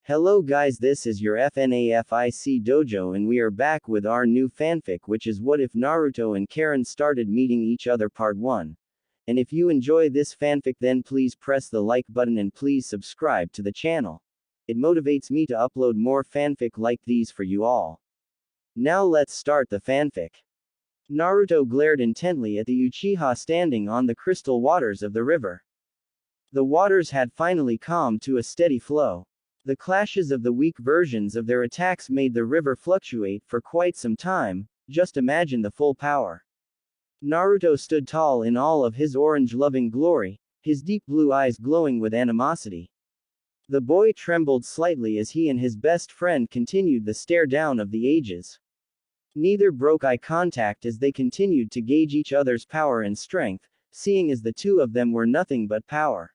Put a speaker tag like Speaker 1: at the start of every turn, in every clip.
Speaker 1: Hello guys, this is your FNAFIC dojo and we are back with our new fanfic, which is What If Naruto and Karin Started Meeting Each Other Part 1. And if you enjoy this fanfic, then please press the like button and please subscribe to the channel. It motivates me to upload more fanfic like these for you all. Now let's start the fanfic. Naruto glared intently at the Uchiha standing on the crystal waters of the river. The waters had finally calmed to a steady flow. The clashes of the weak versions of their attacks made the river fluctuate for quite some time. Just imagine the full power. Naruto stood tall in all of his orange-loving glory, his deep blue eyes glowing with animosity. The boy trembled slightly as he and his best friend continued the stare down of the ages. Neither broke eye contact as they continued to gauge each other's power and strength, seeing as the two of them were nothing but power.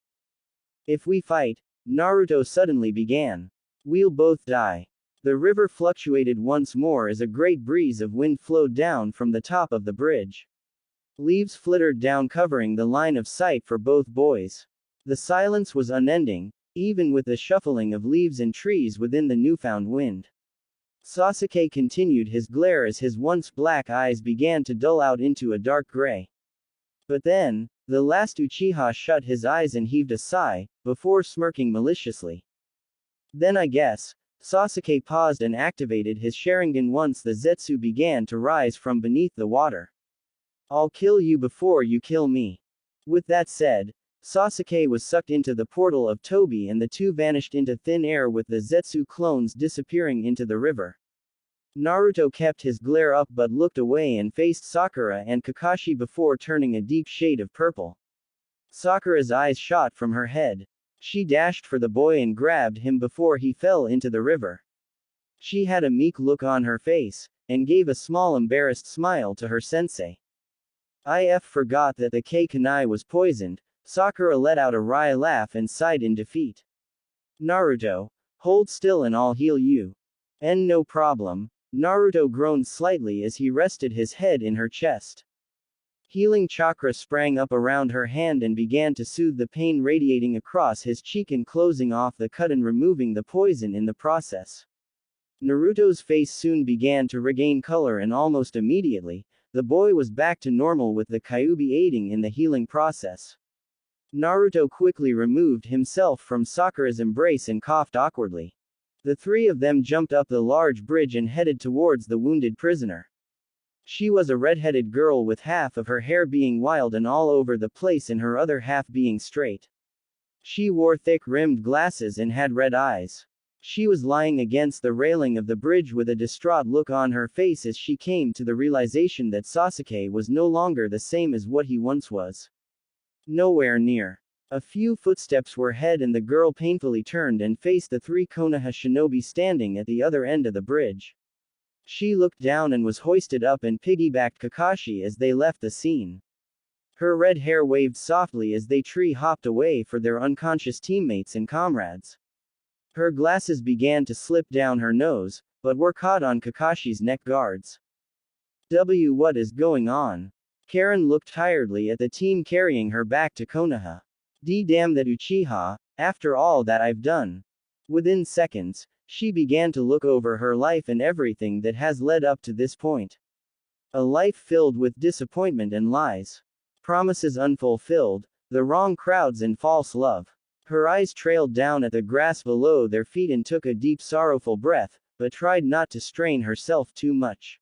Speaker 1: If we fight, Naruto suddenly began. We'll both die. The river fluctuated once more as a great breeze of wind flowed down from the top of the bridge. Leaves flittered down, covering the line of sight for both boys. The silence was unending, even with the shuffling of leaves and trees within the newfound wind. Sasuke continued his glare as his once black eyes began to dull out into a dark gray. But then, the last Uchiha shut his eyes and heaved a sigh, before smirking maliciously. Then I guess. Sasuke paused and activated his Sharingan once the Zetsu began to rise from beneath the water. I'll kill you before you kill me. With that said, Sasuke was sucked into the portal of Tobi and the two vanished into thin air with the Zetsu clones disappearing into the river. Naruto kept his glare up but looked away and faced Sakura and Kakashi before turning a deep shade of purple. Sakura's eyes shot from her head. She dashed for the boy and grabbed him before he fell into the river. She had a meek look on her face, and gave a small embarrassed smile to her sensei. "I forgot that the kunai was poisoned." Sakura let out a wry laugh and sighed in defeat. "Naruto, hold still and I'll heal you." "And no problem." Naruto groaned slightly as he rested his head in her chest. Healing chakra sprang up around her hand and began to soothe the pain radiating across his cheek and closing off the cut and removing the poison in the process. Naruto's face soon began to regain color and almost immediately, the boy was back to normal with the Kyuubi aiding in the healing process. Naruto quickly removed himself from Sakura's embrace and coughed awkwardly. The three of them jumped up the large bridge and headed towards the wounded prisoner. She was a red-headed girl with half of her hair being wild and all over the place and her other half being straight. She wore thick-rimmed glasses and had red eyes. She was lying against the railing of the bridge with a distraught look on her face as she came to the realization that Sasuke was no longer the same as what he once was. Nowhere near. A few footsteps were ahead and the girl painfully turned and faced the three Konoha shinobi standing at the other end of the bridge. She looked down and was hoisted up and piggybacked Kakashi as they left the scene. Her red hair waved softly as they tree-hopped away for their unconscious teammates and comrades. Her glasses began to slip down her nose, but were caught on Kakashi's neck guards. What is going on? Karin looked tiredly at the team carrying her back to Konoha. Damn that Uchiha, after all that I've done. Within seconds, she began to look over her life and everything that has led up to this point. A life filled with disappointment and lies. Promises unfulfilled, the wrong crowds and false love. Her eyes trailed down at the grass below their feet and took a deep sorrowful breath, but tried not to strain herself too much.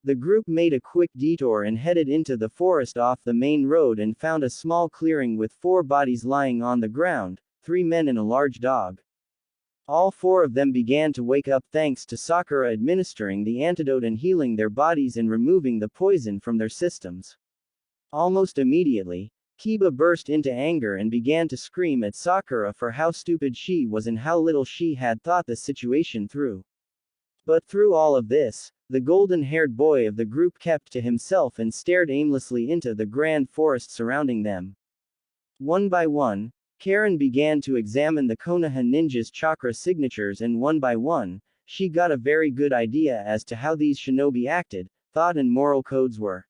Speaker 1: The group made a quick detour and headed into the forest off the main road and found a small clearing with 4 bodies lying on the ground, 3 men and a large dog. All 4 of them began to wake up thanks to Sakura administering the antidote and healing their bodies and removing the poison from their systems. Almost immediately, Kiba burst into anger and began to scream at Sakura for how stupid she was and how little she had thought the situation through. But through all of this, the golden-haired boy of the group kept to himself and stared aimlessly into the grand forest surrounding them. One by one, Karin began to examine the Konoha ninjas' chakra signatures and one by one, she got a very good idea as to how these shinobi acted, thought and moral codes were.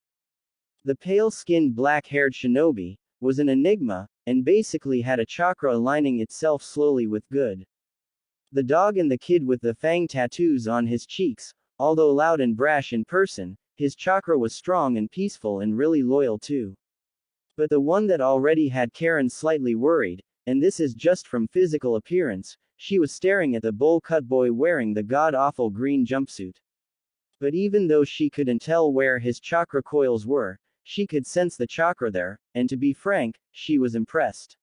Speaker 1: The pale-skinned black-haired shinobi was an enigma, and basically had a chakra aligning itself slowly with good. The dog and the kid with the fang tattoos on his cheeks, although loud and brash in person, his chakra was strong and peaceful and really loyal too. But the one that already had Karin slightly worried, and this is just from physical appearance, she was staring at the bowl-cut boy wearing the god-awful green jumpsuit. But even though she couldn't tell where his chakra coils were, she could sense the chakra there, and to be frank, she was impressed.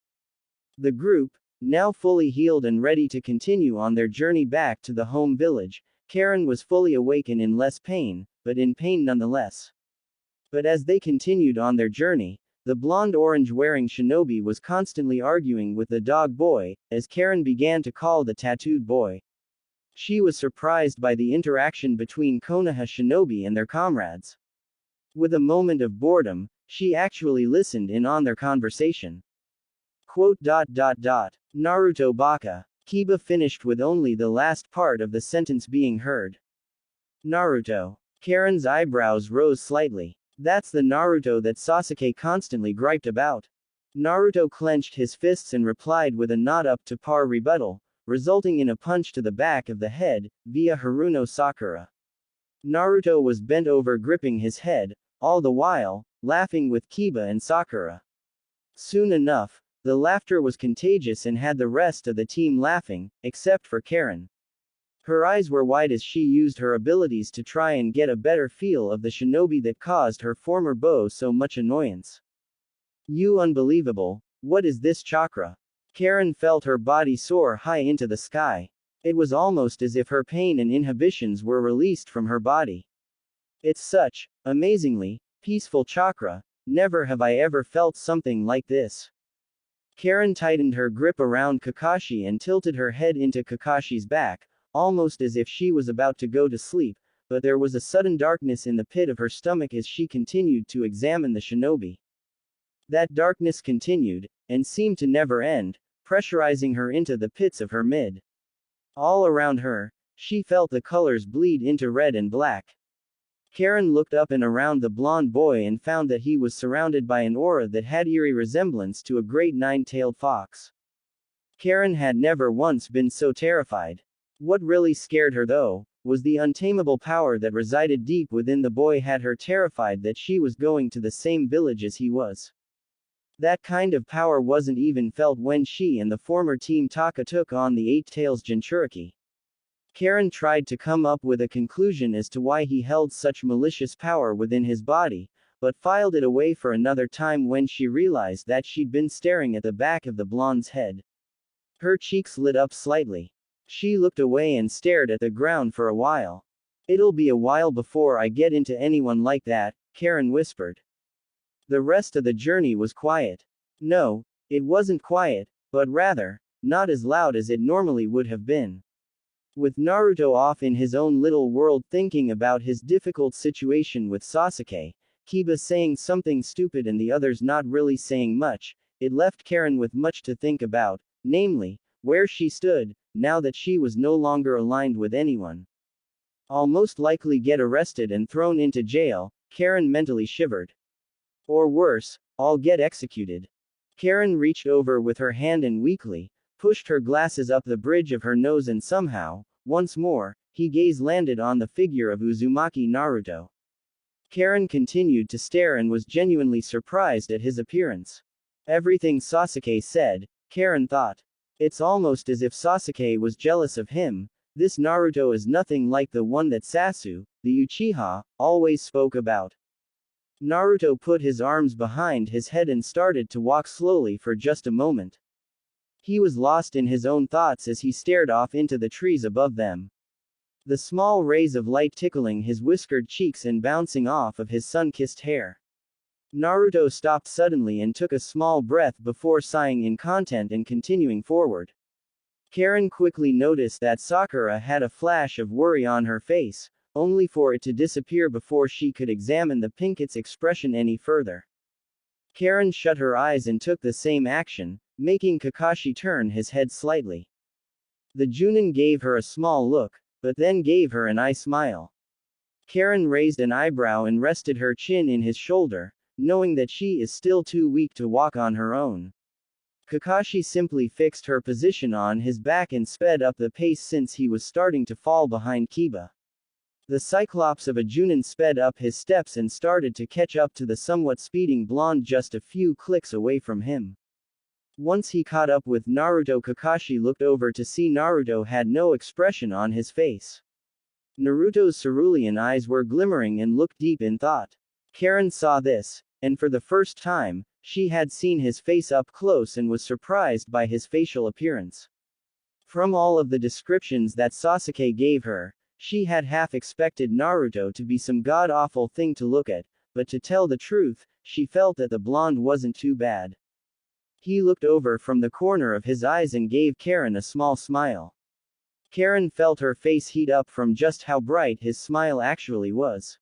Speaker 1: The group, now fully healed and ready to continue on their journey back to the home village, Karin was fully awake and in less pain, but in pain nonetheless. But as they continued on their journey, the blonde-orange wearing shinobi was constantly arguing with the dog boy, as Karin began to call the tattooed boy. She was surprised by the interaction between Konoha shinobi and their comrades. With a moment of boredom, she actually listened in on their conversation. Naruto baka. Kiba finished with only the last part of the sentence being heard. Naruto. Karin's eyebrows rose slightly. That's the Naruto that Sasuke constantly griped about. Naruto clenched his fists and replied with a not up to par rebuttal, resulting in a punch to the back of the head, via Haruno Sakura. Naruto was bent over gripping his head, all the while, laughing with Kiba and Sakura. Soon enough, the laughter was contagious and had the rest of the team laughing, except for Karin. Her eyes were wide as she used her abilities to try and get a better feel of the shinobi that caused her former beau so much annoyance. You unbelievable, what is this chakra? Karin felt her body soar high into the sky. It was almost as if her pain and inhibitions were released from her body. It's such, amazingly, peaceful chakra, never have I ever felt something like this. Karin tightened her grip around Kakashi and tilted her head into Kakashi's back, almost as if she was about to go to sleep, but there was a sudden darkness in the pit of her stomach as she continued to examine the shinobi. That darkness continued, and seemed to never end, pressurizing her into the pits of her mid. All around her, she felt the colors bleed into red and black. Karin looked up and around the blonde boy and found that he was surrounded by an aura that had eerie resemblance to a great nine-tailed fox. Karin had never once been so terrified. What really scared her though, was the untamable power that resided deep within the boy had her terrified that she was going to the same village as he was. That kind of power wasn't even felt when she and the former Team Taka took on the Eight Tails Jinchuriki. Karin tried to come up with a conclusion as to why he held such malicious power within his body, but filed it away for another time when she realized that she'd been staring at the back of the blonde's head. Her cheeks lit up slightly. She looked away and stared at the ground for a while. It'll be a while before I get into anyone like that, Karin whispered. The rest of the journey was quiet. No, it wasn't quiet, but rather, not as loud as it normally would have been. With Naruto off in his own little world thinking about his difficult situation with Sasuke, Kiba saying something stupid and the others not really saying much, it left Karin with much to think about, namely, where she stood, now that she was no longer aligned with anyone. I'll most likely get arrested and thrown into jail, Karin mentally shivered. Or worse, I'll get executed. Karin reached over with her hand and weakly pushed her glasses up the bridge of her nose and somehow, once more, his gaze landed on the figure of Uzumaki Naruto. Karin continued to stare and was genuinely surprised at his appearance. Everything Sasuke said, Karin thought. It's almost as if Sasuke was jealous of him. This Naruto is nothing like the one that Sasu, the Uchiha, always spoke about. Naruto put his arms behind his head and started to walk slowly for just a moment. He was lost in his own thoughts as he stared off into the trees above them. The small rays of light tickling his whiskered cheeks and bouncing off of his sun-kissed hair. Naruto stopped suddenly and took a small breath before sighing in content and continuing forward. Karin quickly noticed that Sakura had a flash of worry on her face, only for it to disappear before she could examine the pinket's expression any further. Karin shut her eyes and took the same action, making Kakashi turn his head slightly. The Junin gave her a small look, but then gave her an eye smile. Karin raised an eyebrow and rested her chin in his shoulder, knowing that she is still too weak to walk on her own. Kakashi simply fixed her position on his back and sped up the pace since he was starting to fall behind Kiba. The Cyclops of a Junin sped up his steps and started to catch up to the somewhat speeding blonde just a few clicks away from him. Once he caught up with Naruto, Kakashi looked over to see Naruto had no expression on his face. Naruto's cerulean eyes were glimmering and looked deep in thought. Karin saw this, and for the first time, she had seen his face up close and was surprised by his facial appearance. From all of the descriptions that Sasuke gave her, she had half expected Naruto to be some god-awful thing to look at, but to tell the truth, she felt that the blonde wasn't too bad. He looked over from the corner of his eyes and gave Karin a small smile. Karin felt her face heat up from just how bright his smile actually was.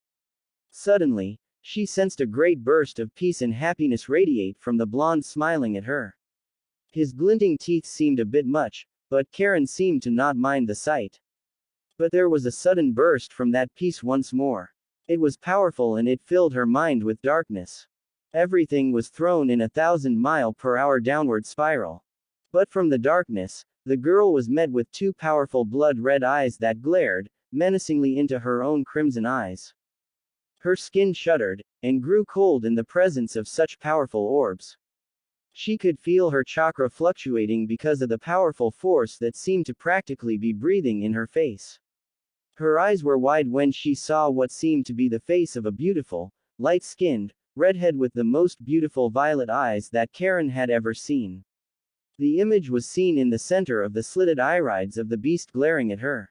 Speaker 1: Suddenly, she sensed a great burst of peace and happiness radiate from the blonde smiling at her. His glinting teeth seemed a bit much, but Karin seemed to not mind the sight. But there was a sudden burst from that peace once more. It was powerful and it filled her mind with darkness. Everything was thrown in a 1,000-mile-per-hour downward spiral. But from the darkness, the girl was met with two powerful blood-red eyes that glared menacingly into her own crimson eyes. Her skin shuddered, and grew cold in the presence of such powerful orbs. She could feel her chakra fluctuating because of the powerful force that seemed to practically be breathing in her face. Her eyes were wide when she saw what seemed to be the face of a beautiful, light-skinned, redhead with the most beautiful violet eyes that Karin had ever seen. The image was seen in the center of the slitted irides of the beast glaring at her.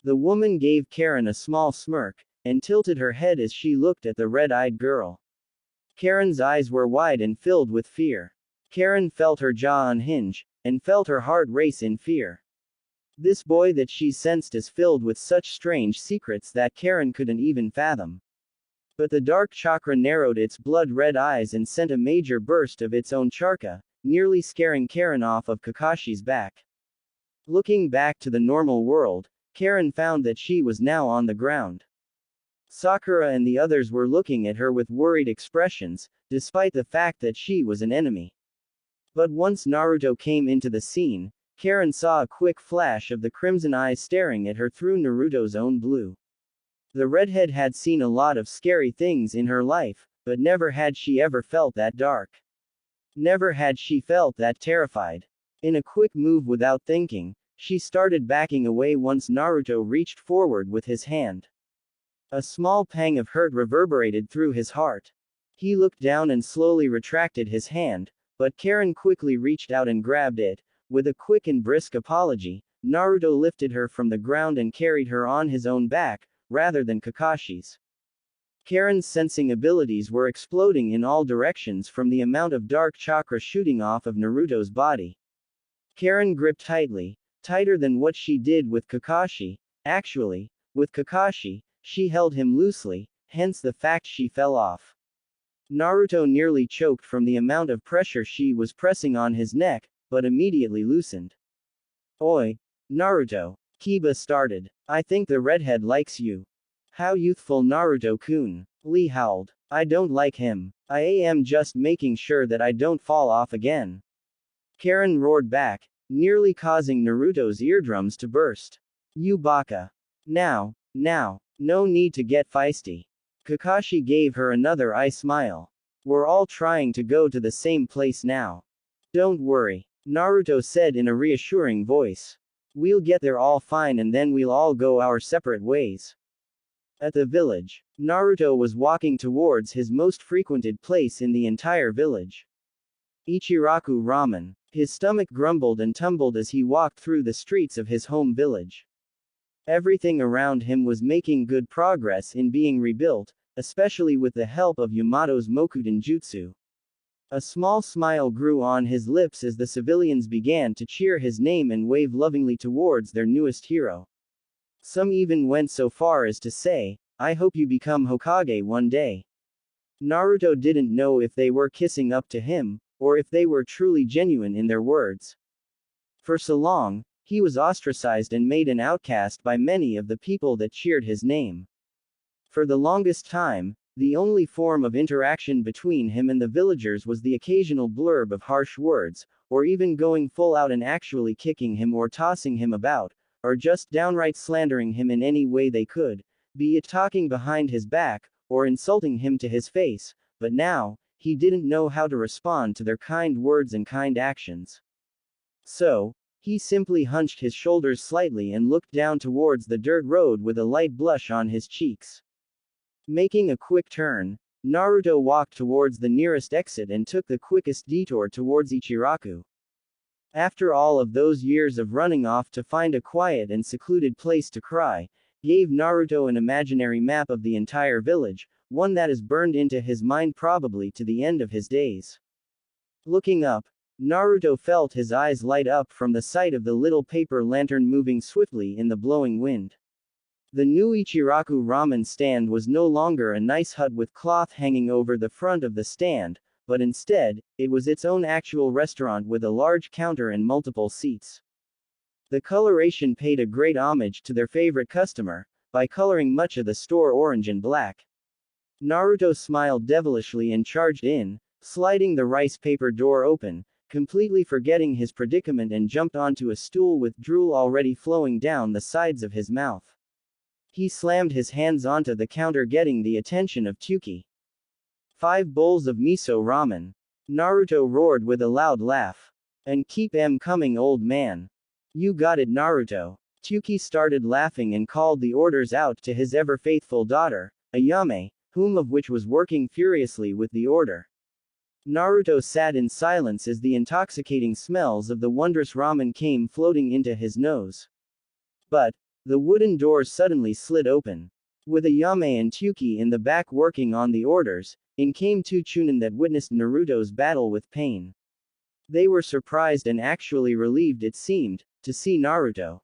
Speaker 1: The woman gave Karin a small smirk, and tilted her head as she looked at the red-eyed girl. Karin's eyes were wide and filled with fear. Karin felt her jaw unhinge, and felt her heart race in fear. This boy that she sensed is filled with such strange secrets that Karin couldn't even fathom. But the dark chakra narrowed its blood-red eyes and sent a major burst of its own chakra, nearly scaring Karin off of Kakashi's back. Looking back to the normal world, Karin found that she was now on the ground. Sakura and the others were looking at her with worried expressions, despite the fact that she was an enemy. But once Naruto came into the scene, Karin saw a quick flash of the crimson eyes staring at her through Naruto's own blue. The redhead had seen a lot of scary things in her life, but never had she ever felt that dark. Never had she felt that terrified. In a quick move without thinking, she started backing away once Naruto reached forward with his hand. A small pang of hurt reverberated through his heart. He looked down and slowly retracted his hand, but Karin quickly reached out and grabbed it. With a quick and brisk apology, Naruto lifted her from the ground and carried her on his own back, rather than Kakashi's. Karin's sensing abilities were exploding in all directions from the amount of dark chakra shooting off of Naruto's body. Karin gripped tightly, tighter than what she did with Kakashi. Actually, with Kakashi, she held him loosely, hence the fact she fell off. Naruto nearly choked from the amount of pressure she was pressing on his neck, but immediately loosened. Oi, Naruto, Kiba started. I think the redhead likes you. How youthful Naruto-kun. Lee howled. I don't like him. I am just making sure that I don't fall off again. Karin roared back, nearly causing Naruto's eardrums to burst. You baka. Now, no need to get feisty. Kakashi gave her another eye smile. We're all trying to go to the same place now. Don't worry, Naruto said in a reassuring voice. We'll get there all fine and then we'll all go our separate ways. At the village, Naruto was walking towards his most frequented place in the entire village. Ichiraku Ramen. His stomach grumbled and tumbled as he walked through the streets of his home village. Everything around him was making good progress in being rebuilt, especially with the help of Yamato's Mokuden Jutsu. A small smile grew on his lips as the civilians began to cheer his name and wave lovingly towards their newest hero. Some even went so far as to say, I hope you become Hokage one day. Naruto didn't know if they were kissing up to him, or if they were truly genuine in their words. For so long, he was ostracized and made an outcast by many of the people that cheered his name. For the longest time, the only form of interaction between him and the villagers was the occasional blurb of harsh words, or even going full out and actually kicking him or tossing him about, or just downright slandering him in any way they could, be it talking behind his back, or insulting him to his face, but now, he didn't know how to respond to their kind words and kind actions. So, he simply hunched his shoulders slightly and looked down towards the dirt road with a light blush on his cheeks. Making a quick turn, Naruto walked towards the nearest exit and took the quickest detour towards Ichiraku. After all of those years of running off to find a quiet and secluded place to cry, gave Naruto an imaginary map of the entire village, one that is burned into his mind probably to the end of his days. Looking up, Naruto felt his eyes light up from the sight of the little paper lantern moving swiftly in the blowing wind. The new Ichiraku ramen stand was no longer a nice hut with cloth hanging over the front of the stand, but instead, it was its own actual restaurant with a large counter and multiple seats. The coloration paid a great homage to their favorite customer, by coloring much of the store orange and black. Naruto smiled devilishly and charged in, sliding the rice paper door open, completely forgetting his predicament, and jumped onto a stool with drool already flowing down the sides of his mouth. He slammed his hands onto the counter, getting the attention of Tuki. 5 bowls of miso ramen. Naruto roared with a loud laugh. And keep 'em coming, old man. You got it, Naruto. Tuki started laughing and called the orders out to his ever-faithful daughter, Ayame, whom of which was working furiously with the order. Naruto sat in silence as the intoxicating smells of the wondrous ramen came floating into his nose. But, the wooden door suddenly slid open. With Ayame and Tuki in the back working on the orders, in came 2 Chunin that witnessed Naruto's battle with pain. They were surprised and actually relieved, it seemed, to see Naruto.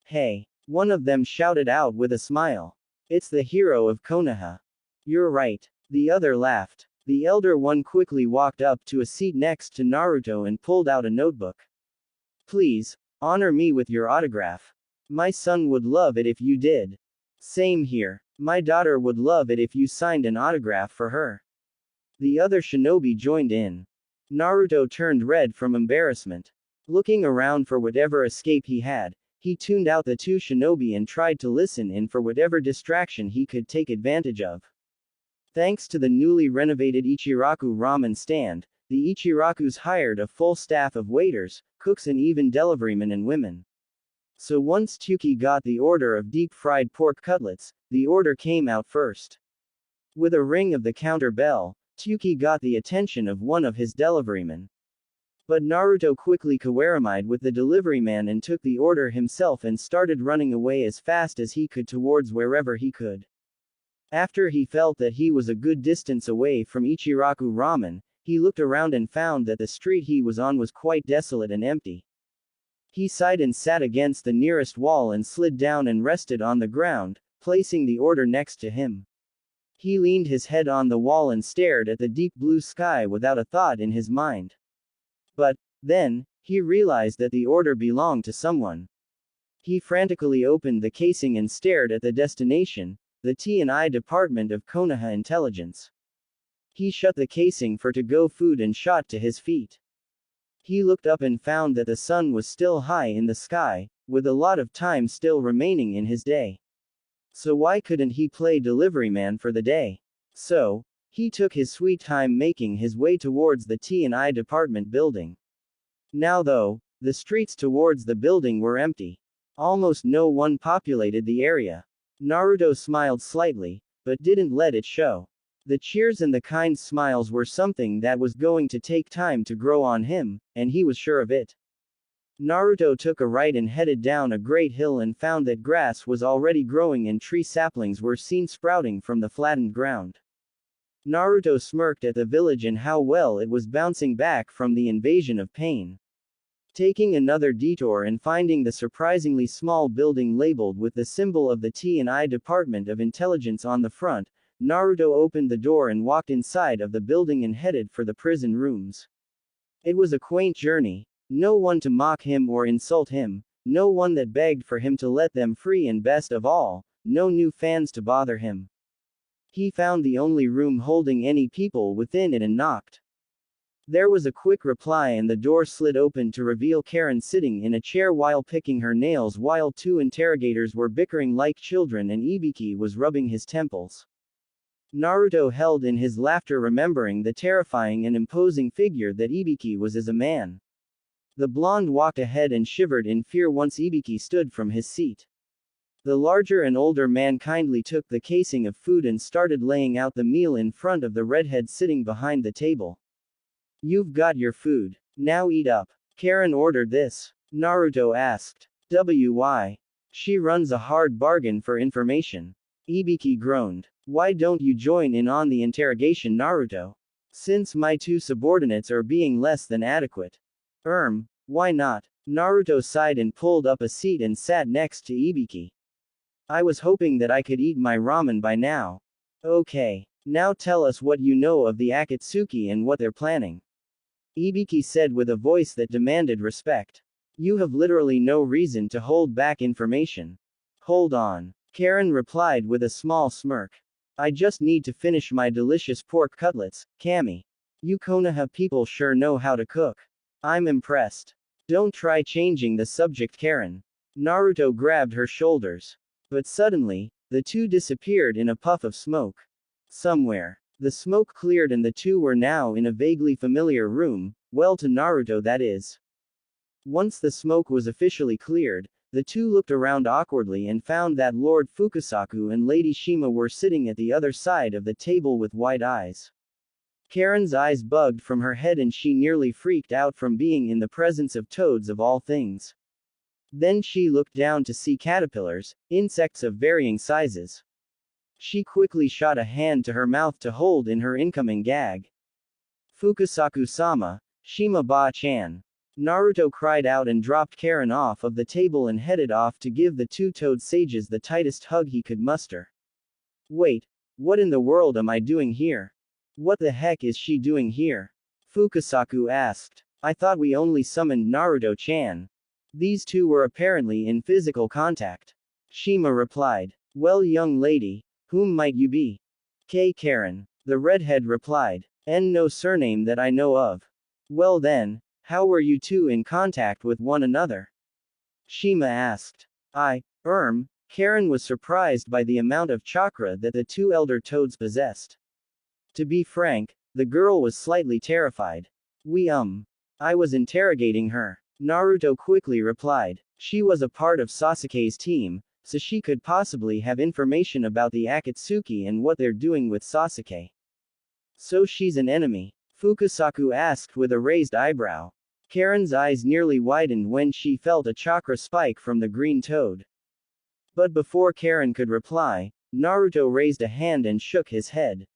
Speaker 1: Hey! One of them shouted out with a smile. It's the hero of Konoha. You're right. The other laughed. The elder one quickly walked up to a seat next to Naruto and pulled out a notebook. Please, honor me with your autograph. My son would love it if you did. Same here. My daughter would love it if you signed an autograph for her. The other shinobi joined in. Naruto turned red from embarrassment. Looking around for whatever escape he had, he tuned out the 2 shinobi and tried to listen in for whatever distraction he could take advantage of. Thanks to the newly renovated Ichiraku ramen stand, the Ichirakus hired a full staff of waiters, cooks, and even deliverymen and women. So once Tuki got the order of deep-fried pork cutlets, the order came out first. With a ring of the counter bell, Tuki got the attention of one of his deliverymen. But Naruto quickly kawaramied with the deliveryman and took the order himself and started running away as fast as he could towards wherever he could. After he felt that he was a good distance away from Ichiraku ramen, he looked around and found that the street he was on was quite desolate and empty. He sighed and sat against the nearest wall and slid down and rested on the ground, placing the order next to him. He leaned his head on the wall and stared at the deep blue sky without a thought in his mind. But, then, he realized that the order belonged to someone. He frantically opened the casing and stared at the destination, the T&I Department of Konoha Intelligence. He shut the casing for to-go food and shot to his feet. He looked up and found that the sun was still high in the sky, with a lot of time still remaining in his day. So why couldn't he play deliveryman for the day? So, he took his sweet time making his way towards the T&I department building. Now though, the streets towards the building were empty. Almost no one populated the area. Naruto smiled slightly, but didn't let it show. The cheers and the kind smiles were something that was going to take time to grow on him, and he was sure of it. Naruto took a right and headed down a great hill and found that grass was already growing and tree saplings were seen sprouting from the flattened ground. Naruto smirked at the village and how well it was bouncing back from the invasion of pain. Taking another detour and finding the surprisingly small building labeled with the symbol of the T&I Department of Intelligence on the front, Naruto opened the door and walked inside of the building and headed for the prison rooms. It was a quaint journey. No one to mock him or insult him, no one that begged for him to let them free, and best of all, no new fans to bother him. He found the only room holding any people within it and knocked. There was a quick reply and the door slid open to reveal Karin sitting in a chair while picking her nails while two interrogators were bickering like children and Ibiki was rubbing his temples. Naruto held in his laughter remembering the terrifying and imposing figure that Ibiki was as a man. The blonde walked ahead and shivered in fear once Ibiki stood from his seat. The larger and older man kindly took the casing of food and started laying out the meal in front of the redhead sitting behind the table. You've got your food. Now eat up. Karin ordered this. Naruto asked. Why? She runs a hard bargain for information. Ibiki groaned. Why don't you join in on the interrogation, Naruto? Since my two subordinates are being less than adequate. Why not? Naruto sighed and pulled up a seat and sat next to Ibiki. I was hoping that I could eat my ramen by now. Okay. Now tell us what you know of the Akatsuki and what they're planning. Ibiki said with a voice that demanded respect. You have literally no reason to hold back information. Hold on. Karin replied with a small smirk. I just need to finish my delicious pork cutlets, Kami. You Konoha people sure know how to cook. I'm impressed. Don't try changing the subject, Karin. Naruto grabbed her shoulders. But suddenly, the two disappeared in a puff of smoke. Somewhere. The smoke cleared and the two were now in a vaguely familiar room, well to Naruto that is. Once the smoke was officially cleared, the two looked around awkwardly and found that Lord Fukasaku and Lady Shima were sitting at the other side of the table with wide eyes. Karin's eyes bugged from her head and she nearly freaked out from being in the presence of toads of all things. Then she looked down to see caterpillars, insects of varying sizes. She quickly shot a hand to her mouth to hold in her incoming gag. Fukasaku-sama, Shima-ba-chan. Naruto cried out and dropped Karin off of the table and headed off to give the two toad sages the tightest hug he could muster. Wait, what in the world am I doing here? What the heck is she doing here? Fukasaku asked. I thought we only summoned Naruto-chan. These two were apparently in physical contact. Shima replied. Well, young lady, whom might you be? Karin. The redhead replied. No surname that I know of. Well then, how were you two in contact with one another? Shima asked. Karin was surprised by the amount of chakra that the two elder toads possessed. To be frank, the girl was slightly terrified. I was interrogating her. Naruto quickly replied. She was a part of Sasuke's team, so she could possibly have information about the Akatsuki and what they're doing with Sasuke. So she's an enemy? Fukasaku asked with a raised eyebrow. Karin's eyes nearly widened when she felt a chakra spike from the green toad. But before Karin could reply, Naruto raised a hand and shook his head.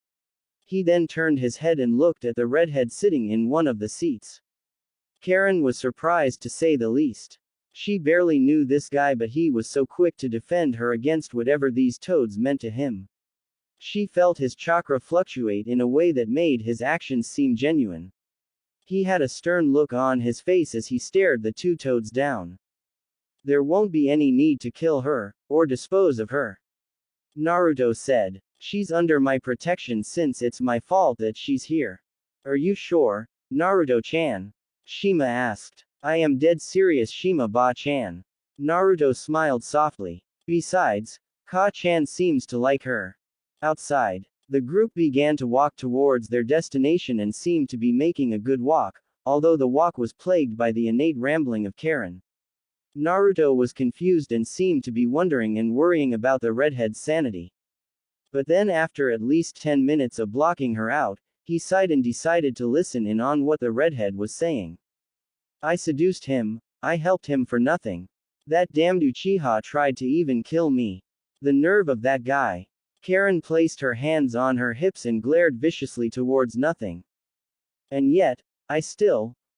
Speaker 1: He then turned his head and looked at the redhead sitting in one of the seats. Karin was surprised to say the least. She barely knew this guy, but he was so quick to defend her against whatever these toads meant to him. She felt his chakra fluctuate in a way that made his actions seem genuine. He had a stern look on his face as he stared the two toads down. There won't be any need to kill her, or dispose of her. Naruto said. She's under my protection since it's my fault that she's here. Are you sure, Naruto-chan? Shima asked. I am dead serious, Shima-ba-chan. Naruto smiled softly. Besides, Ka-chan seems to like her. Outside, the group began to walk towards their destination and seemed to be making a good walk, although the walk was plagued by the innate rambling of Karin. Naruto was confused and seemed to be wondering and worrying about the redhead's sanity. But then after at least 10 minutes of blocking her out, he sighed and decided to listen in on what the redhead was saying. I seduced him, I helped him for nothing. That damned Uchiha tried to even kill me. The nerve of that guy. Karin placed her hands on her hips and glared viciously towards nothing. And yet,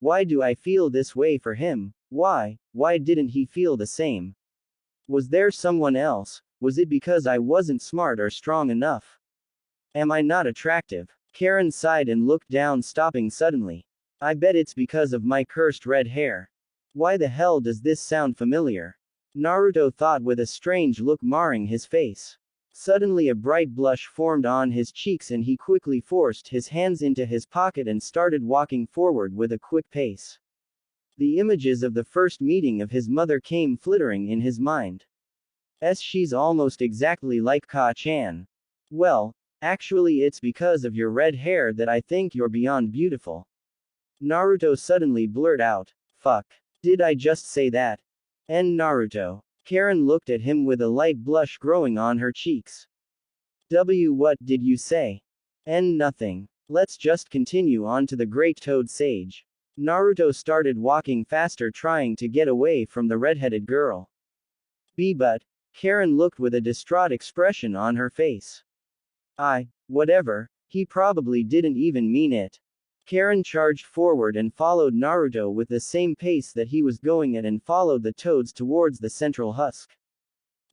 Speaker 1: why do I feel this way for him? Why didn't he feel the same? Was there someone else? Was it because I wasn't smart or strong enough? Am I not attractive? Karin sighed and looked down, stopping suddenly. I bet it's because of my cursed red hair. Why the hell does this sound familiar? Naruto thought with a strange look marring his face. Suddenly a bright blush formed on his cheeks and he quickly forced his hands into his pocket and started walking forward with a quick pace. The images of the first meeting of his mother came flittering in his mind. She's almost exactly like Ka-chan. Well, actually it's because of your red hair that I think you're beyond beautiful. Naruto suddenly blurted out. Fuck. Did I just say that? Naruto. Karin looked at him with a light blush growing on her cheeks. What did you say? Nothing. Let's just continue on to the Great Toad Sage. Naruto started walking faster trying to get away from the redheaded girl. But, Karin looked with a distraught expression on her face. Whatever, he probably didn't even mean it. Karin charged forward and followed Naruto with the same pace that he was going at and followed the toads towards the central husk.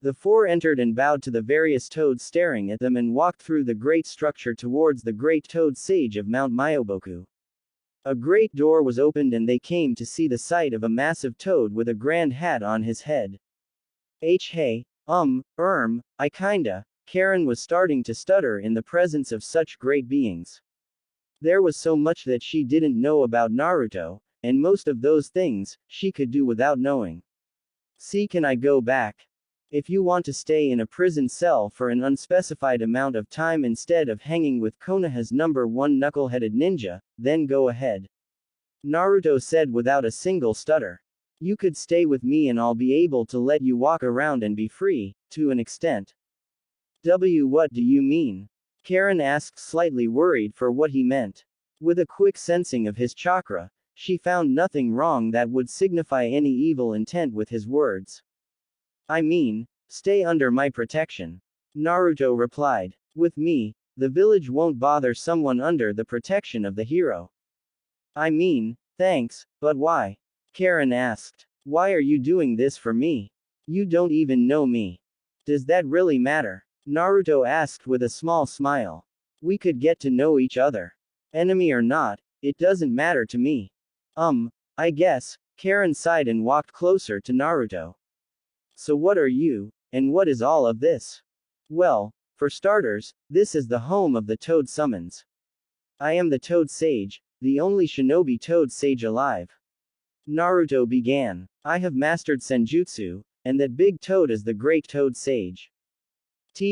Speaker 1: The four entered and bowed to the various toads staring at them and walked through the great structure towards the great toad sage of Mount Myoboku. A great door was opened and they came to see the sight of a massive toad with a grand hat on his head. Hey, I kinda. Karin was starting to stutter in the presence of such great beings. There was so much that she didn't know about Naruto, and most of those things, she could do without knowing. See, can I go back? If you want to stay in a prison cell for an unspecified amount of time instead of hanging with Konoha's #1 knuckle-headed ninja, then go ahead. Naruto said without a single stutter. You could stay with me and I'll be able to let you walk around and be free, to an extent. What do you mean? Karin asked, slightly worried for what he meant. With a quick sensing of his chakra, she found nothing wrong that would signify any evil intent with his words. I mean, stay under my protection. Naruto replied. With me, the village won't bother someone under the protection of the hero. I mean, thanks, but why? Karin asked. Why are you doing this for me? You don't even know me. Does that really matter? Naruto asked with a small smile. We could get to know each other. Enemy or not, it doesn't matter to me. I guess. Karin sighed and walked closer to Naruto. So what are you, and what is all of this? Well, for starters, this is the home of the Toad Summons. I am the Toad Sage, the only shinobi Toad Sage alive. Naruto began. I have mastered Senjutsu, and that big toad is the Great Toad Sage.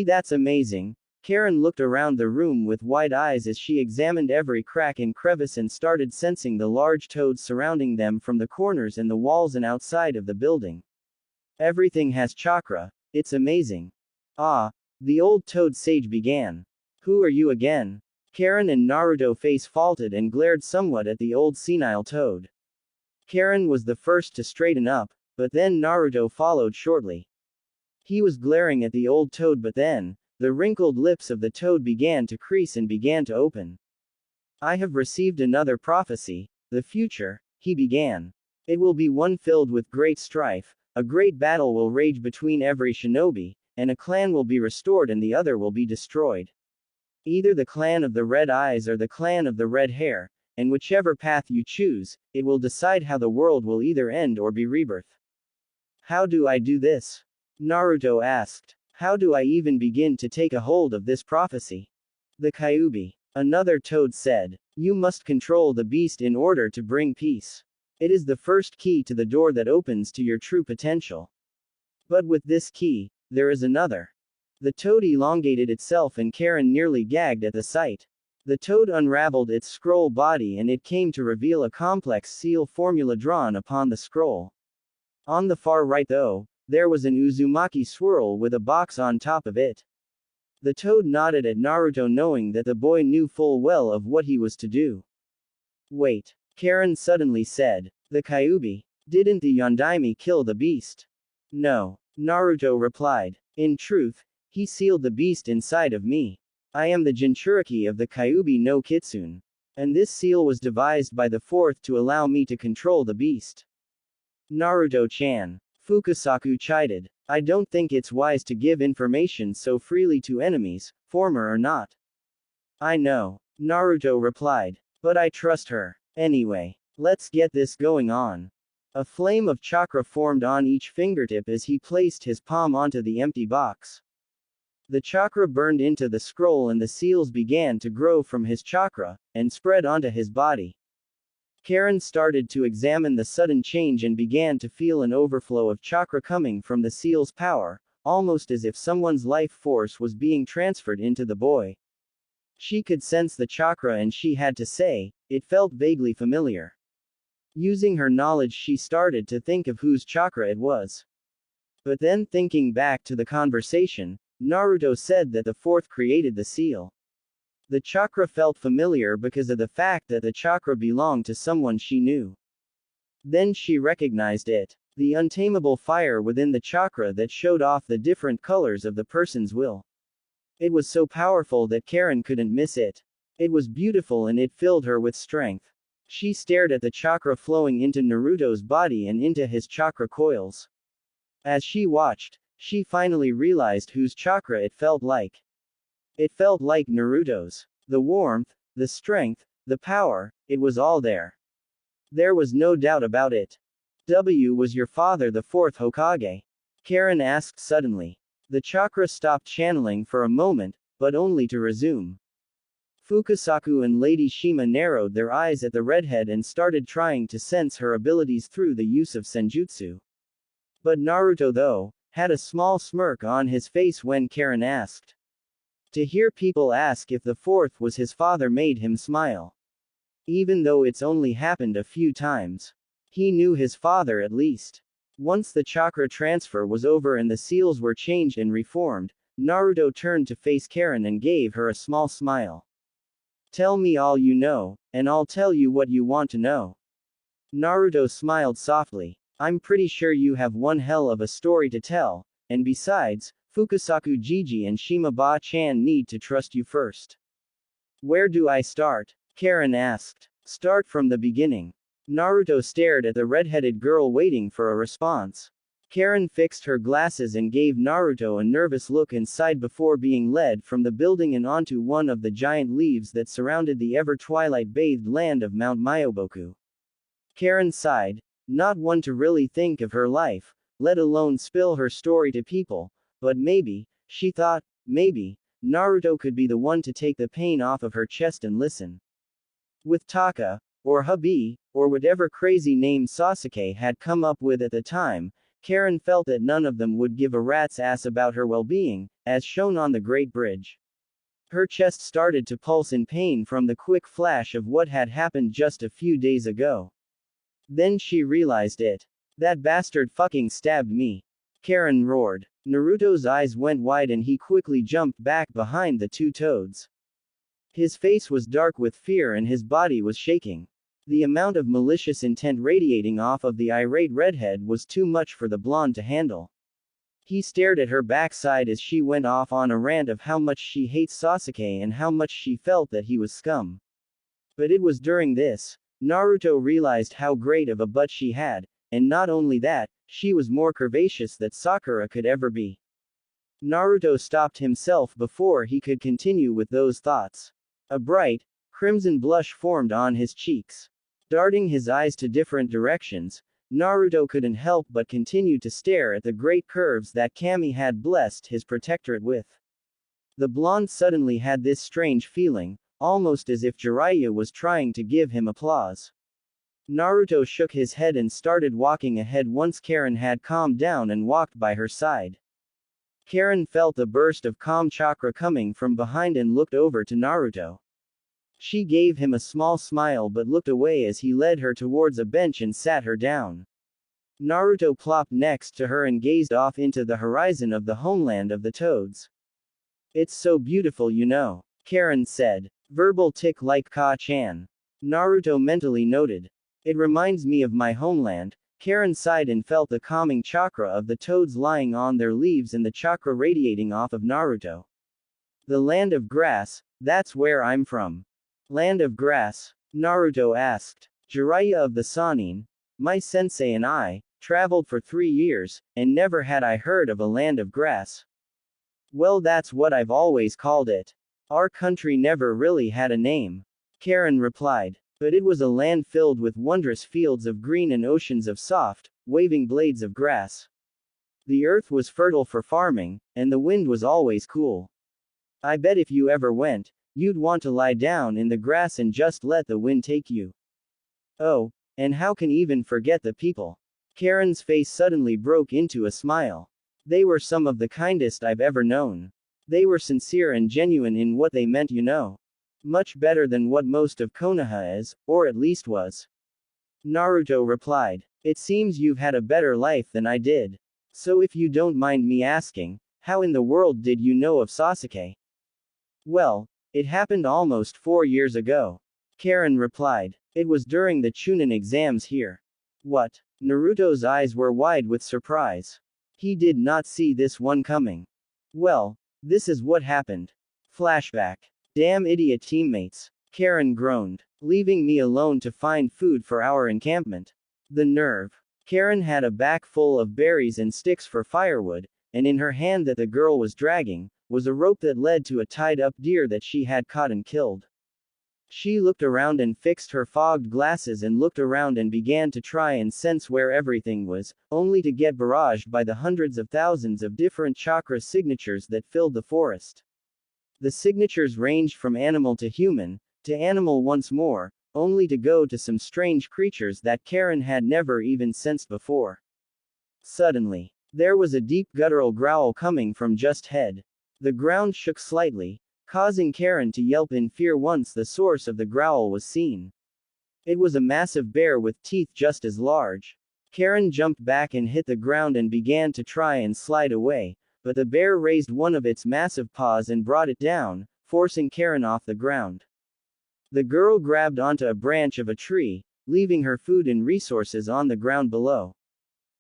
Speaker 1: That's amazing. Karin looked around the room with wide eyes as she examined every crack and crevice and started sensing the large toads surrounding them from the corners and the walls and outside of the building. Everything has chakra, it's amazing. The old Toad Sage began. Who are you again? Karin and Naruto face faulted and glared somewhat at the old senile toad. Karin was the first to straighten up, but then Naruto followed shortly. He was glaring at the old toad, but then, the wrinkled lips of the toad began to crease and began to open. I have received another prophecy, the future, he began. It will be one filled with great strife, a great battle will rage between every shinobi, and a clan will be restored and the other will be destroyed. Either the clan of the red eyes or the clan of the red hair, and whichever path you choose, it will decide how the world will either end or be rebirth. How do I do this? Naruto asked. How do I even begin to take a hold of this prophecy? The Kyuubi. Another toad said. You must control the beast in order to bring peace. It is the first key to the door that opens to your true potential. But with this key, there is another. The toad elongated itself and Karin nearly gagged at the sight. The toad unraveled its scroll body and it came to reveal a complex seal formula drawn upon the scroll. On the far right though, there was an Uzumaki swirl with a box on top of it. The toad nodded at Naruto knowing that the boy knew full well of what he was to do. Wait. Karin suddenly said. The Kyuubi. Didn't the Yondaime kill the beast? No. Naruto replied. In truth, he sealed the beast inside of me. I am the Jinchuriki of the Kyuubi no Kitsune. And this seal was devised by the fourth to allow me to control the beast. Naruto-chan. Fukasaku chided. I don't think it's wise to give information so freely to enemies, former or not. I know. Naruto replied. But I trust her. Anyway, let's get this going on. A flame of chakra formed on each fingertip as he placed his palm onto the empty box. The chakra burned into the scroll and the seals began to grow from his chakra, and spread onto his body. Karin started to examine the sudden change and began to feel an overflow of chakra coming from the seal's power, almost as if someone's life force was being transferred into the boy. She could sense the chakra and she had to say, it felt vaguely familiar. Using her knowledge, she started to think of whose chakra it was. But then, thinking back to the conversation, Naruto said that the fourth created the seal. The chakra felt familiar because of the fact that the chakra belonged to someone she knew. Then she recognized it. The untamable fire within the chakra that showed off the different colors of the person's will. It was so powerful that Karin couldn't miss it. It was beautiful and it filled her with strength. She stared at the chakra flowing into Naruto's body and into his chakra coils. As she watched, she finally realized whose chakra it felt like. It felt like Naruto's. The warmth, the strength, the power, it was all there. There was no doubt about it. Was your father the fourth Hokage? Karin asked suddenly. The chakra stopped channeling for a moment, but only to resume. Fukasaku and Lady Shima narrowed their eyes at the redhead and started trying to sense her abilities through the use of senjutsu. But Naruto, though, had a small smirk on his face when Karin asked. To hear people ask if the fourth was his father made him smile. Even though it's only happened a few times. He knew his father at least. Once the chakra transfer was over and the seals were changed and reformed, Naruto turned to face Karin and gave her a small smile. Tell me all you know, and I'll tell you what you want to know. Naruto smiled softly. I'm pretty sure you have one hell of a story to tell, and besides, Fukasaku Jiji and Shima Ba-chan need to trust you first. Where do I start? Karin asked. Start from the beginning. Naruto stared at the red-headed girl waiting for a response. Karin fixed her glasses and gave Naruto a nervous look inside before being led from the building and onto one of the giant leaves that surrounded the ever-twilight-bathed land of Mount Myoboku. Karin sighed, not one to really think of her life, let alone spill her story to people, but maybe, she thought, maybe, Naruto could be the one to take the pain off of her chest and listen. With Taka, or hubby, or whatever crazy name Sasuke had come up with at the time, Karin felt that none of them would give a rat's ass about her well-being, as shown on the Great Bridge. Her chest started to pulse in pain from the quick flash of what had happened just a few days ago. Then she realized it. That bastard fucking stabbed me. Karin roared. Naruto's eyes went wide and he quickly jumped back behind the two toads. His face was dark with fear and his body was shaking. The amount of malicious intent radiating off of the irate redhead was too much for the blonde to handle. He stared at her backside as she went off on a rant of how much she hates Sasuke and how much she felt that he was scum. But it was during this, Naruto realized how great of a butt she had, and not only that, she was more curvaceous than Sakura could ever be. Naruto stopped himself before he could continue with those thoughts. A bright, crimson blush formed on his cheeks. Darting his eyes to different directions, Naruto couldn't help but continue to stare at the great curves that Kami had blessed his protectorate with. The blonde suddenly had this strange feeling, almost as if Jiraiya was trying to give him applause. Naruto shook his head and started walking ahead once Karin had calmed down and walked by her side. Karin felt a burst of calm chakra coming from behind and looked over to Naruto. She gave him a small smile but looked away as he led her towards a bench and sat her down. Naruto plopped next to her and gazed off into the horizon of the homeland of the toads. It's so beautiful, you know, Karin said. Verbal tick like Ka-chan. Naruto mentally noted. It reminds me of my homeland. Karin sighed and felt the calming chakra of the toads lying on their leaves and the chakra radiating off of Naruto. The land of grass, that's where I'm from. Land of grass? Naruto asked. Jiraiya of the Sannin, my sensei and I, traveled for 3 years, and never had I heard of a land of grass. Well, that's what I've always called it. Our country never really had a name. Karin replied. But it was a land filled with wondrous fields of green and oceans of soft, waving blades of grass. The earth was fertile for farming, and the wind was always cool. I bet if you ever went, you'd want to lie down in the grass and just let the wind take you. Oh, and how can even forget the people? Karen's face suddenly broke into a smile. They were some of the kindest I've ever known. They were sincere and genuine in what they meant, you know. Much better than what most of Konoha is, or at least was. Naruto replied. It seems you've had a better life than I did. So if you don't mind me asking, how in the world did you know of Sasuke? Well, it happened almost 4 years ago. Karin replied. It was during the Chunin exams here. What? Naruto's eyes were wide with surprise. He did not see this one coming. Well, this is what happened. Flashback. Damn idiot teammates. Karin groaned. Leaving me alone to find food for our encampment. The nerve. Karin had a bag full of berries and sticks for firewood, and in her hand that the girl was dragging, was a rope that led to a tied-up deer that she had caught and killed. She looked around and fixed her fogged glasses and looked around and began to try and sense where everything was, only to get barraged by the hundreds of thousands of different chakra signatures that filled the forest. The signatures ranged from animal to human, to animal once more, only to go to some strange creatures that Karin had never even sensed before. Suddenly, there was a deep guttural growl coming from just ahead. The ground shook slightly, causing Karin to yelp in fear once the source of the growl was seen. It was a massive bear with teeth just as large. Karin jumped back and hit the ground and began to try and slide away, but the bear raised one of its massive paws and brought it down, forcing Karin off the ground. The girl grabbed onto a branch of a tree, leaving her food and resources on the ground below.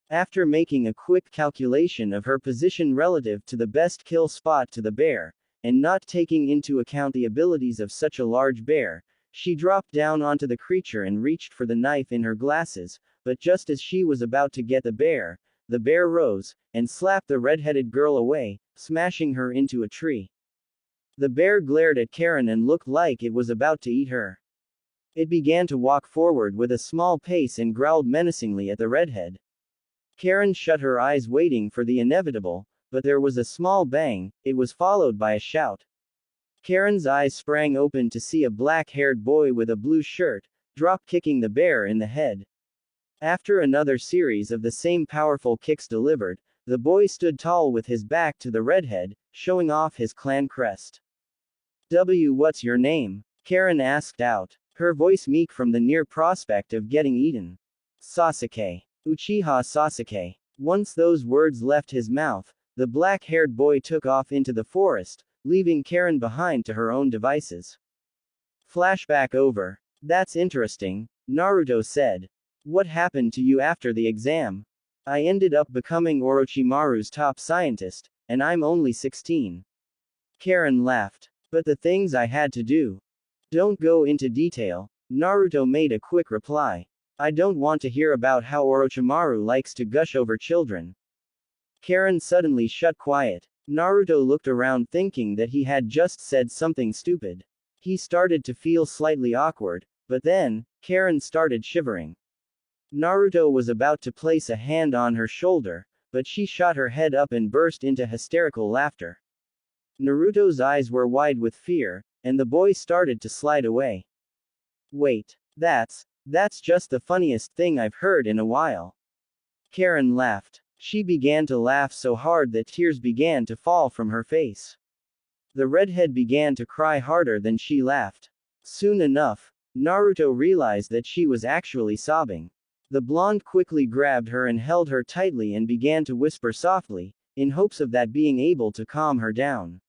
Speaker 1: After making a quick calculation of her position relative to the best kill spot to the bear, and not taking into account the abilities of such a large bear, she dropped down onto the creature and reached for the knife in her glasses, but just as she was about to get the bear rose, and slapped the red-headed girl away, smashing her into a tree. The bear glared at Karin and looked like it was about to eat her. It began to walk forward with a small pace and growled menacingly at the redhead. Karin shut her eyes waiting for the inevitable, but there was a small bang, it was followed by a shout. Karin's eyes sprang open to see a black-haired boy with a blue shirt, drop-kicking the bear in the head. After another series of the same powerful kicks delivered, the boy stood tall with his back to the redhead, showing off his clan crest. What's your name? Karin asked out, her voice meek from the near prospect of getting eaten. Sasuke. Uchiha Sasuke. Once those words left his mouth, the black-haired boy took off into the forest, leaving Karin behind to her own devices. Flashback over. That's interesting, Naruto said. What happened to you after the exam? I ended up becoming Orochimaru's top scientist, and I'm only 16. Karin laughed. But the things I had to do. Don't go into detail, Naruto made a quick reply. I don't want to hear about how Orochimaru likes to gush over children. Karin suddenly shut quiet. Naruto looked around thinking that he had just said something stupid. He started to feel slightly awkward, but then, Karin started shivering. Naruto was about to place a hand on her shoulder, but she shot her head up and burst into hysterical laughter. Naruto's eyes were wide with fear, and the boy started to slide away. Wait, that's just the funniest thing I've heard in a while. Karin laughed. She began to laugh so hard that tears began to fall from her face. The redhead began to cry harder than she laughed. Soon enough, Naruto realized that she was actually sobbing. The blonde quickly grabbed her and held her tightly and began to whisper softly, in hopes of that being able to calm her down.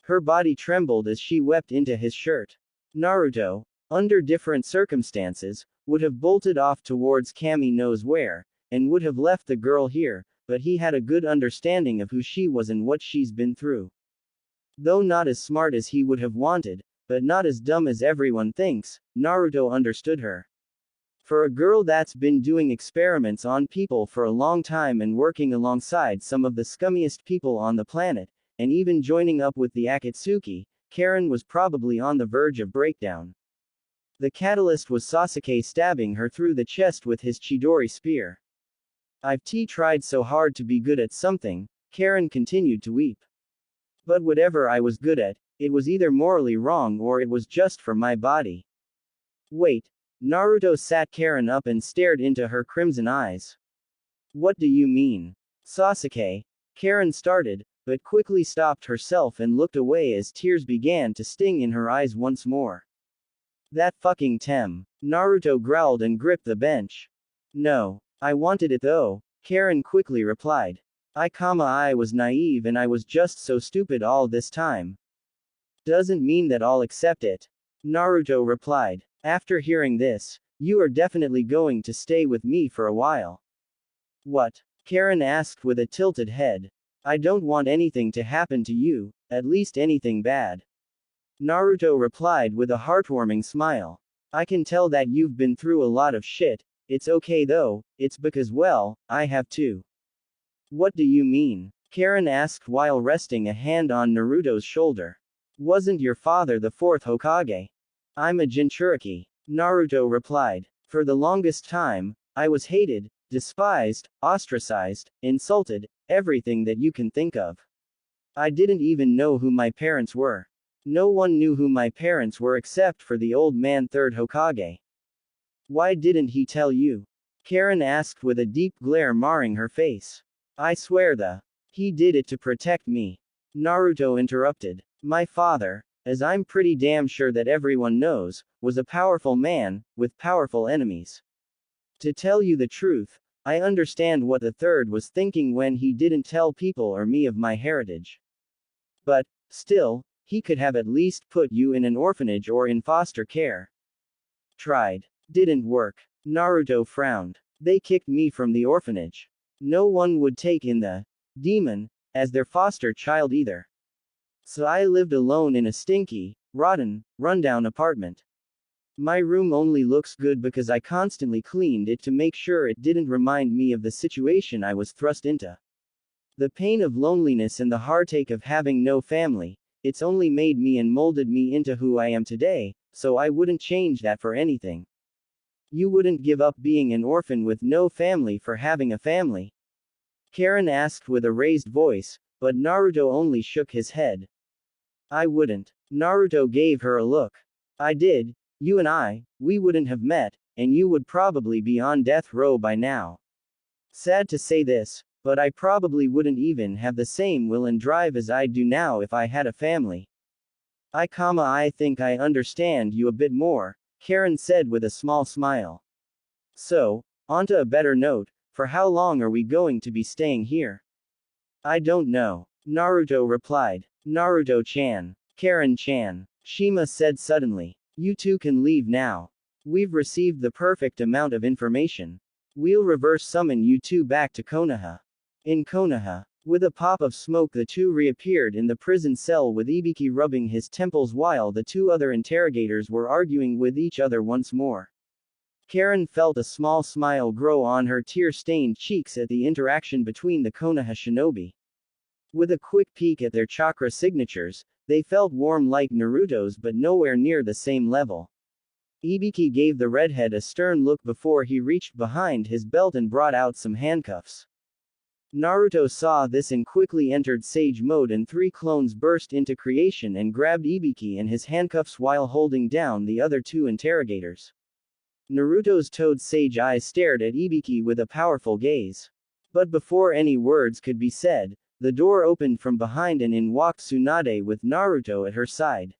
Speaker 1: Her body trembled as she wept into his shirt. Naruto, under different circumstances, would have bolted off towards Kami knows where, and would have left the girl here, but he had a good understanding of who she was and what she's been through. Though not as smart as he would have wanted, but not as dumb as everyone thinks, Naruto understood her. For a girl that's been doing experiments on people for a long time and working alongside some of the scummiest people on the planet, and even joining up with the Akatsuki, Karin was probably on the verge of breakdown. The catalyst was Sasuke stabbing her through the chest with his Chidori spear. I've tried so hard to be good at something, Karin continued to weep. But whatever I was good at, it was either morally wrong or it was just for my body. Wait. Naruto sat Karin up and stared into her crimson eyes. What do you mean? Sasuke? Karin started, but quickly stopped herself and looked away as tears began to sting in her eyes once more. That fucking Tem. Naruto growled and gripped the bench. No. I wanted it though, Karin quickly replied. I was naive and I was just so stupid all this time. Doesn't mean that I'll accept it. Naruto replied. After hearing this, you are definitely going to stay with me for a while. What? Karin asked with a tilted head. I don't want anything to happen to you, at least anything bad. Naruto replied with a heartwarming smile. I can tell that you've been through a lot of shit, it's okay though, it's because well, I have too. What do you mean? Karin asked while resting a hand on Naruto's shoulder. Wasn't your father the fourth Hokage? I'm a Jinchuriki. Naruto replied. For the longest time, I was hated, despised, ostracized, insulted, everything that you can think of. I didn't even know who my parents were. No one knew who my parents were except for the old man third Hokage. Why didn't he tell you? Karin asked with a deep glare marring her face. I swear he did it to protect me. Naruto interrupted. My father, as I'm pretty damn sure that everyone knows, was a powerful man, with powerful enemies. To tell you the truth, I understand what the third was thinking when he didn't tell people or me of my heritage. But, still, he could have at least put you in an orphanage or in foster care. Tried. Didn't work. Naruto frowned. They kicked me from the orphanage. No one would take in the demon as their foster child either. So I lived alone in a stinky, rotten, rundown apartment. My room only looks good because I constantly cleaned it to make sure it didn't remind me of the situation I was thrust into. The pain of loneliness and the heartache of having no family, it's only made me and molded me into who I am today, so I wouldn't change that for anything. You wouldn't give up being an orphan with no family for having a family? Karin asked with a raised voice, but Naruto only shook his head. I wouldn't. Naruto gave her a look. I did, you and we wouldn't have met, and you would probably be on death row by now. Sad to say this, but I probably wouldn't even have the same will and drive as I do now if I had a family. I think I understand you a bit more, Karin said with a small smile. So, onto a better note, for how long are we going to be staying here? I don't know. Naruto replied. Naruto-chan. Karin-chan. Shima said suddenly. You two can leave now. We've received the perfect amount of information. We'll reverse summon you two back to Konoha. In Konoha, with a pop of smoke the two reappeared in the prison cell with Ibiki rubbing his temples while the two other interrogators were arguing with each other once more. Karin felt a small smile grow on her tear-stained cheeks at the interaction between the Konoha shinobi. With a quick peek at their chakra signatures, they felt warm like Naruto's but nowhere near the same level. Ibiki gave the redhead a stern look before he reached behind his belt and brought out some handcuffs. Naruto saw this and quickly entered Sage mode and three clones burst into creation and grabbed Ibiki and his handcuffs while holding down the other two interrogators. Naruto's toad sage eyes stared at Ibiki with a powerful gaze. But before any words could be said, the door opened from behind and in walked Tsunade with Naruto at her side.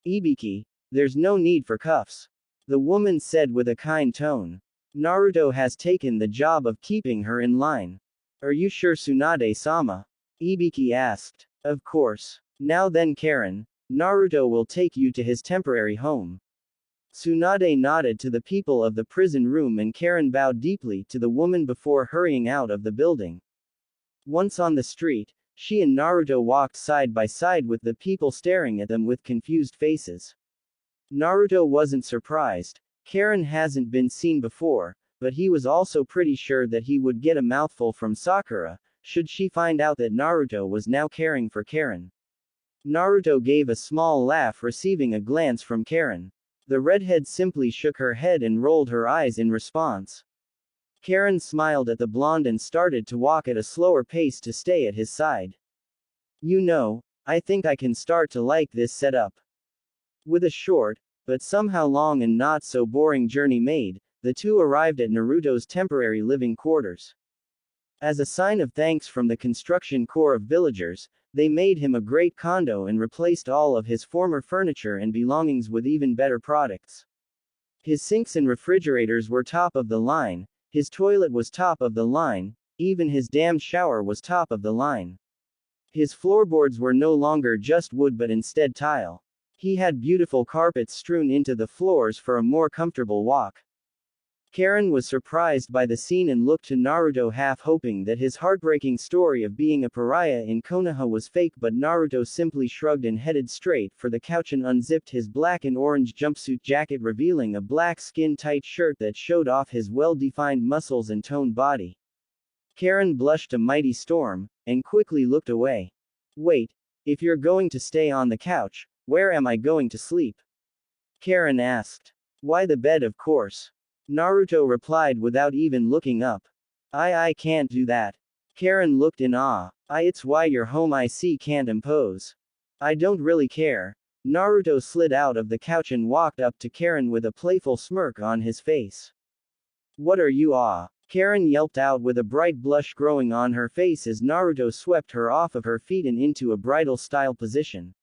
Speaker 1: Ibiki, there's no need for cuffs. The woman said with a kind tone. Naruto has taken the job of keeping her in line. Are you sure Tsunade-sama? Ibiki asked. Of course. Now then Karin, Naruto will take you to his temporary home. Tsunade nodded to the people of the prison room and Karin bowed deeply to the woman before hurrying out of the building. Once on the street, she and Naruto walked side by side with the people staring at them with confused faces. Naruto wasn't surprised. Karin hasn't been seen before, but he was also pretty sure that he would get a mouthful from Sakura, should she find out that Naruto was now caring for Karin. Naruto gave a small laugh receiving a glance from Karin. The redhead simply shook her head and rolled her eyes in response. Karin smiled at the blonde and started to walk at a slower pace to stay at his side. You know, I think I can start to like this setup. With a short, but somehow long and not so boring journey made, the two arrived at Naruto's temporary living quarters. As a sign of thanks from the construction corps of villagers, they made him a great condo and replaced all of his former furniture and belongings with even better products. His sinks and refrigerators were top of the line, his toilet was top of the line, even his damn shower was top of the line. His floorboards were no longer just wood but instead tile. He had beautiful carpets strewn into the floors for a more comfortable walk. Karin was surprised by the scene and looked to Naruto half hoping that his heartbreaking story of being a pariah in Konoha was fake, but Naruto simply shrugged and headed straight for the couch and unzipped his black and orange jumpsuit jacket, revealing a black skin-tight shirt that showed off his well-defined muscles and toned body. Karin blushed a mighty storm, and quickly looked away. Wait, if you're going to stay on the couch, where am I going to sleep? Karin asked. Why, the bed, of course. Naruto replied without even looking up. I can't do that. Karin looked in awe. It's why you're home, I see, can't impose. I don't really care. Naruto slid out of the couch and walked up to Karin with a playful smirk on his face. What are you, Karin yelped out with a bright blush growing on her face as Naruto swept her off of her feet and into a bridal-style position.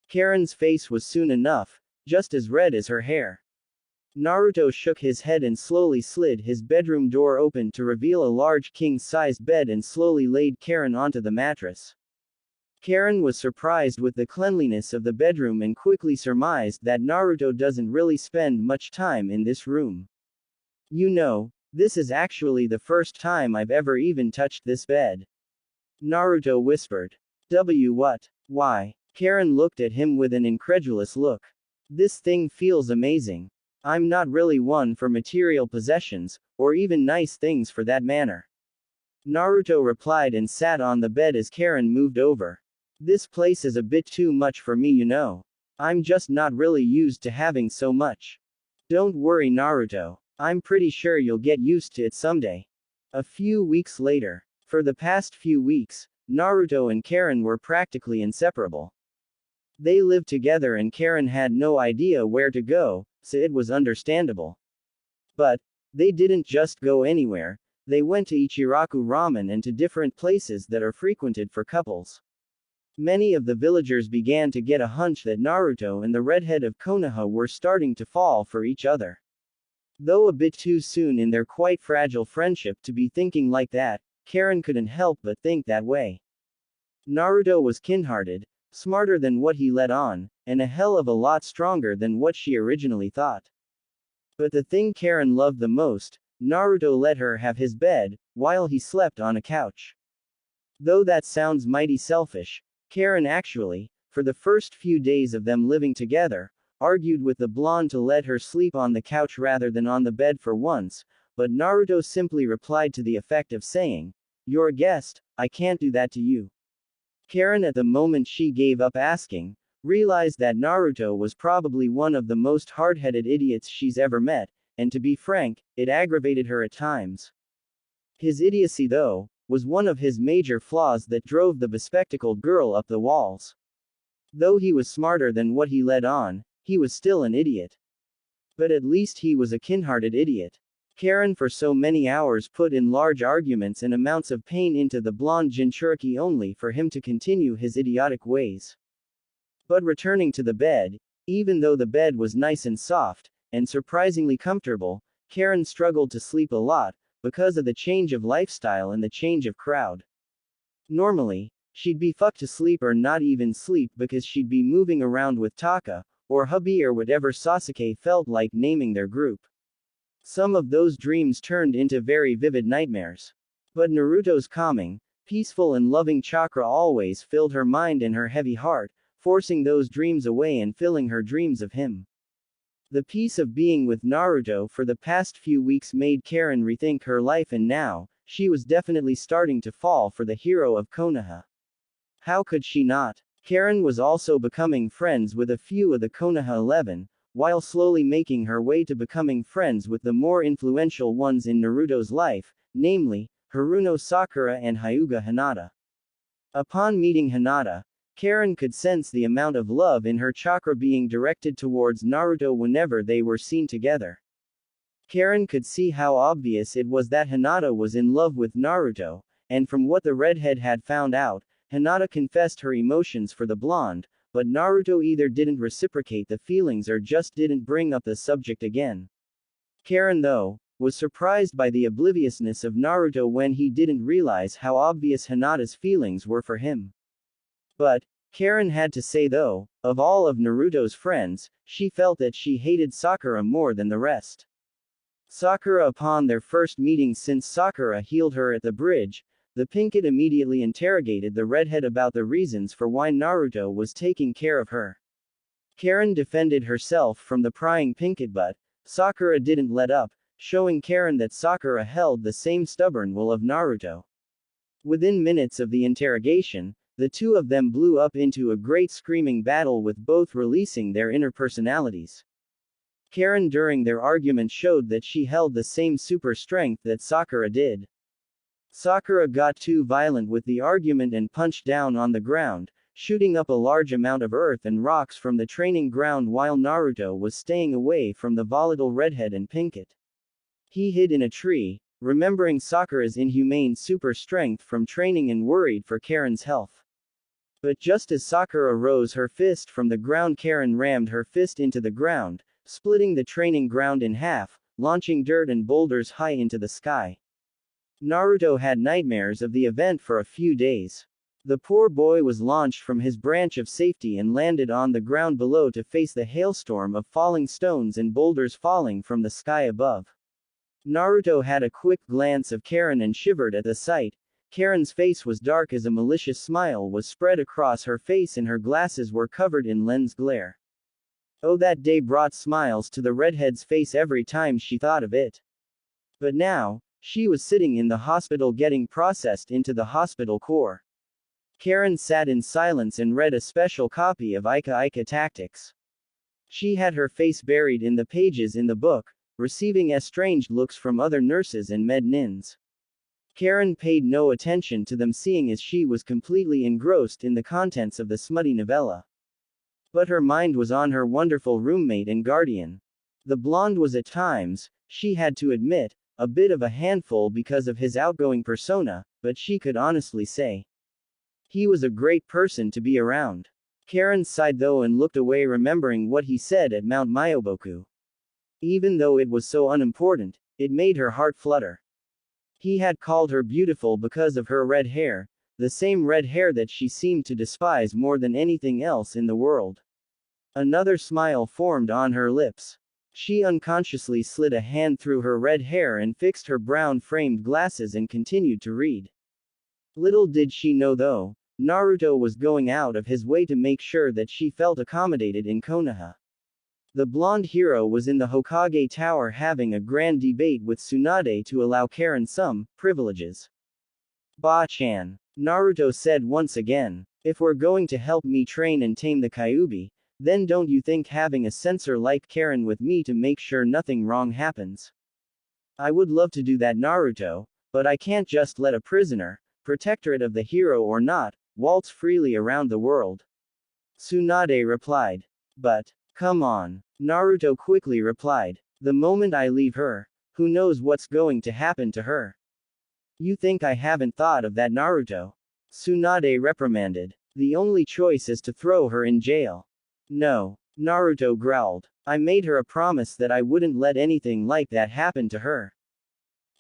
Speaker 1: Karin's face was soon enough, just as red as her hair. Naruto shook his head and slowly slid his bedroom door open to reveal a large king-sized bed and slowly laid Karin onto the mattress. Karin was surprised with the cleanliness of the bedroom and quickly surmised that Naruto doesn't really spend much time in this room. You know, this is actually the first time I've ever even touched this bed. Naruto whispered. What? Why? Karin looked at him with an incredulous look. This thing feels amazing. I'm not really one for material possessions, or even nice things for that matter. Naruto replied and sat on the bed as Karin moved over. This place is a bit too much for me, you know. I'm just not really used to having so much. Don't worry, Naruto. I'm pretty sure you'll get used to it someday. A few weeks later. For the past few weeks, Naruto and Karin were practically inseparable. They lived together and Karin had no idea where to go, so it was understandable. But they didn't just go anywhere, they went to Ichiraku Ramen and to different places that are frequented for couples. Many of the villagers began to get a hunch that Naruto and the redhead of Konoha were starting to fall for each other. Though a bit too soon in their quite fragile friendship to be thinking like that, Karin couldn't help but think that way. Naruto was kind-hearted, smarter than what he let on, and a hell of a lot stronger than what she originally thought. But the thing Karin loved the most, Naruto let her have his bed, while he slept on a couch. Though that sounds mighty selfish, Karin actually, for the first few days of them living together, argued with the blonde to let her sleep on the couch rather than on the bed for once, but Naruto simply replied to the effect of saying, "You're a guest, I can't do that to you." Karin, at the moment she gave up asking, realized that Naruto was probably one of the most hard-headed idiots she's ever met, and to be frank, it aggravated her at times. His idiocy, though, was one of his major flaws that drove the bespectacled girl up the walls. Though he was smarter than what he let on, he was still an idiot. But at least he was a kind-hearted idiot. Karin for so many hours put in large arguments and amounts of pain into the blonde Jinchuriki only for him to continue his idiotic ways. But returning to the bed, even though the bed was nice and soft, and surprisingly comfortable, Karin struggled to sleep a lot, because of the change of lifestyle and the change of crowd. Normally, she'd be fucked to sleep or not even sleep because she'd be moving around with Taka, or hubby or whatever Sasuke felt like naming their group. Some of those dreams turned into very vivid nightmares. But Naruto's calming, peaceful and loving chakra always filled her mind and her heavy heart, forcing those dreams away and filling her dreams of him. The peace of being with Naruto for the past few weeks made Karin rethink her life, and now, she was definitely starting to fall for the hero of Konoha. How could she not? Karin was also becoming friends with a few of the Konoha 11, while slowly making her way to becoming friends with the more influential ones in Naruto's life, namely, Haruno Sakura and Hyuga Hinata. Upon meeting Hinata, Karin could sense the amount of love in her chakra being directed towards Naruto whenever they were seen together. Karin could see how obvious it was that Hinata was in love with Naruto, and from what the redhead had found out, Hinata confessed her emotions for the blonde, but Naruto either didn't reciprocate the feelings or just didn't bring up the subject again. Karin, though, was surprised by the obliviousness of Naruto when he didn't realize how obvious Hinata's feelings were for him. But, Karin had to say though, of all of Naruto's friends, she felt that she hated Sakura more than the rest. Sakura, upon their first meeting since Sakura healed her at the bridge, the Pinkett immediately interrogated the redhead about the reasons for why Naruto was taking care of her. Karin defended herself from the prying Pinkett, but Sakura didn't let up, showing Karin that Sakura held the same stubborn will of Naruto. Within minutes of the interrogation, the two of them blew up into a great screaming battle with both releasing their inner personalities. Karin during their argument showed that she held the same super strength that Sakura did. Sakura got too violent with the argument and punched down on the ground, shooting up a large amount of earth and rocks from the training ground while Naruto was staying away from the volatile redhead and Pinkett. He hid in a tree, remembering Sakura's inhumane super strength from training and worried for Karin's health. But just as Sakura rose her fist from the ground, Karin rammed her fist into the ground, splitting the training ground in half, launching dirt and boulders high into the sky. Naruto had nightmares of the event for a few days. The poor boy was launched from his branch of safety and landed on the ground below to face the hailstorm of falling stones and boulders falling from the sky above. Naruto had a quick glance of Karin and shivered at the sight. Karin's face was dark as a malicious smile was spread across her face and her glasses were covered in lens glare. Oh, that day brought smiles to the redhead's face every time she thought of it. But now, she was sitting in the hospital getting processed into the hospital core. Karin sat in silence and read a special copy of Ika Ika Tactics. She had her face buried in the pages in the book, receiving estranged looks from other nurses and med-nins. Karin paid no attention to them, seeing as she was completely engrossed in the contents of the smutty novella. But her mind was on her wonderful roommate and guardian. The blonde was at times, she had to admit, a bit of a handful because of his outgoing persona, but she could honestly say he was a great person to be around. Karin sighed though and looked away, remembering what he said at Mount Myoboku. Even though it was so unimportant, it made her heart flutter. He had called her beautiful because of her red hair, the same red hair that she seemed to despise more than anything else in the world. Another smile formed on her lips. She unconsciously slid a hand through her red hair and fixed her brown-framed glasses and continued to read. Little did she know though, Naruto was going out of his way to make sure that she felt accommodated in Konoha. The blonde hero was in the Hokage Tower having a grand debate with Tsunade to allow Karin some privileges. Ba-chan, Naruto said once again, if we're going to help me train and tame the Kyuubi, then don't you think having a censor like Karin with me to make sure nothing wrong happens? I would love to do that, Naruto, but I can't just let a prisoner, protectorate of the hero or not, waltz freely around the world. Tsunade replied. But, come on, Naruto quickly replied. The moment I leave her, who knows what's going to happen to her? You think I haven't thought of that, Naruto? Tsunade reprimanded. The only choice is to throw her in jail. No, Naruto growled. I made her a promise that I wouldn't let anything like that happen to her.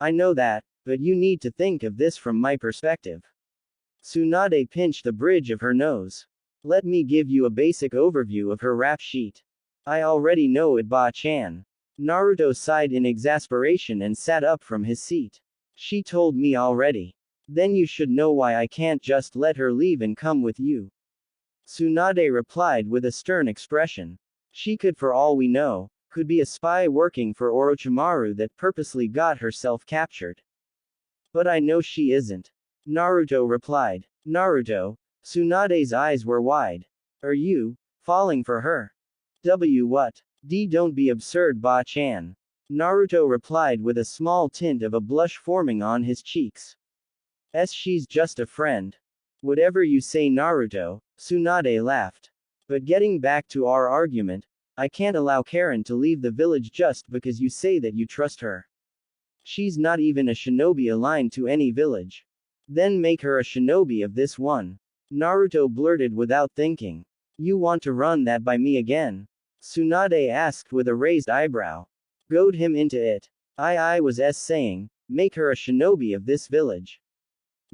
Speaker 1: I know that, but you need to think of this from my perspective. Tsunade pinched the bridge of her nose. Let me give you a basic overview of her rap sheet. I already know it, Ba-chan. Naruto sighed in exasperation and sat up from his seat. She told me already. Then you should know why I can't just let her leave and come with you. Tsunade replied with a stern expression. She could, for all we know, could be a spy working for Orochimaru that purposely got herself captured. But I know she isn't. Naruto replied. Naruto? Tsunade's eyes were wide. Are you falling for her? What? Don't be absurd, Ba-chan. Naruto replied with a small tint of a blush forming on his cheeks. She's just a friend. Whatever you say, Naruto, Tsunade laughed. But getting back to our argument, I can't allow Karin to leave the village just because you say that you trust her. She's not even a shinobi aligned to any village. Then make her a shinobi of this one. Naruto blurted without thinking. You want to run that by me again? Tsunade asked with a raised eyebrow. Goad him into it. I was saying, make her a shinobi of this village.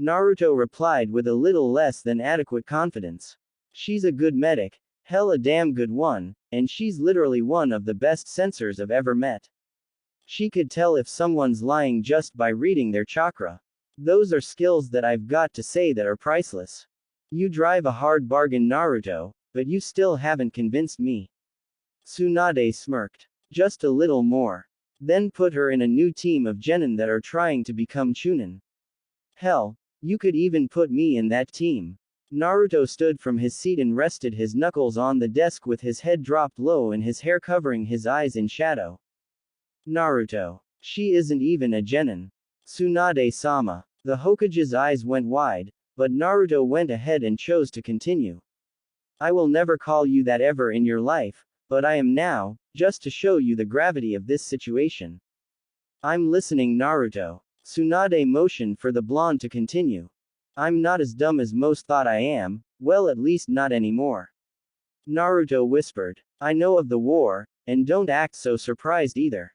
Speaker 1: Naruto replied with a little less than adequate confidence. She's a good medic, hell a damn good one, and she's literally one of the best sensors I've ever met. She could tell if someone's lying just by reading their chakra. Those are skills that I've got to say that are priceless. You drive a hard bargain, Naruto, but you still haven't convinced me. Tsunade smirked. Just a little more. Then put her in a new team of genin that are trying to become chunin. Hell, you could even put me in that team. Naruto stood from his seat and rested his knuckles on the desk with his head dropped low and his hair covering his eyes in shadow. Naruto. She isn't even a genin. Tsunade-sama. The Hokage's eyes went wide, but Naruto went ahead and chose to continue. I will never call you that ever in your life, but I am now, just to show you the gravity of this situation. I'm listening, Naruto. Tsunade motioned for the blonde to continue. I'm not as dumb as most thought I am, well, at least not anymore. Naruto whispered. I know of the war, and don't act so surprised either.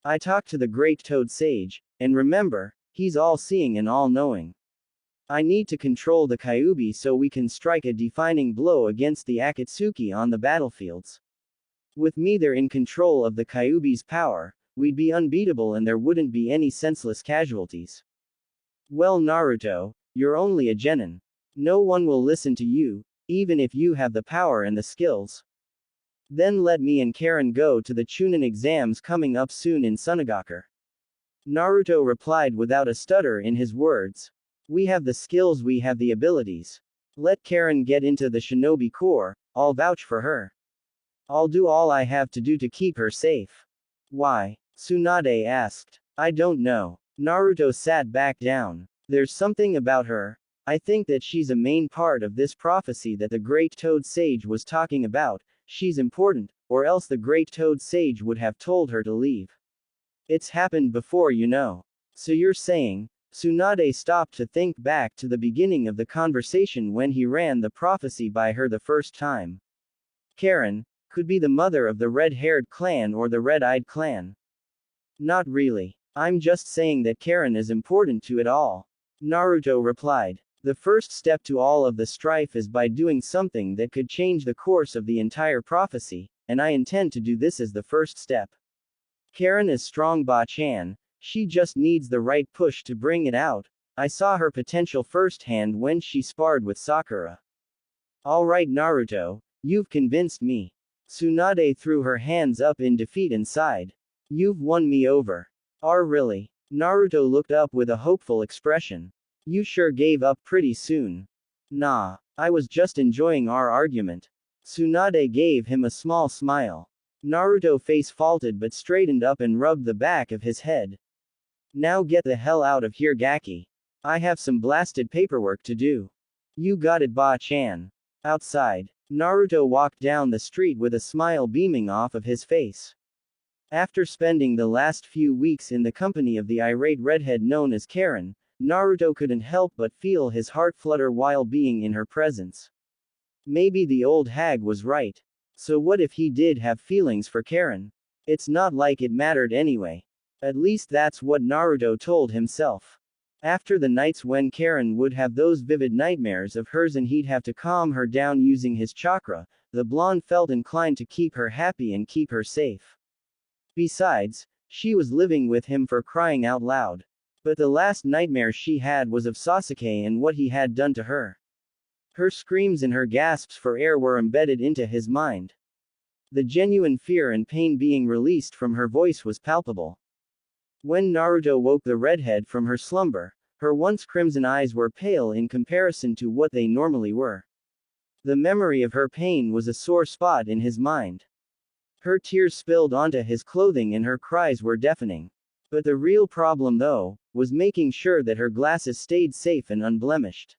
Speaker 1: I talked to the great Toad Sage, and remember, he's all-seeing and all-knowing. I need to control the Kyuubi so we can strike a defining blow against the Akatsuki on the battlefields. With me there in control of the Kyuubi's power, we'd be unbeatable and there wouldn't be any senseless casualties. Well, Naruto, you're only a genin. No one will listen to you, even if you have the power and the skills. Then let me and Karin go to the Chunin exams coming up soon in Sunagaku. Naruto replied without a stutter in his words. We have the skills, we have the abilities. Let Karin get into the shinobi corps, I'll vouch for her. I'll do all I have to do to keep her safe. Why? Tsunade asked. I don't know. Naruto sat back down. There's something about her. I think that she's a main part of this prophecy that the Great Toad Sage was talking about. She's important, or else the Great Toad Sage would have told her to leave. It's happened before, you know. So you're saying, Tsunade stopped to think back to the beginning of the conversation when he ran the prophecy by her the first time. Karin could be the mother of the red-haired clan or the red-eyed clan. Not really. I'm just saying that Karin is important to it all. Naruto replied. The first step to all of the strife is by doing something that could change the course of the entire prophecy, and I intend to do this as the first step. Karin is strong, Ba-chan. She just needs the right push to bring it out. I saw her potential firsthand when she sparred with Sakura. Alright, Naruto, you've convinced me. Tsunade threw her hands up in defeat and sighed. You've won me over. Really? Naruto looked up with a hopeful expression. You sure gave up pretty soon. Nah, I was just enjoying our argument. Tsunade gave him a small smile. Naruto face faulted but straightened up and rubbed the back of his head. Now get the hell out of here, Gaki. I have some blasted paperwork to do. You got it, Ba-chan. Outside, Naruto walked down the street with a smile beaming off of his face. After spending the last few weeks in the company of the irate redhead known as Karin, Naruto couldn't help but feel his heart flutter while being in her presence. Maybe the old hag was right. So what if he did have feelings for Karin? It's not like it mattered anyway. At least that's what Naruto told himself. After the nights when Karin would have those vivid nightmares of hers and he'd have to calm her down using his chakra, the blonde felt inclined to keep her happy and keep her safe. Besides, she was living with him for crying out loud. But the last nightmare she had was of Sasuke and what he had done to her. Her screams and her gasps for air were embedded into his mind. The genuine fear and pain being released from her voice was palpable. When Naruto woke the redhead from her slumber, her once crimson eyes were pale in comparison to what they normally were. The memory of her pain was a sore spot in his mind. Her tears spilled onto his clothing and her cries were deafening. But the real problem, though, was making sure that her glasses stayed safe and unblemished.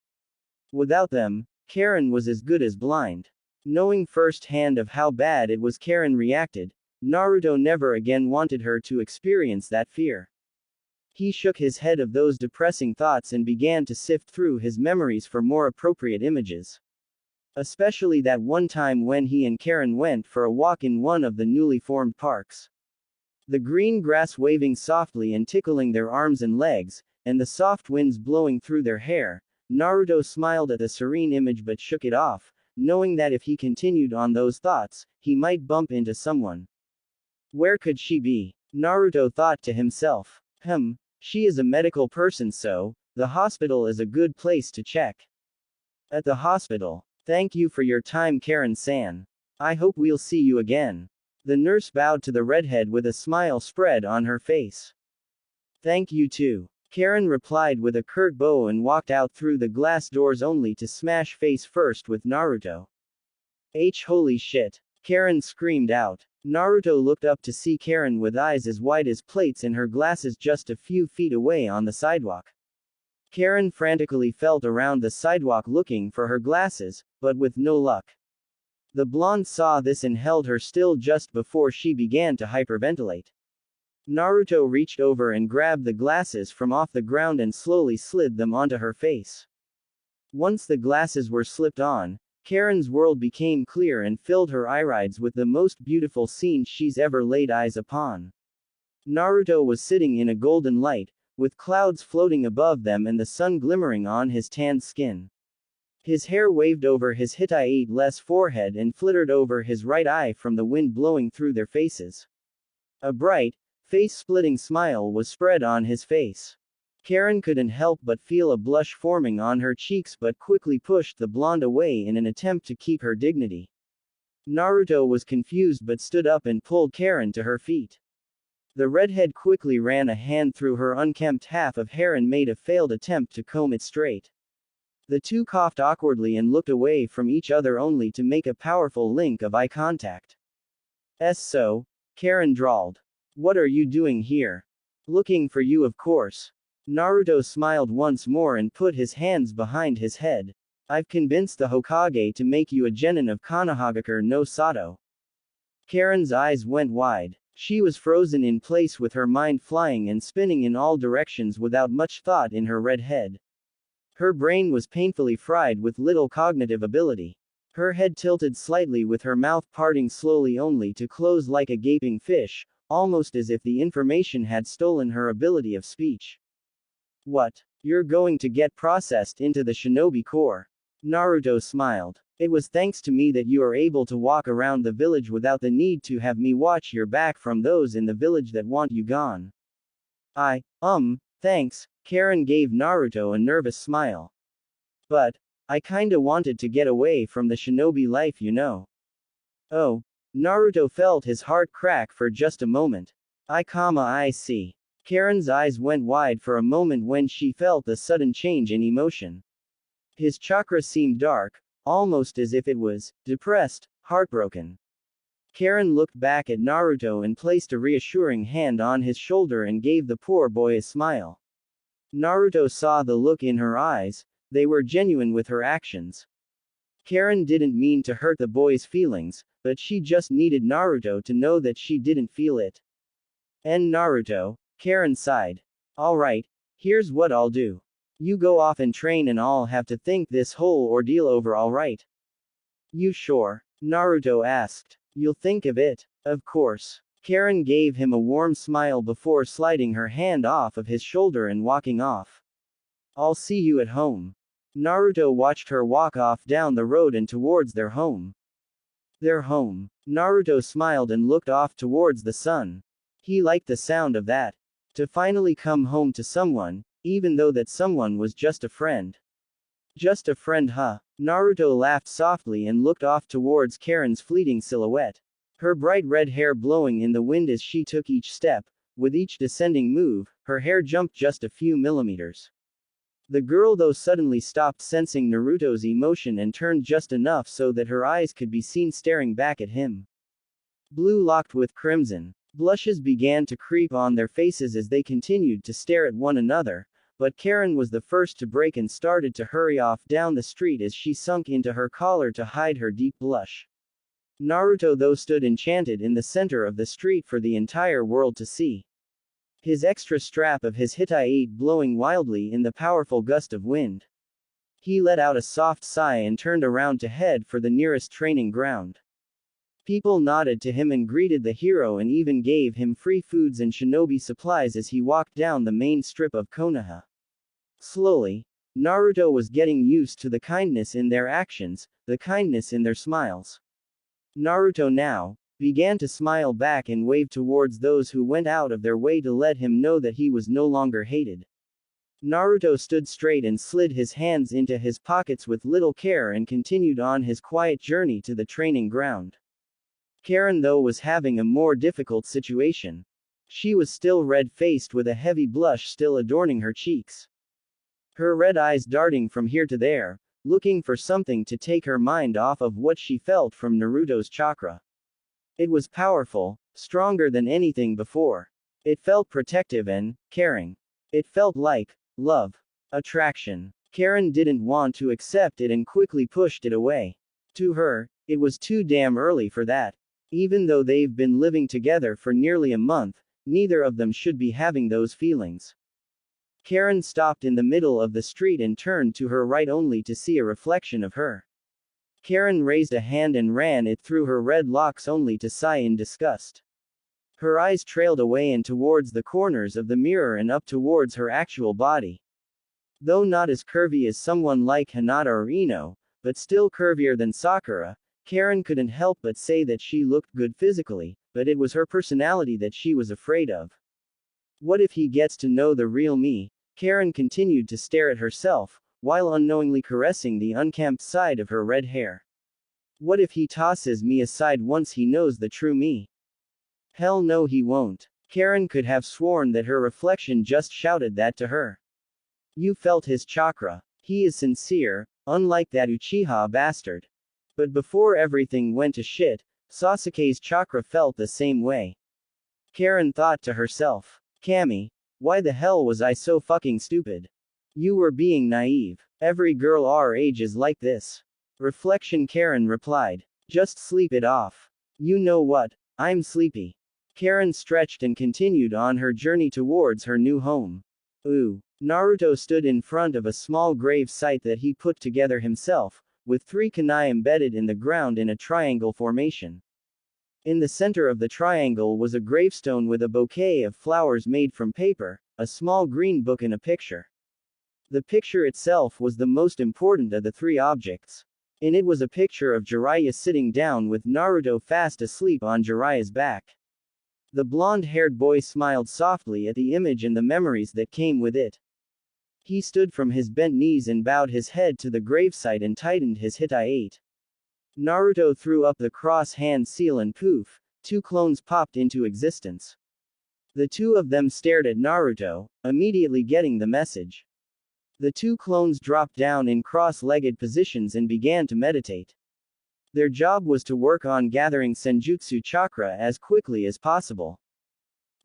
Speaker 1: Without them, Karin was as good as blind. Knowing firsthand of how bad it was Karin reacted, Naruto never again wanted her to experience that fear. He shook his head of those depressing thoughts and began to sift through his memories for more appropriate images. Especially that one time when he and Karin went for a walk in one of the newly formed parks. The green grass waving softly and tickling their arms and legs, and the soft winds blowing through their hair, Naruto smiled at the serene image but shook it off, knowing that if he continued on those thoughts, he might bump into someone. Where could she be? Naruto thought to himself. She is a medical person, so the hospital is a good place to check. At the hospital. Thank you for your time, Karin-san. I hope we'll see you again. The nurse bowed to the redhead with a smile spread on her face. Thank you too. Karin replied with a curt bow and walked out through the glass doors only to smash face first with Naruto. Holy shit. Karin screamed out. Naruto looked up to see Karin with eyes as wide as plates and her glasses just a few feet away on the sidewalk. Karin frantically felt around the sidewalk looking for her glasses, but with no luck. The blonde saw this and held her still just before she began to hyperventilate. Naruto reached over and grabbed the glasses from off the ground and slowly slid them onto her face. Once the glasses were slipped on, Karin's world became clear and filled her irides with the most beautiful scene she's ever laid eyes upon. Naruto was sitting in a golden light, with clouds floating above them and the sun glimmering on his tanned skin. His hair waved over his Hittite-less forehead and flittered over his right eye from the wind blowing through their faces. A bright, face-splitting smile was spread on his face. Karin couldn't help but feel a blush forming on her cheeks but quickly pushed the blonde away in an attempt to keep her dignity. Naruto was confused but stood up and pulled Karin to her feet. The redhead quickly ran a hand through her unkempt half of hair and made a failed attempt to comb it straight. The two coughed awkwardly and looked away from each other only to make a powerful link of eye contact. So, Karin drawled. What are you doing here? Looking for you, of course. Naruto smiled once more and put his hands behind his head. I've convinced the Hokage to make you a genin of Konohagakure no Sato. Karin's eyes went wide. She was frozen in place with her mind flying and spinning in all directions without much thought in her red head. Her brain was painfully fried with little cognitive ability. Her head tilted slightly with her mouth parting slowly only to close like a gaping fish, almost as if the information had stolen her ability of speech. What? You're going to get processed into the shinobi corps. Naruto smiled. It was thanks to me that you are able to walk around the village without the need to have me watch your back from those in the village that want you gone. Thanks, Karin gave Naruto a nervous smile. But, I kinda wanted to get away from the shinobi life, you know. Oh. Naruto felt his heart crack for just a moment. I see. Karin's eyes went wide for a moment when she felt the sudden change in emotion. His chakra seemed dark, almost as if it was depressed, heartbroken. Karin looked back at Naruto and placed a reassuring hand on his shoulder and gave the poor boy a smile. Naruto saw the look in her eyes, they were genuine with her actions. Karin didn't mean to hurt the boy's feelings, but she just needed Naruto to know that she didn't feel it. And Naruto, Karin sighed. Alright, here's what I'll do. You go off and train and I'll have to think this whole ordeal over, alright? You sure? Naruto asked. You'll think of it, of course. Karin gave him a warm smile before sliding her hand off of his shoulder and walking off. I'll see you at home. Naruto watched her walk off down the road and towards their home. Their home. Naruto smiled and looked off towards the sun. He liked the sound of that. To finally come home to someone, even though that someone was just a friend. Just a friend, huh? Naruto laughed softly and looked off towards Karin's fleeting silhouette. Her bright red hair blowing in the wind as she took each step, with each descending move, her hair jumped just a few millimeters. The girl though suddenly stopped sensing Naruto's emotion and turned just enough so that her eyes could be seen staring back at him. blue locked with crimson. Blushes began to creep on their faces as they continued to stare at one another, but Karin was the first to break and started to hurry off down the street as she sunk into her collar to hide her deep blush. Naruto though stood enchanted in the center of the street for the entire world to see. His extra strap of his hitai blowing wildly in the powerful gust of wind. He let out a soft sigh and turned around to head for the nearest training ground. People nodded to him and greeted the hero and even gave him free foods and shinobi supplies as he walked down the main strip of Konoha. Slowly, Naruto was getting used to the kindness in their actions, the kindness in their smiles. Naruto now began to smile back and wave towards those who went out of their way to let him know that he was no longer hated. Naruto stood straight and slid his hands into his pockets with little care and continued on his quiet journey to the training ground. Karin though was having a more difficult situation. She was still red-faced with a heavy blush still adorning her cheeks. Her red eyes darting from here to there, looking for something to take her mind off of what she felt from Naruto's chakra. It was powerful, stronger than anything before. It felt protective and caring. It felt like love. Attraction. Karin didn't want to accept it and quickly pushed it away. To her, it was too damn early for that. Even though they've been living together for nearly a month, neither of them should be having those feelings. Karin stopped in the middle of the street and turned to her right only to see a reflection of her. Karin raised a hand and ran it through her red locks only to sigh in disgust. Her eyes trailed away and towards the corners of the mirror and up towards her actual body. Though not as curvy as someone like Hinata or Ino, but still curvier than Sakura, Karin couldn't help but say that she looked good physically, but it was her personality that she was afraid of. What if he gets to know the real me? Karin continued to stare at herself, while unknowingly caressing the unkempt side of her red hair. What if he tosses me aside once he knows the true me? Hell no, he won't. Karin could have sworn that her reflection just shouted that to her. You felt his chakra. He is sincere, unlike that Uchiha bastard. But before everything went to shit, Sasuke's chakra felt the same way. Karin thought to herself. Kami, why the hell was I so fucking stupid? You were being naive. Every girl our age is like this. Reflection. Karin replied. Just sleep it off. You know what? I'm sleepy. Karin stretched and continued on her journey towards her new home. Ooh. Naruto stood in front of a small grave site that he put together himself, with 3 kunai embedded in the ground in a triangle formation. In the center of the triangle was a gravestone with a bouquet of flowers made from paper, a small green book and a picture. The picture itself was the most important of the 3 objects. In it was a picture of Jiraiya sitting down with Naruto fast asleep on Jiraiya's back. The blonde-haired boy smiled softly at the image and the memories that came with it. He stood from his bent knees and bowed his head to the gravesite and tightened his hitai. Naruto threw up the cross-hand seal and poof, 2 clones popped into existence. The 2 of them stared at Naruto, immediately getting the message. The 2 clones dropped down in cross-legged positions and began to meditate. Their job was to work on gathering Senjutsu chakra as quickly as possible.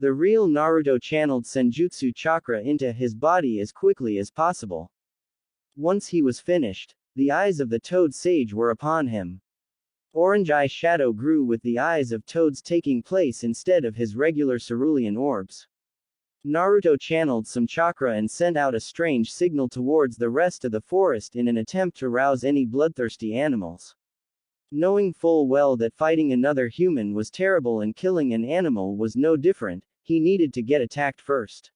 Speaker 1: The real Naruto channeled Senjutsu chakra into his body as quickly as possible. Once he was finished, the eyes of the Toad Sage were upon him. Orange eye shadow grew with the eyes of toads taking place instead of his regular cerulean orbs. Naruto channeled some chakra and sent out a strange signal towards the rest of the forest in an attempt to rouse any bloodthirsty animals. Knowing full well that fighting another human was terrible and killing an animal was no different, he needed to get attacked first.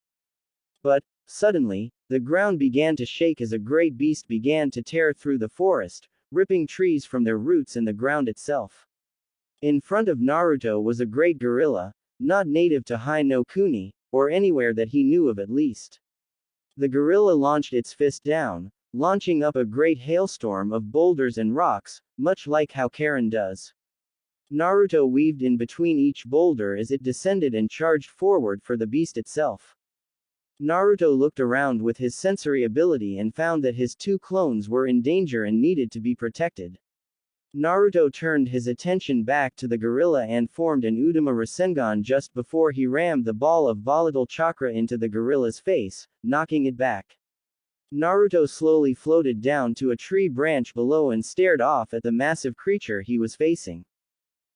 Speaker 1: But, suddenly, the ground began to shake as a great beast began to tear through the forest, ripping trees from their roots and the ground itself. In front of Naruto was a great gorilla, not native to Hai no Kuni, or anywhere that he knew of at least. The gorilla launched its fist down, launching up a great hailstorm of boulders and rocks, much like how Karin does. Naruto weaved in between each boulder as it descended and charged forward for the beast itself. Naruto looked around with his sensory ability and found that his 2 clones were in danger and needed to be protected. Naruto turned his attention back to the gorilla and formed an Udama Rasengan just before he rammed the ball of volatile chakra into the gorilla's face, knocking it back. Naruto slowly floated down to a tree branch below and stared off at the massive creature he was facing.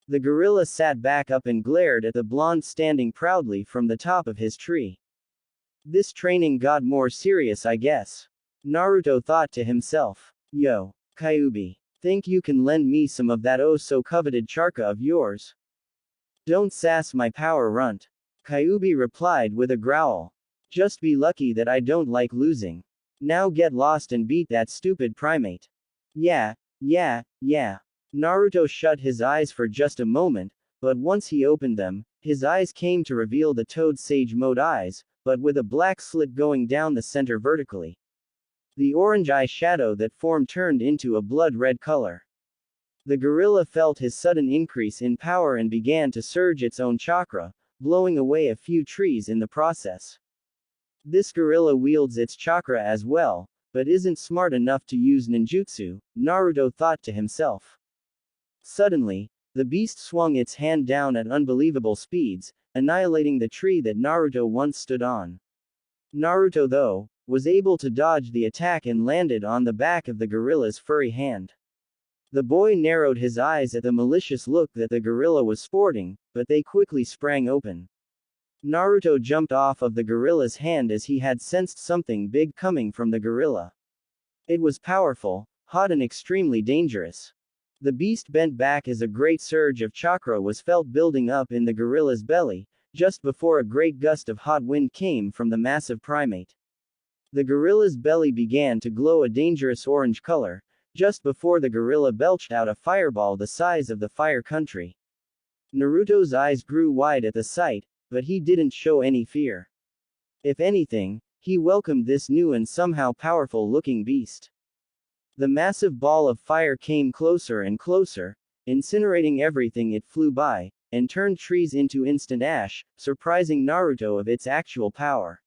Speaker 1: The gorilla sat back up and glared at the blonde standing proudly from the top of his tree. This training got more serious, I guess. Naruto thought to himself. Yo, Kyuubi. Think you can lend me some of that oh so coveted chakra of yours? Don't sass my power, runt. Kyuubi replied with a growl. Just be lucky that I don't like losing. Now get lost and beat that stupid primate. Yeah. Naruto shut his eyes for just a moment, but once he opened them, his eyes came to reveal the Toad Sage Mode eyes, but with a black slit going down the center vertically. The orange eye shadow that formed turned into a blood-red color. The gorilla felt his sudden increase in power and began to surge its own chakra, blowing away a few trees in the process. This gorilla wields its chakra as well, but isn't smart enough to use ninjutsu, Naruto thought to himself. Suddenly, the beast swung its hand down at unbelievable speeds, annihilating the tree that Naruto once stood on. Naruto, though, was able to dodge the attack and landed on the back of the gorilla's furry hand. The boy narrowed his eyes at the malicious look that the gorilla was sporting, but they quickly sprang open. Naruto jumped off of the gorilla's hand as he had sensed something big coming from the gorilla. It was powerful, hot and extremely dangerous. The beast bent back as a great surge of chakra was felt building up in the gorilla's belly, just before a great gust of hot wind came from the massive primate. The gorilla's belly began to glow a dangerous orange color, just before the gorilla belched out a fireball the size of the Fire Country. Naruto's eyes grew wide at the sight, but he didn't show any fear. If anything, he welcomed this new and somehow powerful-looking beast. The massive ball of fire came closer and closer, incinerating everything it flew by, and turned trees into instant ash, surprising Naruto of its actual power.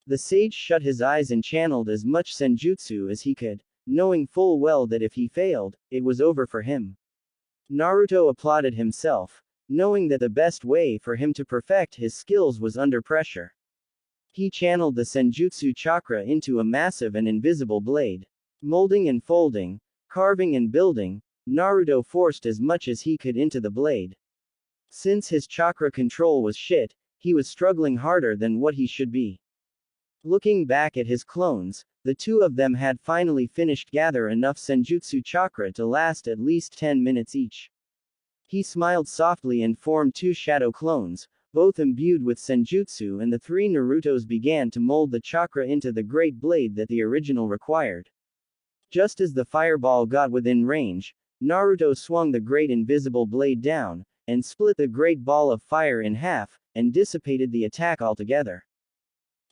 Speaker 1: The sage shut his eyes and channeled as much senjutsu as he could, knowing full well that if he failed, it was over for him. Naruto applauded himself, knowing that the best way for him to perfect his skills was under pressure. He channeled the senjutsu chakra into a massive and invisible blade. Molding and folding, carving and building, Naruto forced as much as he could into the blade. Since his chakra control was shit, he was struggling harder than what he should be. Looking back at his clones, the two of them had finally finished gather enough senjutsu chakra to last at least 10 minutes each. He smiled softly and formed two shadow clones, both imbued with senjutsu, and the three Narutos began to mold the chakra into the great blade that the original required. Just as the fireball got within range, Naruto swung the great invisible blade down, and split the great ball of fire in half, and dissipated the attack altogether.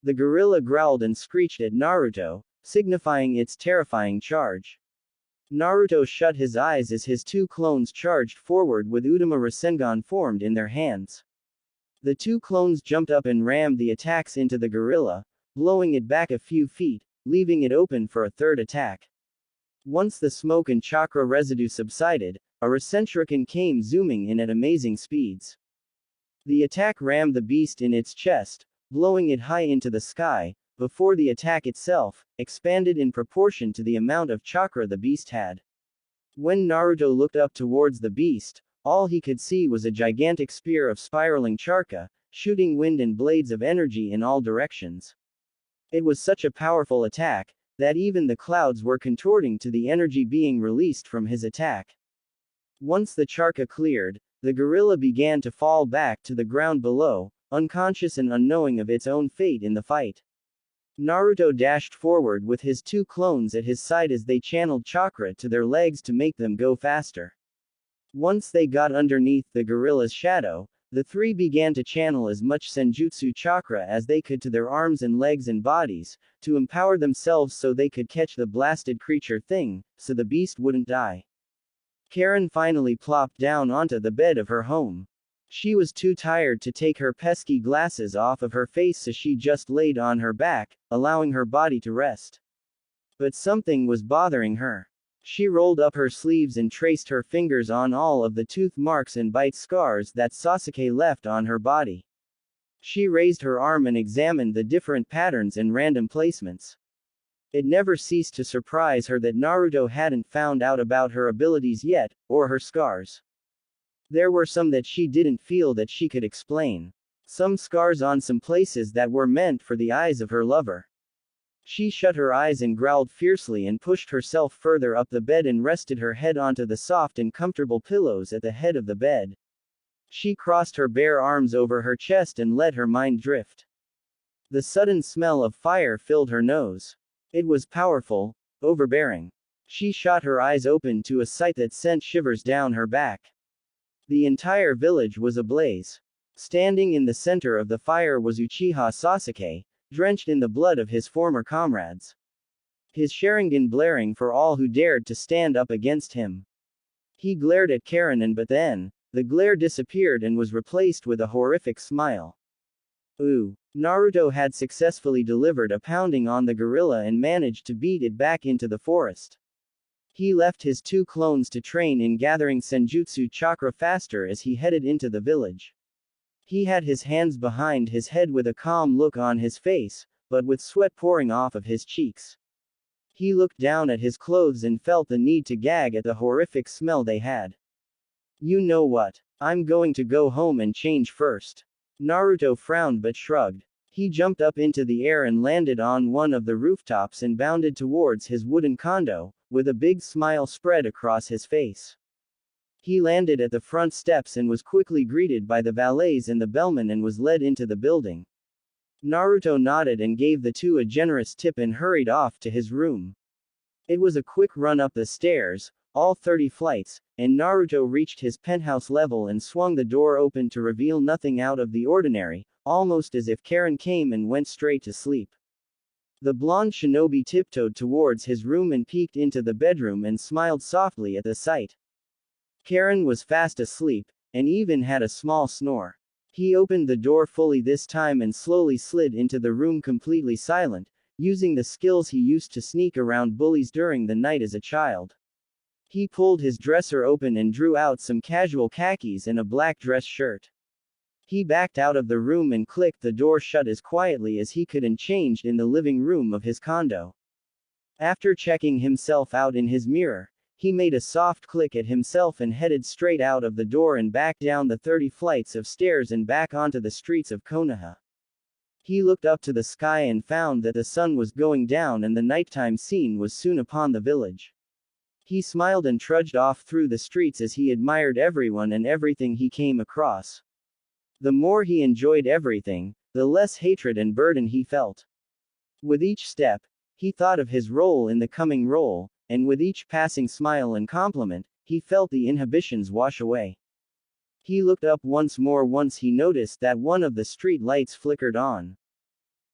Speaker 1: The gorilla growled and screeched at Naruto, signifying its terrifying charge. Naruto shut his eyes as his two clones charged forward with Udama Rasengan formed in their hands. The two clones jumped up and rammed the attacks into the gorilla, blowing it back a few feet, leaving it open for a third attack. Once the smoke and chakra residue subsided, a Rasenshuriken came zooming in at amazing speeds. The attack rammed the beast in its chest, blowing it high into the sky, before the attack itself expanded in proportion to the amount of chakra the beast had. When Naruto looked up towards the beast, all he could see was a gigantic spear of spiraling chakra, shooting wind and blades of energy in all directions. It was such a powerful attack that even the clouds were contorting to the energy being released from his attack. Once the chakra cleared, the gorilla began to fall back to the ground below, unconscious and unknowing of its own fate in the fight. Naruto dashed forward with his two clones at his side as they channeled chakra to their legs to make them go faster. Once they got underneath the gorilla's shadow, the three began to channel as much senjutsu chakra as they could to their arms and legs and bodies, to empower themselves so they could catch the blasted creature thing, so the beast wouldn't die. Karin finally plopped down onto the bed of her home. She was too tired to take her pesky glasses off of her face, so she just laid on her back, allowing her body to rest. But something was bothering her. She rolled up her sleeves and traced her fingers on all of the tooth marks and bite scars that Sasuke left on her body. She raised her arm and examined the different patterns and random placements. It never ceased to surprise her that Naruto hadn't found out about her abilities yet, or her scars. There were some that she didn't feel that she could explain. Some scars on some places that were meant for the eyes of her lover. She shut her eyes and growled fiercely and pushed herself further up the bed and rested her head onto the soft and comfortable pillows at the head of the bed. She crossed her bare arms over her chest and let her mind drift. The sudden smell of fire filled her nose. It was powerful, overbearing. She shot her eyes open to a sight that sent shivers down her back. The entire village was ablaze. Standing in the center of the fire was Uchiha Sasuke, drenched in the blood of his former comrades. His Sharingan blaring for all who dared to stand up against him. He glared at Karin but then, the glare disappeared and was replaced with a horrific smile. Ooh. Naruto had successfully delivered a pounding on the gorilla and managed to beat it back into the forest. He left his 2 clones to train in gathering Senjutsu chakra faster as he headed into the village. He had his hands behind his head with a calm look on his face, but with sweat pouring off of his cheeks. He looked down at his clothes and felt the need to gag at the horrific smell they had. You know what? I'm going to go home and change first. Naruto frowned but shrugged. He jumped up into the air and landed on one of the rooftops and bounded towards his wooden condo, with a big smile spread across his face. He landed at the front steps and was quickly greeted by the valets and the bellman and was led into the building. Naruto nodded and gave the 2 a generous tip and hurried off to his room. It was a quick run up the stairs, all 30 flights, and Naruto reached his penthouse level and swung the door open to reveal nothing out of the ordinary, almost as if Karin came and went straight to sleep. The blonde shinobi tiptoed towards his room and peeked into the bedroom and smiled softly at the sight. Karin was fast asleep, and even had a small snore. He opened the door fully this time and slowly slid into the room completely silent, using the skills he used to sneak around bullies during the night as a child. He pulled his dresser open and drew out some casual khakis and a black dress shirt. He backed out of the room and clicked the door shut as quietly as he could and changed in the living room of his condo. After checking himself out in his mirror, he made a soft click at himself and headed straight out of the door and back down the 30 flights of stairs and back onto the streets of Konoha. He looked up to the sky and found that the sun was going down and the nighttime scene was soon upon the village. He smiled and trudged off through the streets as he admired everyone and everything he came across. The more he enjoyed everything, the less hatred and burden he felt. With each step, he thought of his role in the coming role, and with each passing smile and compliment, he felt the inhibitions wash away. He looked up once more once he noticed that one of the street lights flickered on.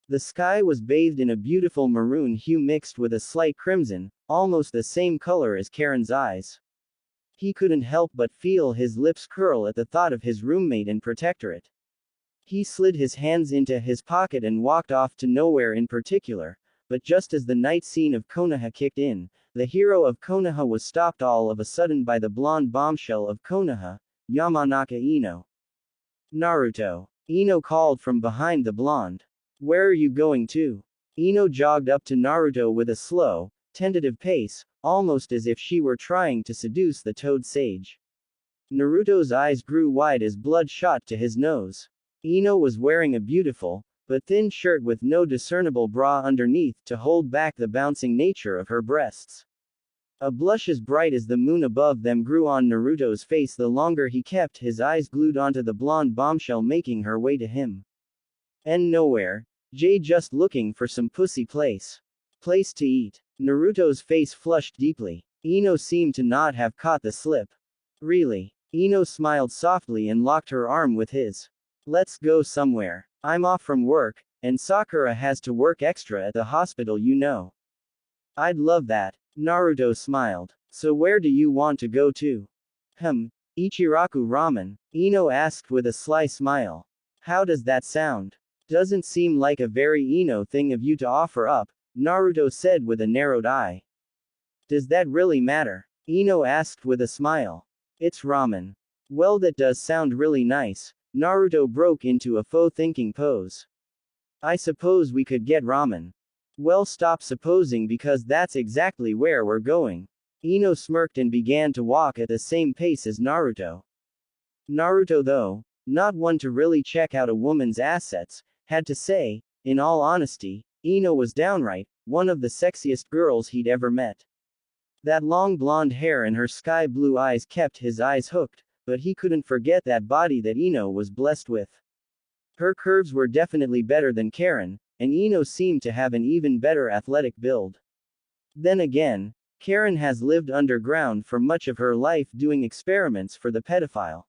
Speaker 1: The sky was bathed in a beautiful maroon hue mixed with a slight crimson, almost the same color as Karin's eyes. He couldn't help but feel his lips curl at the thought of his roommate and protectorate. He slid his hands into his pocket and walked off to nowhere in particular, but just as the night scene of Konoha kicked in, the hero of Konoha was stopped all of a sudden by the blonde bombshell of Konoha, Yamanaka Ino. Naruto. Ino called from behind the blonde. Where are you going to? Ino jogged up to Naruto with a slow, tentative pace, almost as if she were trying to seduce the toad sage. Naruto's eyes grew wide as blood shot to his nose. Ino was wearing a beautiful, but thin shirt with no discernible bra underneath to hold back the bouncing nature of her breasts. A blush as bright as the moon above them grew on Naruto's face the longer he kept his eyes glued onto the blonde bombshell making her way to him. And nowhere. Jay just looking for some pussy place to eat. Naruto's face flushed deeply. Ino seemed to not have caught the slip. Really? Ino smiled softly and locked her arm with his. Let's go somewhere. I'm off from work, and Sakura has to work extra at the hospital, you know. I'd love that. Naruto smiled. So where do you want to go to? Ichiraku Ramen, Ino asked with a sly smile. How does that sound? Doesn't seem like a very Ino thing of you to offer up, Naruto said with a narrowed eye. Does that really matter? Ino asked with a smile. It's ramen. Well, that does sound really nice. Naruto broke into a faux thinking pose. I suppose we could get ramen. Well, stop supposing because that's exactly where we're going. Ino smirked and began to walk at the same pace as Naruto. Naruto, though, not one to really check out a woman's assets, had to say, in all honesty, Ino was downright one of the sexiest girls he'd ever met. That long blonde hair and her sky blue eyes kept his eyes hooked, but he couldn't forget that body that Ino was blessed with. Her curves were definitely better than Karin, and Ino seemed to have an even better athletic build. Then again, Karin has lived underground for much of her life doing experiments for the pedophile.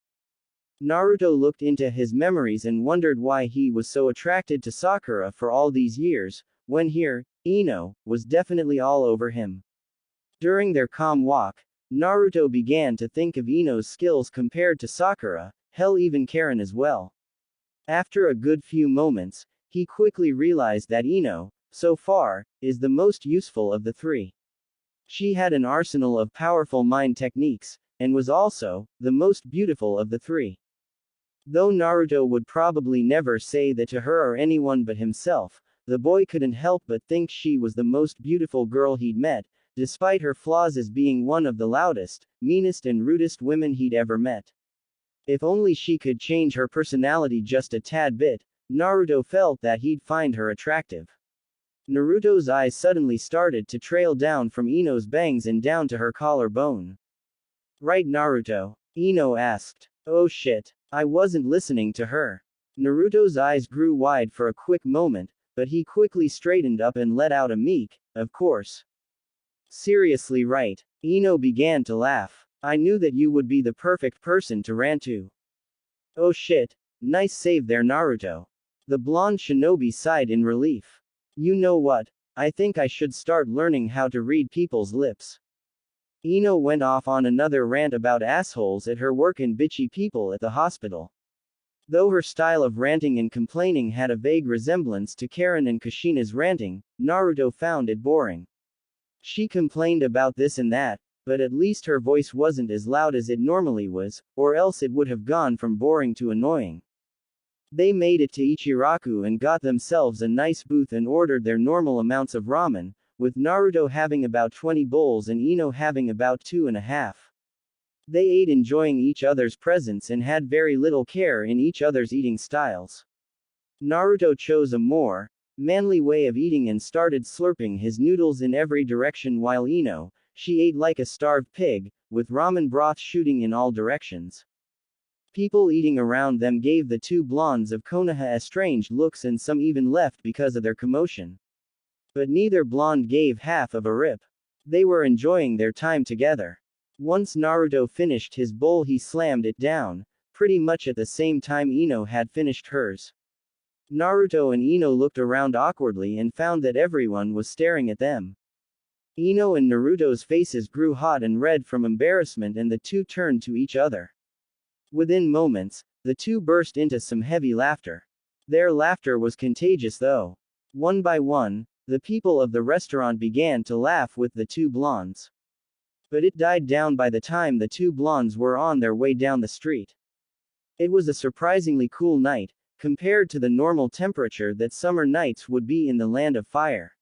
Speaker 1: Naruto looked into his memories and wondered why he was so attracted to Sakura for all these years, when here, Ino was definitely all over him. During their calm walk, Naruto began to think of Ino's skills compared to Sakura, hell even Karin as well. After a good few moments, he quickly realized that Ino, so far, is the most useful of the three. She had an arsenal of powerful mind techniques, and was also the most beautiful of the three. Though Naruto would probably never say that to her or anyone but himself, the boy couldn't help but think she was the most beautiful girl he'd met, despite her flaws as being one of the loudest, meanest and rudest women he'd ever met. If only she could change her personality just a tad bit, Naruto felt that he'd find her attractive. Naruto's eyes suddenly started to trail down from Ino's bangs and down to her collarbone. Right, Naruto? Ino asked. Oh shit. I wasn't listening to her. Naruto's eyes grew wide for a quick moment, but he quickly straightened up and let out a meek, of course. Seriously, right. Ino began to laugh. I knew that you would be the perfect person to rant to. Oh shit. Nice save there, Naruto. The blonde shinobi sighed in relief. You know what? I think I should start learning how to read people's lips. Ino went off on another rant about assholes at her work and bitchy people at the hospital. Though her style of ranting and complaining had a vague resemblance to Karin and Kushina's ranting, Naruto found it boring. She complained about this and that, but at least her voice wasn't as loud as it normally was, or else it would have gone from boring to annoying. They made it to Ichiraku and got themselves a nice booth and ordered their normal amounts of ramen, with Naruto having about 20 bowls and Ino having about 2.5. They ate enjoying each other's presence and had very little care in each other's eating styles. Naruto chose a more manly way of eating and started slurping his noodles in every direction while Ino, she ate like a starved pig, with ramen broth shooting in all directions. People eating around them gave the two blondes of Konoha estranged looks and some even left because of their commotion. But neither blonde gave half of a rip. They were enjoying their time together. Once Naruto finished his bowl he slammed it down, pretty much at the same time Ino had finished hers. Naruto and Ino looked around awkwardly and found that everyone was staring at them. Ino and Naruto's faces grew hot and red from embarrassment and the two turned to each other. Within moments, the two burst into some heavy laughter. Their laughter was contagious though. One by one, the people of the restaurant began to laugh with the two blondes. But it died down by the time the two blondes were on their way down the street. It was a surprisingly cool night, compared to the normal temperature that summer nights would be in the Land of Fire.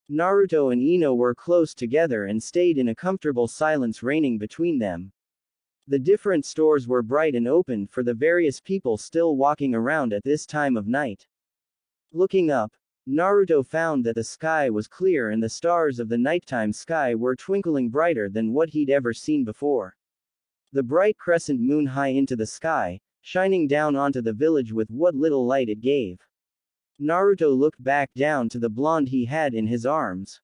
Speaker 1: Naruto and Ino were close together and stayed in a comfortable silence reigning between them. The different stores were bright and open for the various people still walking around at this time of night. Looking up, Naruto found that the sky was clear and the stars of the nighttime sky were twinkling brighter than what he'd ever seen before. The bright crescent moon high into the sky, shining down onto the village with what little light it gave. Naruto looked back down to the blonde he had in his arms.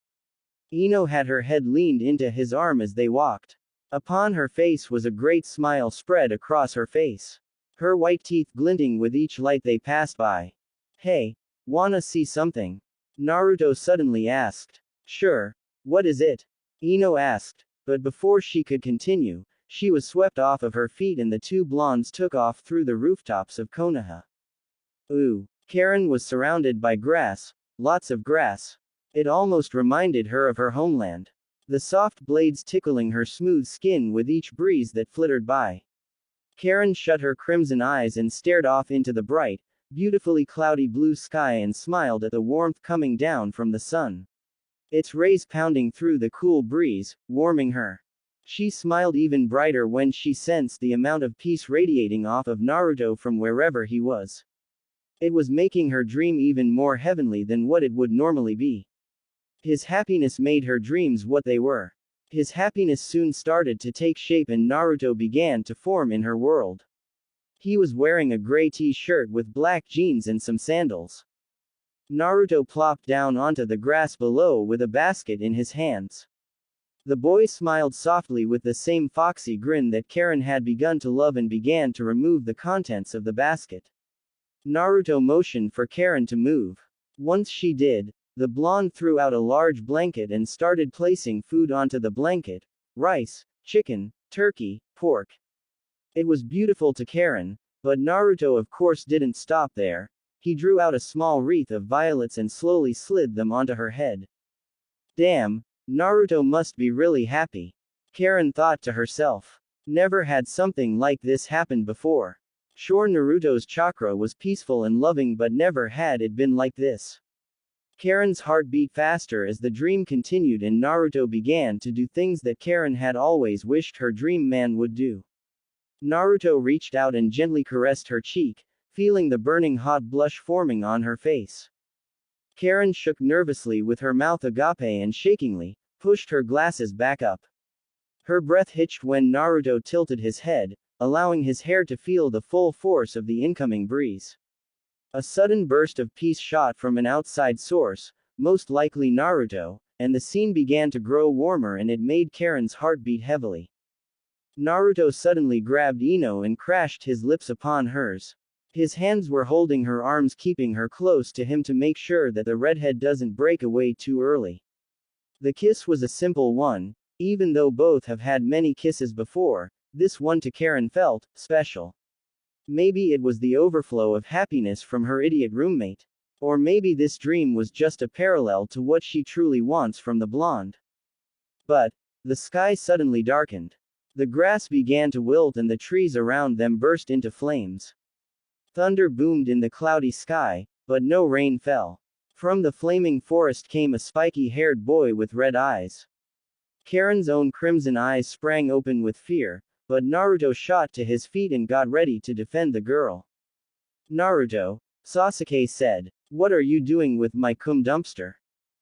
Speaker 1: Ino had her head leaned into his arm as they walked. Upon her face was a great smile spread across her face. Her white teeth glinting with each light they passed by. Hey, wanna see something? Naruto suddenly asked. Sure. What is it? Ino asked, but before she could continue, she was swept off of her feet and the two blondes took off through the rooftops of Konoha. Ooh. Karin was surrounded by grass, lots of grass. It almost reminded her of her homeland. the soft blades tickling her smooth skin with each breeze that flittered by. Karin shut her crimson eyes and stared off into the bright, beautifully cloudy blue sky and smiled at the warmth coming down from the sun. Its rays pounding through the cool breeze, warming her. She smiled even brighter when she sensed the amount of peace radiating off of Naruto from wherever he was. It was making her dream even more heavenly than what it would normally be. His happiness made her dreams what they were. His happiness soon started to take shape and Naruto began to form in her world. He was wearing a gray t-shirt with black jeans and some sandals. Naruto plopped down onto the grass below with a basket in his hands. The boy smiled softly with the same foxy grin that Karin had begun to love and began to remove the contents of the basket. Naruto motioned for Karin to move. Once she did, the blonde threw out a large blanket and started placing food onto the blanket: rice, chicken, turkey, pork. It was beautiful to Karin, but Naruto of course didn't stop there. He drew out a small wreath of violets and slowly slid them onto her head. Damn, Naruto must be really happy. Karin thought to herself. Never had something like this happened before. Sure, Naruto's chakra was peaceful and loving, but never had it been like this. Karin's heart beat faster as the dream continued and Naruto began to do things that Karin had always wished her dream man would do. Naruto reached out and gently caressed her cheek, feeling the burning hot blush forming on her face. Karin shook nervously with her mouth agape and shakingly pushed her glasses back up. Her breath hitched when Naruto tilted his head, allowing his hair to feel the full force of the incoming breeze. A sudden burst of peace shot from an outside source, most likely Naruto, and the scene began to grow warmer and it made Karin's heart beat heavily. Naruto suddenly grabbed Ino and crashed his lips upon hers. His hands were holding her arms, keeping her close to him to make sure that the redhead doesn't break away too early. The kiss was a simple one, even though both have had many kisses before. This one to Karin felt special. Maybe it was the overflow of happiness from her idiot roommate. Or maybe this dream was just a parallel to what she truly wants from the blonde. But the sky suddenly darkened. The grass began to wilt and the trees around them burst into flames. Thunder boomed in the cloudy sky, but no rain fell. From the flaming forest came a spiky-haired boy with red eyes. Karin's own crimson eyes sprang open with fear, but Naruto shot to his feet and got ready to defend the girl. Naruto, Sasuke said, what are you doing with my cum dumpster?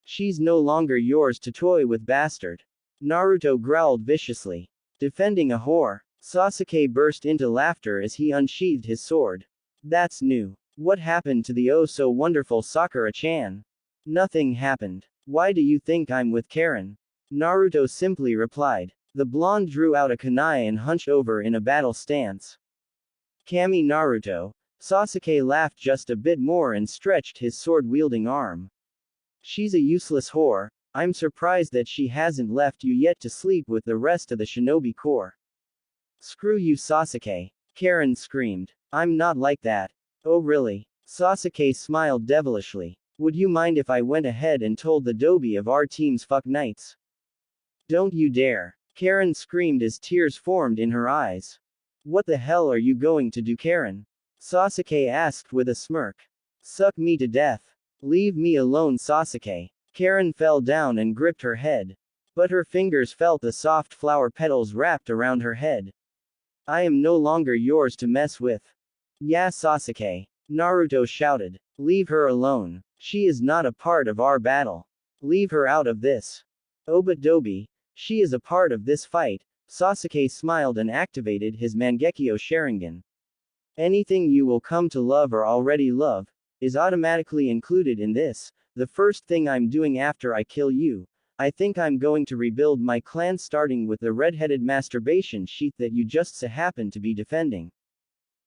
Speaker 1: She's no longer yours to toy with, bastard. Naruto growled viciously. Defending a whore. Sasuke burst into laughter as he unsheathed his sword. That's new. What happened to the oh so wonderful Sakura-chan? Nothing happened. Why do you think I'm with Karin? Naruto simply replied. The blonde drew out a kunai and hunched over in a battle stance. Kami Naruto. Sasuke laughed just a bit more and stretched his sword-wielding arm. She's a useless whore. I'm surprised that she hasn't left you yet to sleep with the rest of the shinobi corps. Screw you, Sasuke. Karin screamed. I'm not like that. Oh really? Sasuke smiled devilishly. Would you mind if I went ahead and told the dobe of our team's fuck nights? Don't you dare. Karin screamed as tears formed in her eyes. What the hell are you going to do, Karin? Sasuke asked with a smirk. Suck me to death. Leave me alone, Sasuke. Karin fell down and gripped her head. But her fingers felt the soft flower petals wrapped around her head. I am no longer yours to mess with. Yeah, Sasuke. Naruto shouted. Leave her alone. She is not a part of our battle. Leave her out of this. Oh but Dobe, she is a part of this fight. Sasuke smiled and activated his Mangekyo Sharingan. Anything you will come to love or already love is automatically included in this. The first thing I'm doing after I kill you, I think I'm going to rebuild my clan, starting with the red-headed masturbation sheath that you just so happen to be defending.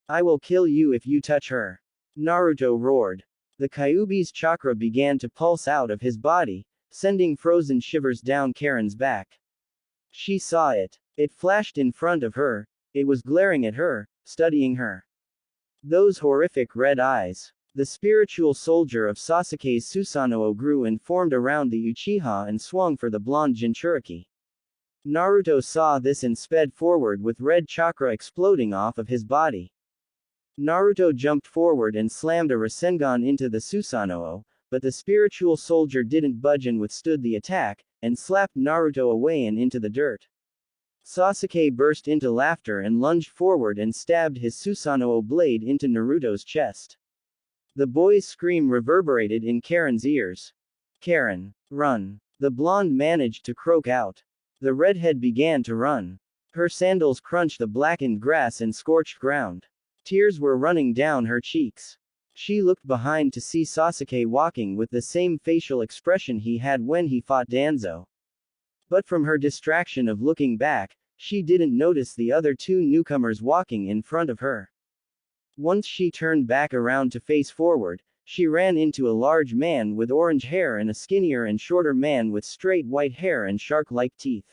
Speaker 1: I will kill you if you touch her. Naruto roared. The Kyuubi's chakra began to pulse out of his body, sending frozen shivers down Karin's back. She saw it. It flashed in front of her. It was glaring at her, studying her. Those horrific red eyes. The spiritual soldier of Sasuke's Susanoo grew and formed around the Uchiha and swung for the blonde Jinchuriki. Naruto saw this and sped forward with red chakra exploding off of his body. Naruto jumped forward and slammed a Rasengan into the Susanoo, but the spiritual soldier didn't budge and withstood the attack, and slapped Naruto away and into the dirt. Sasuke burst into laughter and lunged forward and stabbed his Susanoo blade into Naruto's chest. The boy's scream reverberated in Karin's ears. "Karin, run!" The blonde managed to croak out. The redhead began to run. Her sandals crunched the blackened grass and scorched ground. Tears were running down her cheeks. She looked behind to see Sasuke walking with the same facial expression he had when he fought Danzo. But from her distraction of looking back, she didn't notice the other two newcomers walking in front of her. Once she turned back around to face forward, she ran into a large man with orange hair and a skinnier and shorter man with straight white hair and shark-like teeth.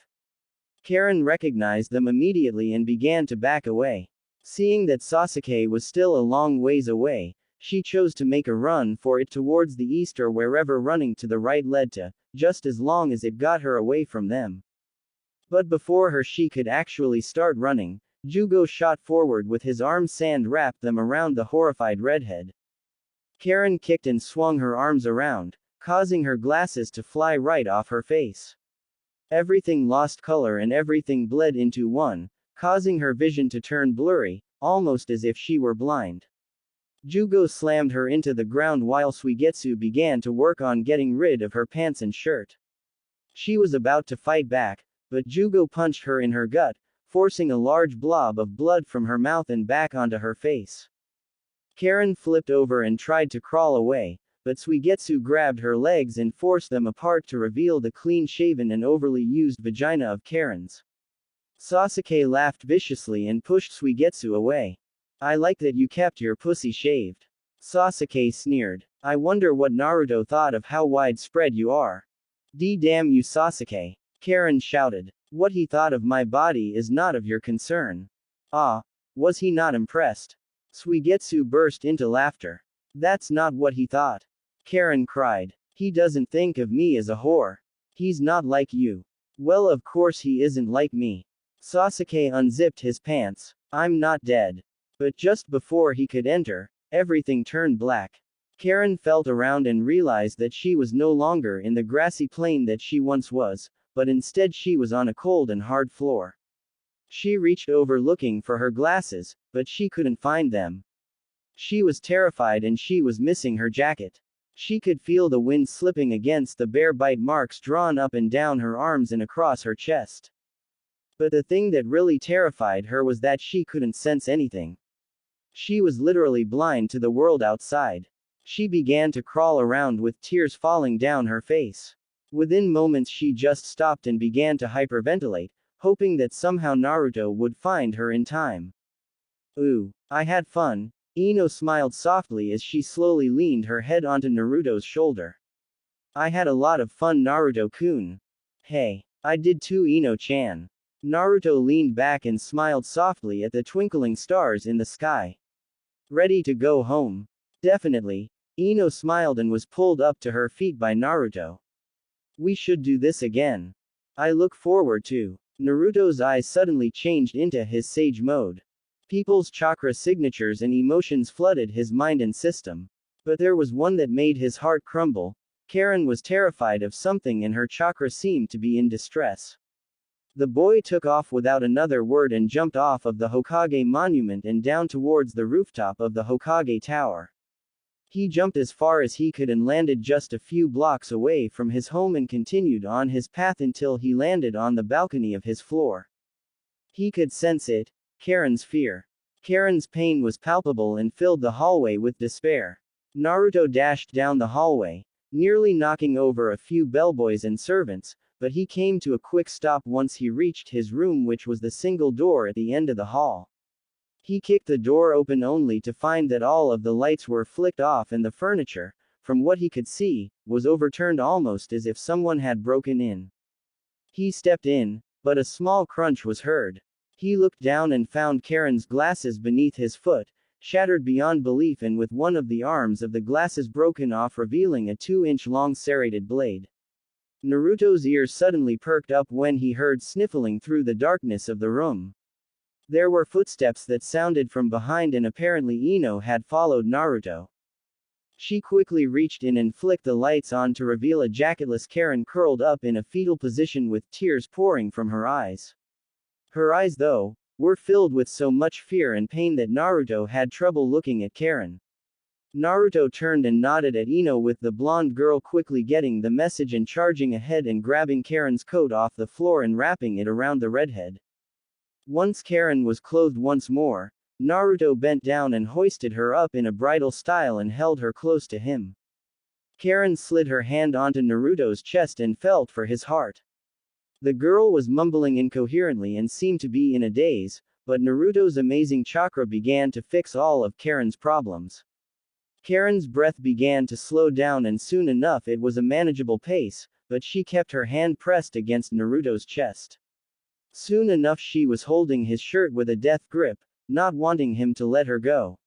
Speaker 1: Karin recognized them immediately and began to back away. Seeing that Sasuke was still a long ways away, she chose to make a run for it towards the east or wherever running to the right led to, just as long as it got her away from them. But before her she could actually start running, Jugo shot forward with his arms and wrapped them around the horrified redhead. Karin kicked and swung her arms around, causing her glasses to fly right off her face. Everything lost color and everything bled into one, causing her vision to turn blurry, almost as if she were blind. Jugo slammed her into the ground while Suigetsu began to work on getting rid of her pants and shirt. She was about to fight back, but Jugo punched her in her gut, forcing a large blob of blood from her mouth and back onto her face. Karin flipped over and tried to crawl away, but Suigetsu grabbed her legs and forced them apart to reveal the clean-shaven and overly used vagina of Karin's. Sasuke laughed viciously and pushed Suigetsu away. "I like that you kept your pussy shaved." Sasuke sneered. "I wonder what Naruto thought of how widespread you are." "Damn you, Sasuke," Karin shouted. "What he thought of my body is not of your concern." "Ah, was he not impressed?" Suigetsu burst into laughter. "That's not what he thought," Karin cried. "He doesn't think of me as a whore. He's not like you." "Well, of course he isn't like me." Sasuke unzipped his pants. "I'm not dead." But just before he could enter, everything turned black. Karin felt around and realized that she was no longer in the grassy plain that she once was, but instead she was on a cold and hard floor. She reached over looking for her glasses, but she couldn't find them. She was terrified and she was missing her jacket. She could feel the wind slipping against the bare bite marks drawn up and down her arms and across her chest. But the thing that really terrified her was that she couldn't sense anything. She was literally blind to the world outside. She began to crawl around with tears falling down her face. Within moments she just stopped and began to hyperventilate, hoping that somehow Naruto would find her in time. "Ooh, I had fun." Ino smiled softly as she slowly leaned her head onto Naruto's shoulder. "I had a lot of fun, Naruto-kun." "Hey, I did too, Ino-chan." Naruto leaned back and smiled softly at the twinkling stars in the sky. "Ready to go home?" "Definitely." Ino smiled and was pulled up to her feet by Naruto. "We should do this again. I look forward to." Naruto's eyes suddenly changed into his sage mode. People's chakra signatures and emotions flooded his mind and system. But there was one that made his heart crumble. Karin was terrified of something and her chakra seemed to be in distress. The boy took off without another word and jumped off of the Hokage monument and down towards the rooftop of the Hokage tower. He jumped as far as he could and landed just a few blocks away from his home and continued on his path until he landed on the balcony of his floor. He could sense it, Karin's fear. Karin's pain was palpable and filled the hallway with despair. Naruto dashed down the hallway, nearly knocking over a few bellboys and servants, but he came to a quick stop once he reached his room, which was the single door at the end of the hall. He kicked the door open only to find that all of the lights were flicked off and the furniture, from what he could see, was overturned almost as if someone had broken in. He stepped in, but a small crunch was heard. He looked down and found Karin's glasses beneath his foot. shattered beyond belief and with one of the arms of the glasses broken off, revealing a 2-inch long serrated blade. Naruto's ears suddenly perked up when he heard sniffling through the darkness of the room. There were footsteps that sounded from behind, and apparently Ino had followed Naruto. She quickly reached in and flicked the lights on to reveal a jacketless Karin curled up in a fetal position with tears pouring from her eyes. Her eyes, though, were filled with so much fear and pain that Naruto had trouble looking at Karin. Naruto turned and nodded at Ino, with the blonde girl quickly getting the message and charging ahead and grabbing Karin's coat off the floor and wrapping it around the redhead. Once Karin was clothed once more, Naruto bent down and hoisted her up in a bridal style and held her close to him. Karin slid her hand onto Naruto's chest and felt for his heart. The girl was mumbling incoherently and seemed to be in a daze, but Naruto's amazing chakra began to fix all of Karin's problems. Karin's breath began to slow down, and soon enough it was a manageable pace, but she kept her hand pressed against Naruto's chest. Soon enough she was holding his shirt with a death grip, not wanting him to let her go.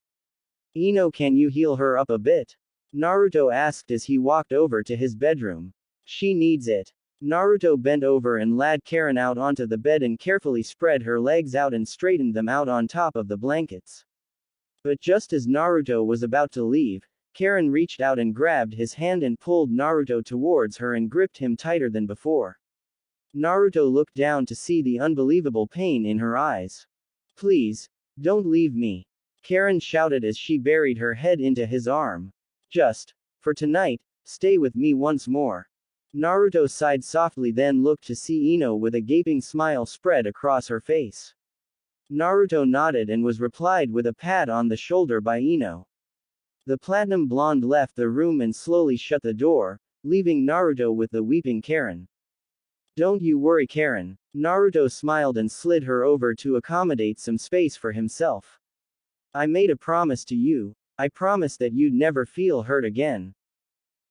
Speaker 1: "Ino, can you heal her up a bit?" Naruto asked as he walked over to his bedroom. "She needs it." Naruto bent over and laid Karin out onto the bed and carefully spread her legs out and straightened them out on top of the blankets. But just as Naruto was about to leave, Karin reached out and grabbed his hand and pulled Naruto towards her and gripped him tighter than before. Naruto looked down to see the unbelievable pain in her eyes. "Please, don't leave me," Karin shouted as she buried her head into his arm. "Just, for tonight, stay with me once more." Naruto sighed softly, then looked to see Ino with a gaping smile spread across her face. Naruto nodded and was replied with a pat on the shoulder by Ino. The platinum blonde left the room and slowly shut the door, leaving Naruto with the weeping Karin. "Don't you worry, Karin." Naruto smiled and slid her over to accommodate some space for himself. "I made a promise to you. I promised that you'd never feel hurt again."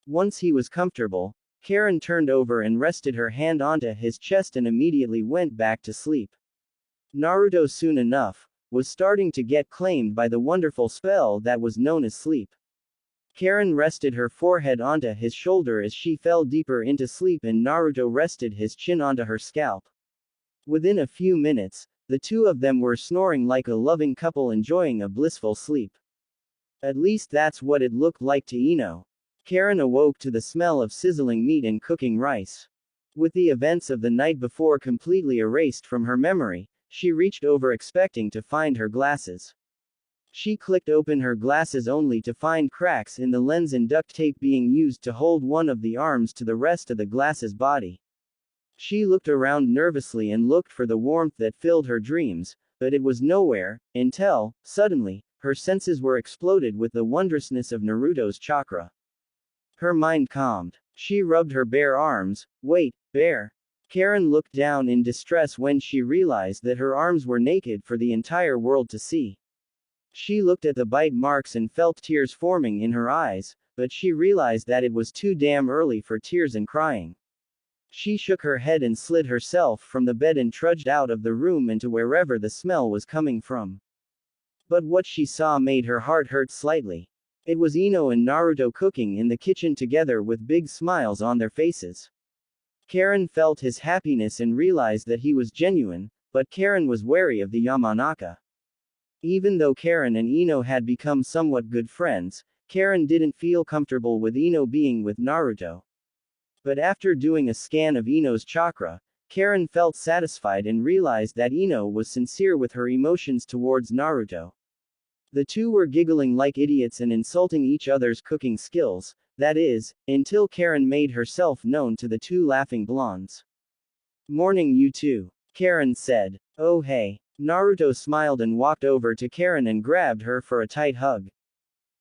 Speaker 1: Once he was comfortable, Karin turned over and rested her hand onto his chest and immediately went back to sleep. Naruto soon enough was starting to get claimed by the wonderful spell that was known as sleep. Karin rested her forehead onto his shoulder as she fell deeper into sleep, and Naruto rested his chin onto her scalp. Within a few minutes, the two of them were snoring like a loving couple enjoying a blissful sleep. At least that's what it looked like to Ino. Karin awoke to the smell of sizzling meat and cooking rice. With the events of the night before completely erased from her memory, she reached over expecting to find her glasses. She clicked open her glasses only to find cracks in the lens and duct tape being used to hold one of the arms to the rest of the glasses body. She looked around nervously and looked for the warmth that filled her dreams, but it was nowhere, until, suddenly, her senses were exploded with the wondrousness of Naruto's chakra. Her mind calmed. She rubbed her bare arms. "Wait, bare." Karin looked down in distress when she realized that her arms were naked for the entire world to see. She looked at the bite marks and felt tears forming in her eyes, but she realized that it was too damn early for tears and crying. She shook her head and slid herself from the bed and trudged out of the room into wherever the smell was coming from. But what she saw made her heart hurt slightly. It was Ino and Naruto cooking in the kitchen together with big smiles on their faces. Karin felt his happiness and realized that he was genuine, but Karin was wary of the Yamanaka. Even though Karin and Ino had become somewhat good friends, Karin didn't feel comfortable with Ino being with Naruto. But after doing a scan of Ino's chakra, Karin felt satisfied and realized that Ino was sincere with her emotions towards Naruto. The two were giggling like idiots and insulting each other's cooking skills, that is, until Karin made herself known to the two laughing blondes. "Morning, you two," Karin said. "Oh hey." Naruto smiled and walked over to Karin and grabbed her for a tight hug.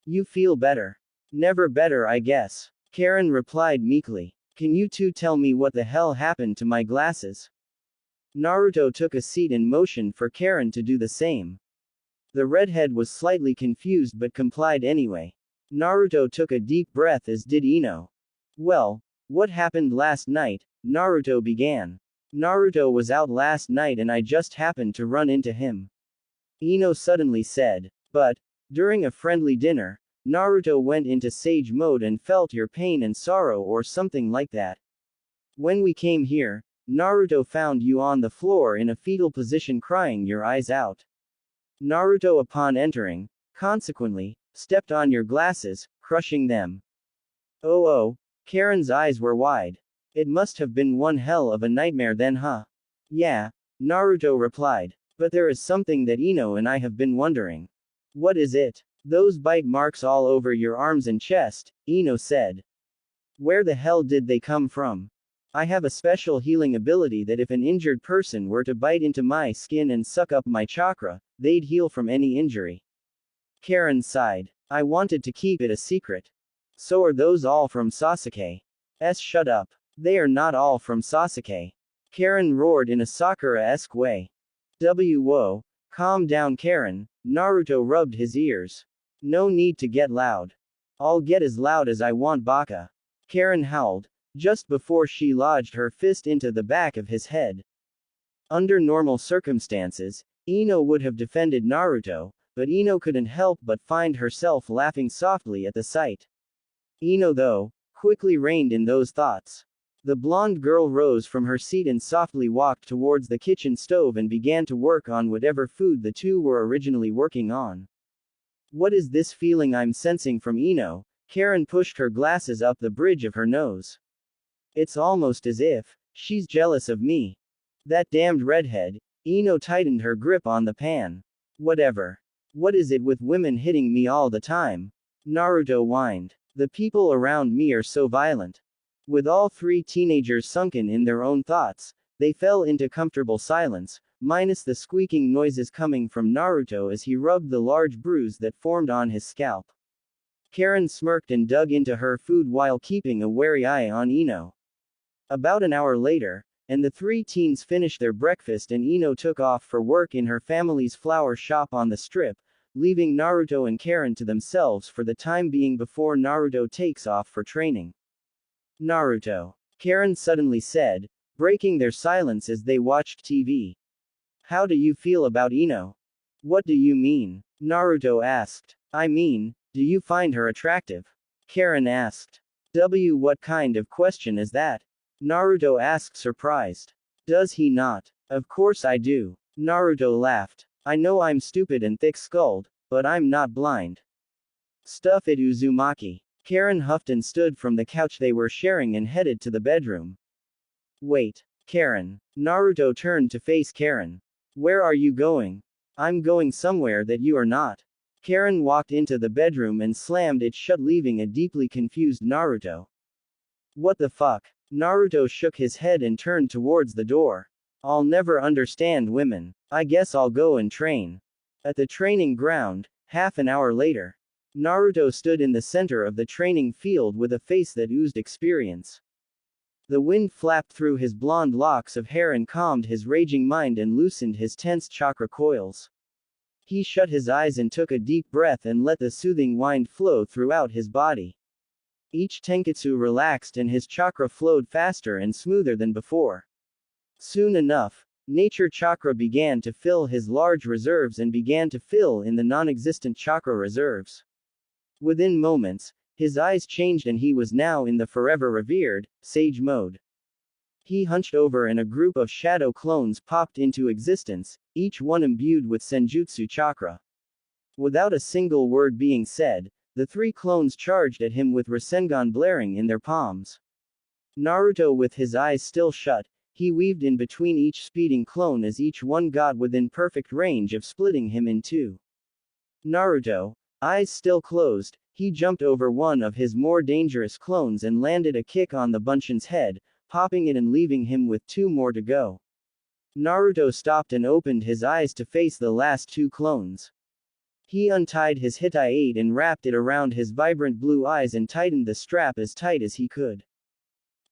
Speaker 1: "You feel better?" "Never better, I guess," Karin replied meekly. "Can you two tell me what the hell happened to my glasses?" Naruto took a seat and motioned for Karin to do the same. The redhead was slightly confused but complied anyway. Naruto took a deep breath, as did Ino. "Well, what happened last night?" Naruto began. "Naruto was out last night and I just happened to run into him," Ino suddenly said. "But, During a friendly dinner, Naruto went into sage mode and felt your pain and sorrow or something like that. When we came here, Naruto found you on the floor in a fetal position crying your eyes out. Naruto upon entering, consequently, stepped on your glasses, crushing them. Oh, Karen's eyes were wide. It must have been one hell of a nightmare then, huh? Yeah, Naruto replied. But there is something that Ino and I have been wondering. What is it? Those bite marks all over your arms and chest, Ino said. Where the hell did they come from? I have a special healing ability that if an injured person were to bite into my skin and suck up my chakra, they'd heal from any injury. Karen sighed. I wanted to keep it a secret. So are those all from Sasuke? Shut up. They are not all from Sasuke. Karen roared in a Sakura-esque way. Whoa. Calm down, Karen. Naruto rubbed his ears. No need to get loud. I'll get as loud as I want, Baka. Karen howled, just before she lodged her fist into the back of his head. Under normal circumstances, Ino would have defended Naruto, but Ino couldn't help but find herself laughing softly at the sight. Ino, though, quickly reined in those thoughts. The blonde girl rose from her seat and softly walked towards the kitchen stove and began to work on whatever food the two were originally working on. What is this feeling I'm sensing from Ino? Karen pushed her glasses up the bridge of her nose. It's almost as if she's jealous of me. That damned redhead. Ino tightened her grip on the pan. Whatever. What is it with women hitting me all the time? Naruto whined. The people around me are so violent. With all three teenagers sunken in their own thoughts, they fell into comfortable silence, minus the squeaking noises coming from Naruto as he rubbed the large bruise that formed on his scalp. Karen smirked and dug into her food while keeping a wary eye on Ino. About an hour later, and the three teens finished their breakfast and Ino took off for work in her family's flower shop on the strip, leaving Naruto and Karen to themselves for the time being before Naruto takes off for training. Naruto. Karen suddenly said, breaking their silence as they watched TV. How do you feel about Ino? What do you mean? Naruto asked. I mean, do you find her attractive? Karen asked. What kind of question is that? Naruto asked, surprised. Does he not? Of course I do. Naruto laughed. I know I'm stupid and thick-skulled, but I'm not blind. Stuff it, Uzumaki. Karen huffed and stood from the couch they were sharing and headed to the bedroom. Wait. Karen. Naruto turned to face Karen. Where are you going? I'm going somewhere that you are not. Karen walked into the bedroom and slammed it shut, leaving a deeply confused Naruto. What the fuck? Naruto shook his head and turned towards the door. I'll never understand women. I guess I'll go and train. At the training ground, half an hour later. Naruto stood in the center of the training field with a face that oozed experience. The wind flapped through his blonde locks of hair and calmed his raging mind and loosened his tense chakra coils. He shut his eyes and took a deep breath and let the soothing wind flow throughout his body. Each tenketsu relaxed and his chakra flowed faster and smoother than before. Soon enough, nature chakra began to fill his large reserves and began to fill in the non-existent chakra reserves. Within moments, his eyes changed and he was now in the forever revered, sage mode. He hunched over and a group of shadow clones popped into existence, each one imbued with senjutsu chakra. Without a single word being said, the three clones charged at him with Rasengan blaring in their palms. Naruto, with his eyes still shut, he weaved in between each speeding clone as each one got within perfect range of splitting him in two. Naruto, eyes still closed, he jumped over one of his more dangerous clones and landed a kick on the Bunshin's head, popping it and leaving him with two more to go. Naruto stopped and opened his eyes to face the last two clones. He untied his Hittite and wrapped it around his vibrant blue eyes and tightened the strap as tight as he could.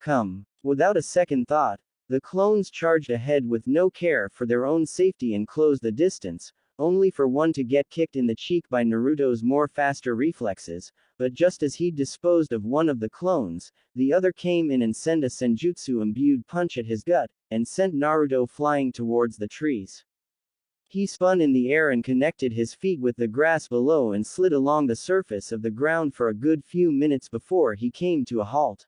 Speaker 1: Come. Without a second thought, the clones charged ahead with no care for their own safety and closed the distance, only for one to get kicked in the cheek by Naruto's more faster reflexes, but just as he disposed of one of the clones, the other came in and sent a senjutsu-imbued punch at his gut, and sent Naruto flying towards the trees. He spun in the air and connected his feet with the grass below and slid along the surface of the ground for a good few minutes before he came to a halt.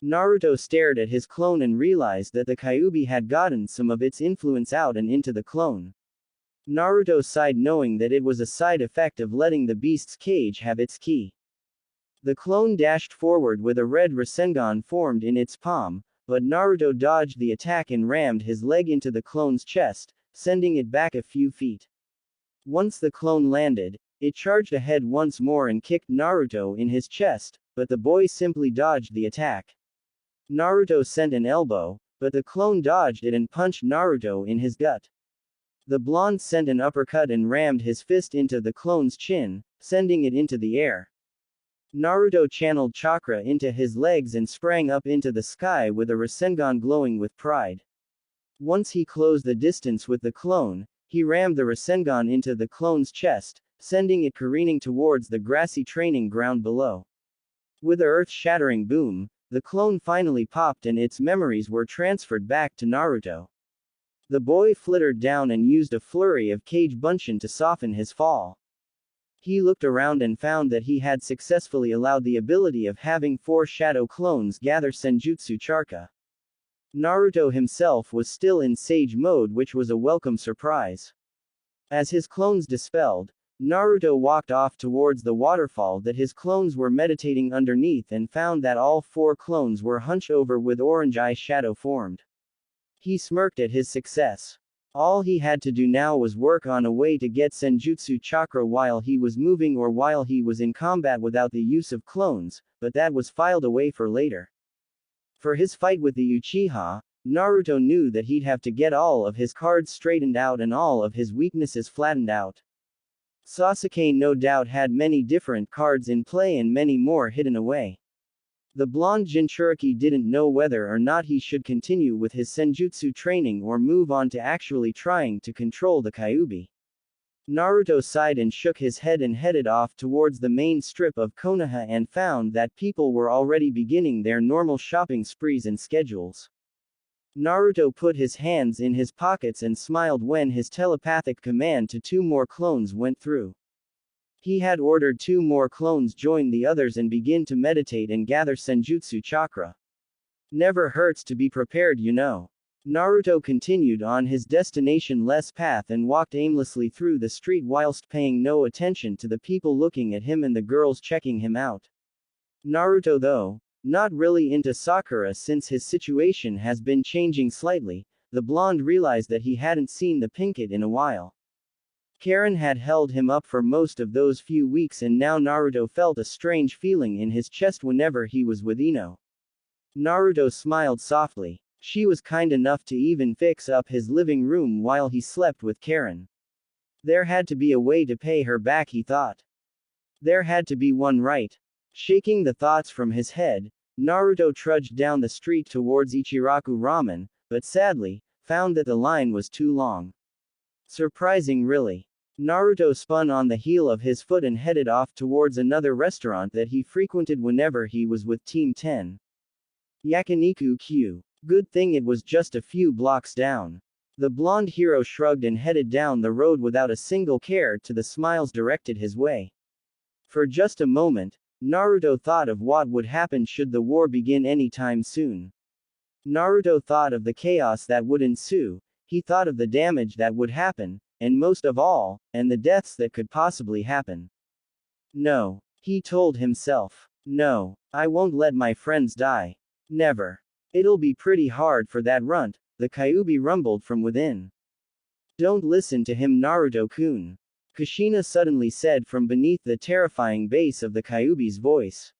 Speaker 1: Naruto stared at his clone and realized that the Kyuubi had gotten some of its influence out and into the clone. Naruto sighed knowing that it was a side effect of letting the beast's cage have its ki. The clone dashed forward with a red Rasengan formed in its palm, but Naruto dodged the attack and rammed his leg into the clone's chest, sending it back a few feet. Once the clone landed, it charged ahead once more and kicked Naruto in his chest, but the boy simply dodged the attack. Naruto sent an elbow, but the clone dodged it and punched Naruto in his gut. The blonde sent an uppercut and rammed his fist into the clone's chin, sending it into the air. Naruto channeled chakra into his legs and sprang up into the sky with a Rasengan glowing with pride. Once he closed the distance with the clone, he rammed the Rasengan into the clone's chest, sending it careening towards the grassy training ground below. With a earth-shattering boom, the clone finally popped and its memories were transferred back to Naruto. The boy flittered down and used a flurry of Kage Bunshin to soften his fall. He looked around and found that he had successfully allowed the ability of having 4 shadow clones gather Senjutsu Charka. Naruto himself was still in Sage mode, which was a welcome surprise. As his clones dispelled, Naruto walked off towards the waterfall that his clones were meditating underneath and found that all 4 clones were hunched over with orange eye shadow formed. He smirked at his success. All he had to do now was work on a way to get Senjutsu Chakra while he was moving or while he was in combat without the use of clones, but that was filed away for later. For his fight with the Uchiha, Naruto knew that he'd have to get all of his cards straightened out and all of his weaknesses flattened out. Sasuke no doubt had many different cards in play and many more hidden away. The blonde Jinchuriki didn't know whether or not he should continue with his Senjutsu training or move on to actually trying to control the Kyuubi. Naruto sighed and shook his head and headed off towards the main strip of Konoha and found that people were already beginning their normal shopping sprees and schedules. Naruto put his hands in his pockets and smiled when his telepathic command to 2 more clones went through. He had ordered 2 more clones join the others and begin to meditate and gather Senjutsu Chakra. Never hurts to be prepared, you know. Naruto continued on his destination-less path and walked aimlessly through the street whilst paying no attention to the people looking at him and the girls checking him out. Naruto, though, not really into Sakura since his situation has been changing slightly, the blonde realized that he hadn't seen the Pinkett in a while. Karin had held him up for most of those few weeks and now Naruto felt a strange feeling in his chest whenever he was with Ino. Naruto smiled softly. She was kind enough to even fix up his living room while he slept with Karin. There had to be a way to pay her back, he thought. There had to be one, right? Shaking the thoughts from his head, Naruto trudged down the street towards Ichiraku Ramen, but sadly, found that the line was too long. Surprising, really. Naruto spun on the heel of his foot and headed off towards another restaurant that he frequented whenever he was with Team 10. Yakiniku Q. Good thing it was just a few blocks down. The blonde hero shrugged and headed down the road without a single care to the smiles directed his way. For just a moment, Naruto thought of what would happen should the war begin anytime soon. Naruto thought of the chaos that would ensue, he thought of the damage that would happen, and most of all, and the deaths that could possibly happen. No, he told himself. No, I won't let my friends die. Never. It'll be pretty hard for that runt, the Kyuubi rumbled from within. Don't listen to him, Naruto-kun. Kushina suddenly said from beneath the terrifying bass of the Kyuubi's voice.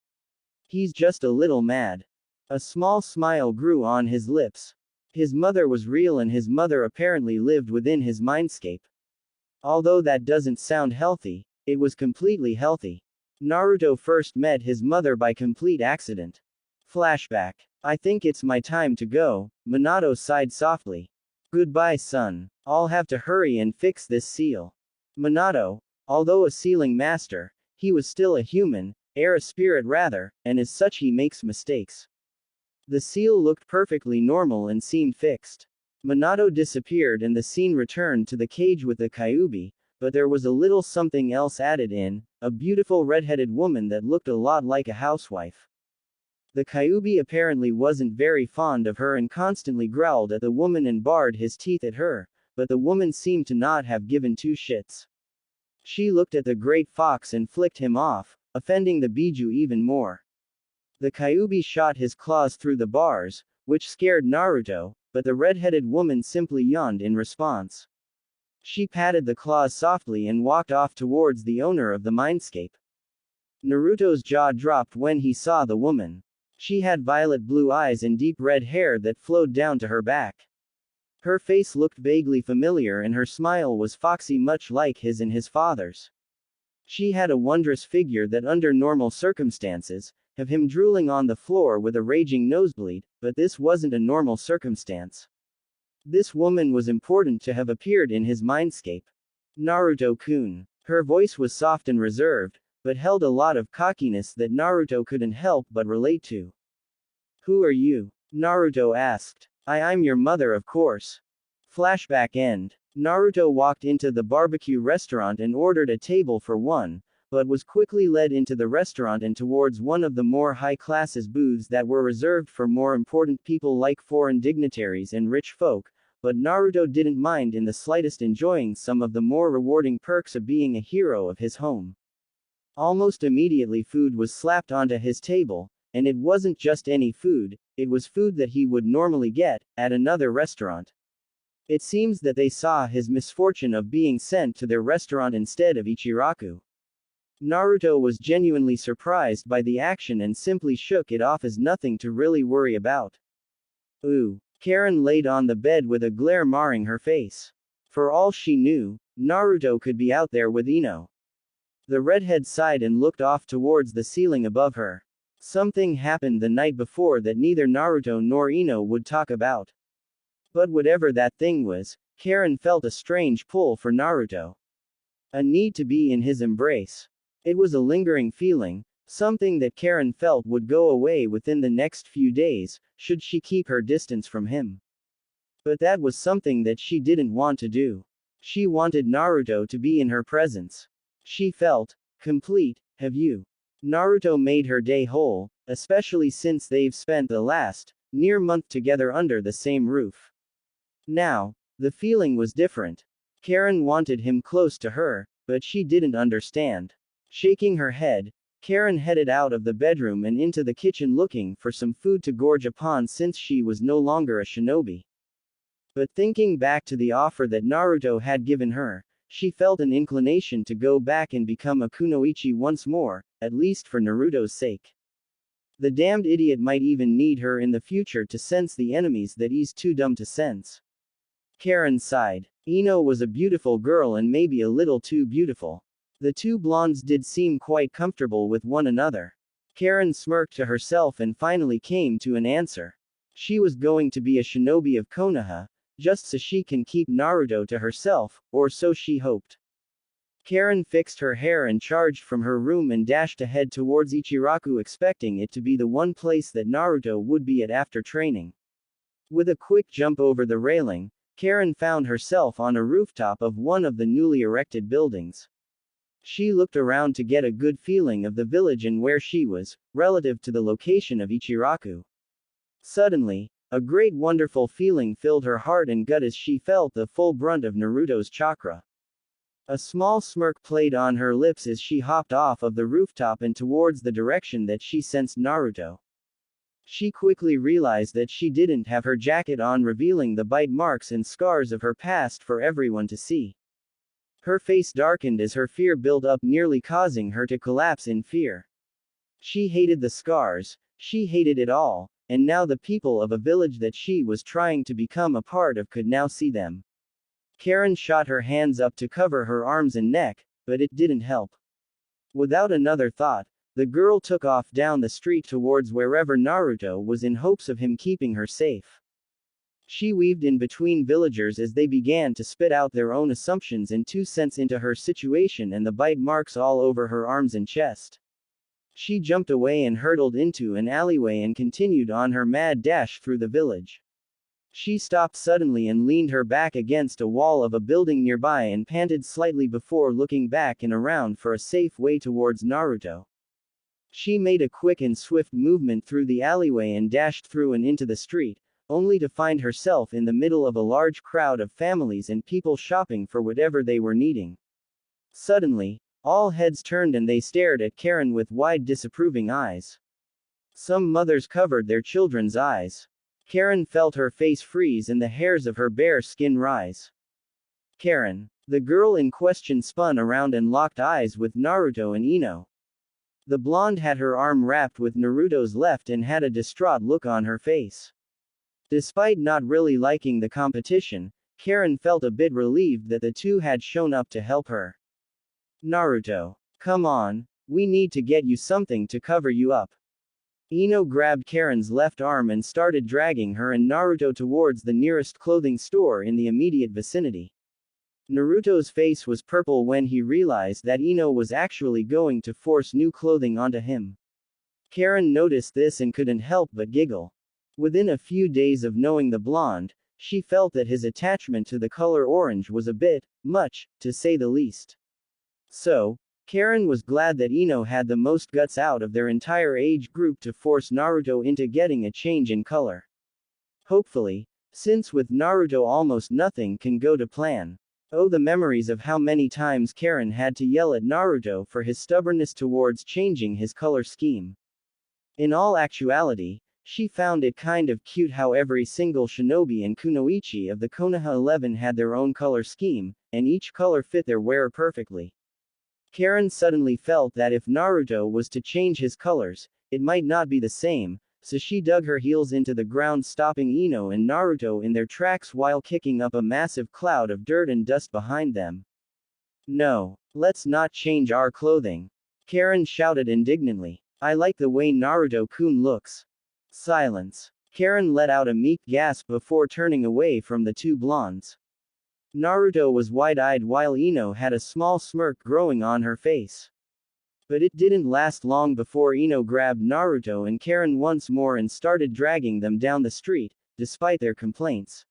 Speaker 1: He's just a little mad. A small smile grew on his lips. His mother was real and his mother apparently lived within his mindscape. Although that doesn't sound healthy, it was completely healthy. Naruto first met his mother by complete accident. Flashback. I think it's my time to go, Minato sighed softly. Goodbye, son. I'll have to hurry and fix this seal. Minato, although a sealing master, he was still a human, a spirit rather, and as such he makes mistakes. The seal looked perfectly normal and seemed fixed. Minato disappeared and the scene returned to the cage with the Kyuubi, but there was a little something else added in, a beautiful red-headed woman that looked a lot like a housewife. The Kyuubi apparently wasn't very fond of her and constantly growled at the woman and bared his teeth at her, but the woman seemed to not have given two shits. She looked at the great fox and flicked him off, offending the Biju even more. The Kyuubi shot his claws through the bars, which scared Naruto, but the red-headed woman simply yawned in response. She patted the claws softly and walked off towards the owner of the mindscape. Naruto's jaw dropped when he saw the woman. She had violet blue eyes and deep red hair that flowed down to her back. Her face looked vaguely familiar and her smile was foxy, much like his and his father's. She had a wondrous figure that under normal circumstances, have him drooling on the floor with a raging nosebleed, but this wasn't a normal circumstance. This woman was important to have appeared in his mindscape. Naruto-kun. Her voice was soft and reserved, but held a lot of cockiness that Naruto couldn't help but relate to. Who are you? Naruto asked. I'm your mother, of course. Flashback end. Naruto walked into the barbecue restaurant and ordered a table for one, but was quickly led into the restaurant and towards one of the more high-classes booths that were reserved for more important people like foreign dignitaries and rich folk, but Naruto didn't mind in the slightest, enjoying some of the more rewarding perks of being a hero of his home. Almost immediately food was slapped onto his table, and it wasn't just any food, it was food that he would normally get at another restaurant. It seems that they saw his misfortune of being sent to their restaurant instead of Ichiraku. Naruto was genuinely surprised by the action and simply shook it off as nothing to really worry about. Ooh. Karin laid on the bed with a glare marring her face. For all she knew, Naruto could be out there with Ino. The redhead sighed and looked off towards the ceiling above her. Something happened the night before that neither Naruto nor Ino would talk about. But whatever that thing was, Karin felt a strange pull for Naruto. A need to be in his embrace. It was a lingering feeling, something that Karin felt would go away within the next few days, should she keep her distance from him. But that was something that she didn't want to do. She wanted Naruto to be in her presence. She felt complete. Have you? Naruto made her day whole, especially since they've spent the last near month together under the same roof. Now, the feeling was different. Karin wanted him close to her, but she didn't understand. Shaking her head, Karin headed out of the bedroom and into the kitchen looking for some food to gorge upon since she was no longer a shinobi. But thinking back to the offer that Naruto had given her, she felt an inclination to go back and become a kunoichi once more, at least for Naruto's sake. The damned idiot might even need her in the future to sense the enemies that he's too dumb to sense. Karin sighed. Ino was a beautiful girl and maybe a little too beautiful. The two blondes did seem quite comfortable with one another. Karin smirked to herself and finally came to an answer. She was going to be a shinobi of Konoha, just so she can keep Naruto to herself, or so she hoped. Karin fixed her hair and charged from her room and dashed ahead towards Ichiraku, expecting it to be the one place that Naruto would be at after training. With a quick jump over the railing, Karin found herself on a rooftop of one of the newly erected buildings. She looked around to get a good feeling of the village and where she was, relative to the location of Ichiraku. Suddenly, a great wonderful feeling filled her heart and gut as she felt the full brunt of Naruto's chakra. A small smirk played on her lips as she hopped off of the rooftop and towards the direction that she sensed Naruto. She quickly realized that she didn't have her jacket on, revealing the bite marks and scars of her past for everyone to see. Her face darkened as her fear built up, nearly causing her to collapse in fear. She hated the scars, she hated it all, and now the people of a village that she was trying to become a part of could now see them. Karin shot her hands up to cover her arms and neck, but it didn't help. Without another thought, the girl took off down the street towards wherever Naruto was in hopes of him keeping her safe. She weaved in between villagers as they began to spit out their own assumptions and 2 cents into her situation and the bite marks all over her arms and chest. She jumped away and hurtled into an alleyway and continued on her mad dash through the village. She stopped suddenly and leaned her back against a wall of a building nearby and panted slightly before looking back and around for a safe way towards Naruto. She made a quick and swift movement through the alleyway and dashed through and into the street, only to find herself in the middle of a large crowd of families and people shopping for whatever they were needing. Suddenly, all heads turned and they stared at Karin with wide disapproving eyes. Some mothers covered their children's eyes. Karin felt her face freeze and the hairs of her bare skin rise. Karin. The girl in question spun around and locked eyes with Naruto and Ino. The blonde had her arm wrapped with Naruto's left and had a distraught look on her face. Despite not really liking the competition, Karin felt a bit relieved that the two had shown up to help her. Naruto. Come on, we need to get you something to cover you up. Ino grabbed Karin's left arm and started dragging her and Naruto towards the nearest clothing store in the immediate vicinity. Naruto's face was purple when he realized that Ino was actually going to force new clothing onto him. Karin noticed this and couldn't help but giggle. Within a few days of knowing the blonde, she felt that his attachment to the color orange was a bit much, to say the least. So, Karin was glad that Ino had the most guts out of their entire age group to force Naruto into getting a change in color. Hopefully, since with Naruto almost nothing can go to plan. Oh, the memories of how many times Karin had to yell at Naruto for his stubbornness towards changing his color scheme. In all actuality, she found it kind of cute how every single shinobi and kunoichi of the Konoha 11 had their own color scheme, and each color fit their wearer perfectly. Karin suddenly felt that if Naruto was to change his colors, it might not be the same, so she dug her heels into the ground, stopping Ino and Naruto in their tracks while kicking up a massive cloud of dirt and dust behind them. No, let's not change our clothing. Karin shouted indignantly. I like the way Naruto-kun looks. Silence. Karin let out a meek gasp before turning away from the two blondes. Naruto was wide-eyed while Ino had a small smirk growing on her face. But it didn't last long before Ino grabbed Naruto and Karin once more and started dragging them down the street, despite their complaints.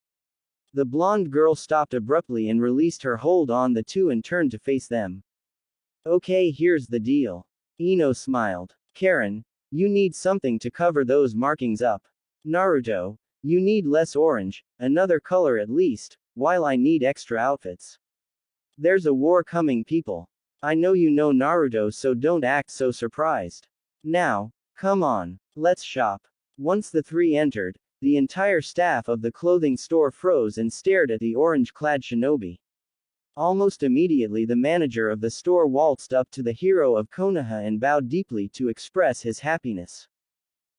Speaker 1: The blonde girl stopped abruptly and released her hold on the two and turned to face them. Okay, here's the deal. Ino smiled. Karin, you need something to cover those markings up. Naruto, you need less orange, another color at least, while I need extra outfits. There's a war coming, people. I know you know Naruto, so don't act so surprised. Now, come on, let's shop. Once the three entered, the entire staff of the clothing store froze and stared at the orange-clad shinobi. Almost immediately the manager of the store waltzed up to the hero of Konoha and bowed deeply to express his happiness.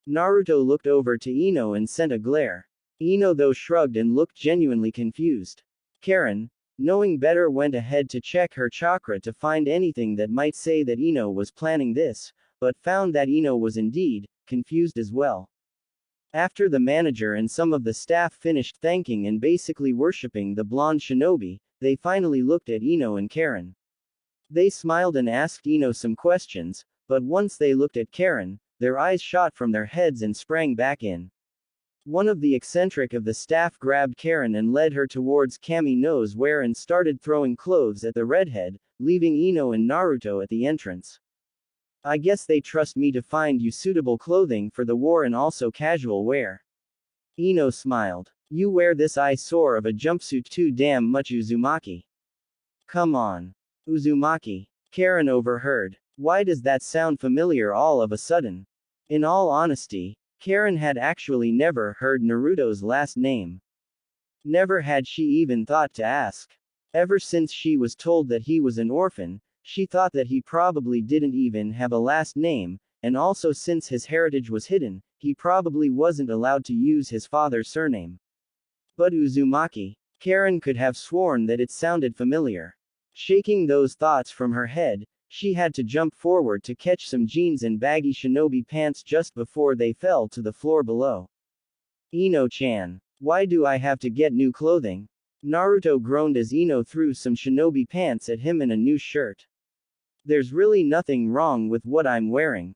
Speaker 1: Naruto looked over to Ino and sent a glare. Ino though shrugged and looked genuinely confused. Karin, knowing better, went ahead to check her chakra to find anything that might say that Ino was planning this, but found that Ino was indeed confused as well. After the manager and some of the staff finished thanking and basically worshipping the blonde shinobi, they finally looked at Ino and Karin. They smiled and asked Ino some questions, but once they looked at Karin, their eyes shot from their heads and sprang back in. One of the eccentric of the staff grabbed Karin and led her towards Kami knows where and started throwing clothes at the redhead, leaving Ino and Naruto at the entrance. I guess they trust me to find you suitable clothing for the war and also casual wear. Ino smiled. You wear this eyesore of a jumpsuit too damn much, Uzumaki. Come on. Uzumaki. Karin overheard. Why does that sound familiar all of a sudden? In all honesty, Karin had actually never heard Naruto's last name. Never had she even thought to ask. Ever since she was told that he was an orphan, she thought that he probably didn't even have a last name, and also since his heritage was hidden, he probably wasn't allowed to use his father's surname. But Uzumaki. Karin could have sworn that it sounded familiar. Shaking those thoughts from her head, she had to jump forward to catch some jeans and baggy shinobi pants just before they fell to the floor below. Ino-chan. Why do I have to get new clothing? Naruto groaned as Ino threw some shinobi pants at him and a new shirt. There's really nothing wrong with what I'm wearing.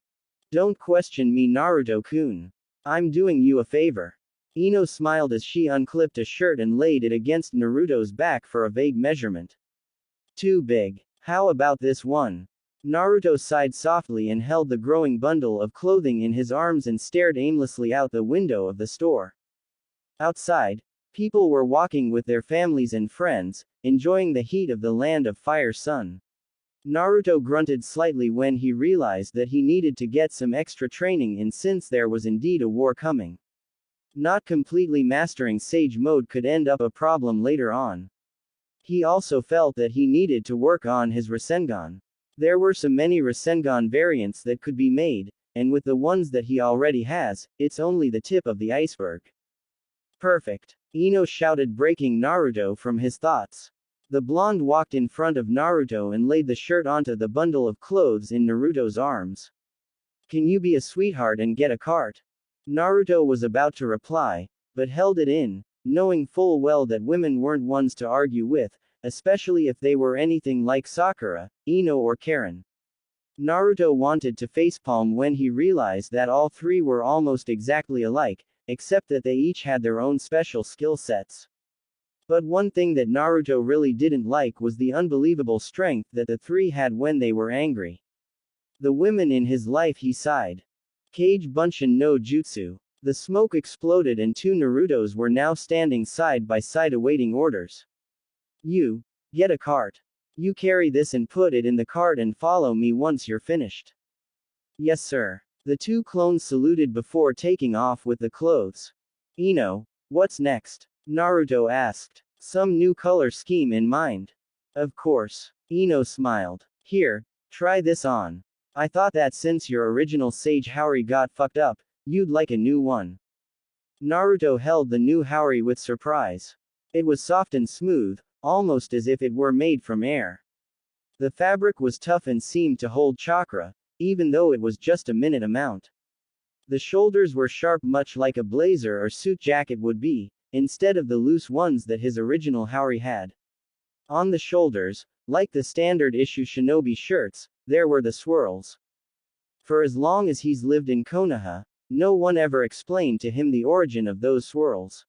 Speaker 1: Don't question me, Naruto-kun. I'm doing you a favor. Ino smiled as she unclipped a shirt and laid it against Naruto's back for a vague measurement. Too big. How about this one? Naruto sighed softly and held the growing bundle of clothing in his arms and stared aimlessly out the window of the store. Outside, people were walking with their families and friends, enjoying the heat of the land of fire sun. Naruto grunted slightly when he realized that he needed to get some extra training in since there was indeed a war coming. Not completely mastering Sage mode could end up a problem later on. He also felt that he needed to work on his Rasengan. There were so many Rasengan variants that could be made, and with the ones that he already has, it's only the tip of the iceberg. Perfect. Ino shouted, breaking Naruto from his thoughts. The blonde walked in front of Naruto and laid the shirt onto the bundle of clothes in Naruto's arms. Can you be a sweetheart and get a cart? Naruto was about to reply, but held it in, knowing full well that women weren't ones to argue with, especially if they were anything like Sakura, Ino or Karin. Naruto wanted to facepalm when he realized that all three were almost exactly alike, except that they each had their own special skill sets. But one thing that Naruto really didn't like was the unbelievable strength that the three had when they were angry. The women in his life, he sighed. Kage Bunshin no Jutsu. The smoke exploded and two Narutos were now standing side by side awaiting orders. You, get a cart. You carry this and put it in the cart and follow me once you're finished. Yes sir. The two clones saluted before taking off with the clothes. Ino, what's next? Naruto asked. Some new color scheme in mind? Of course. Ino smiled. Here, try this on. I thought that since your original Sage Haori got fucked up, you'd like a new one. Naruto held the new Haori with surprise. It was soft and smooth, almost as if it were made from air. The fabric was tough and seemed to hold chakra, even though it was just a minute amount. The shoulders were sharp, much like a blazer or suit jacket would be, instead of the loose ones that his original Haori had. On the shoulders, like the standard issue shinobi shirts, there were the swirls. For as long as he's lived in Konoha, no one ever explained to him the origin of those swirls.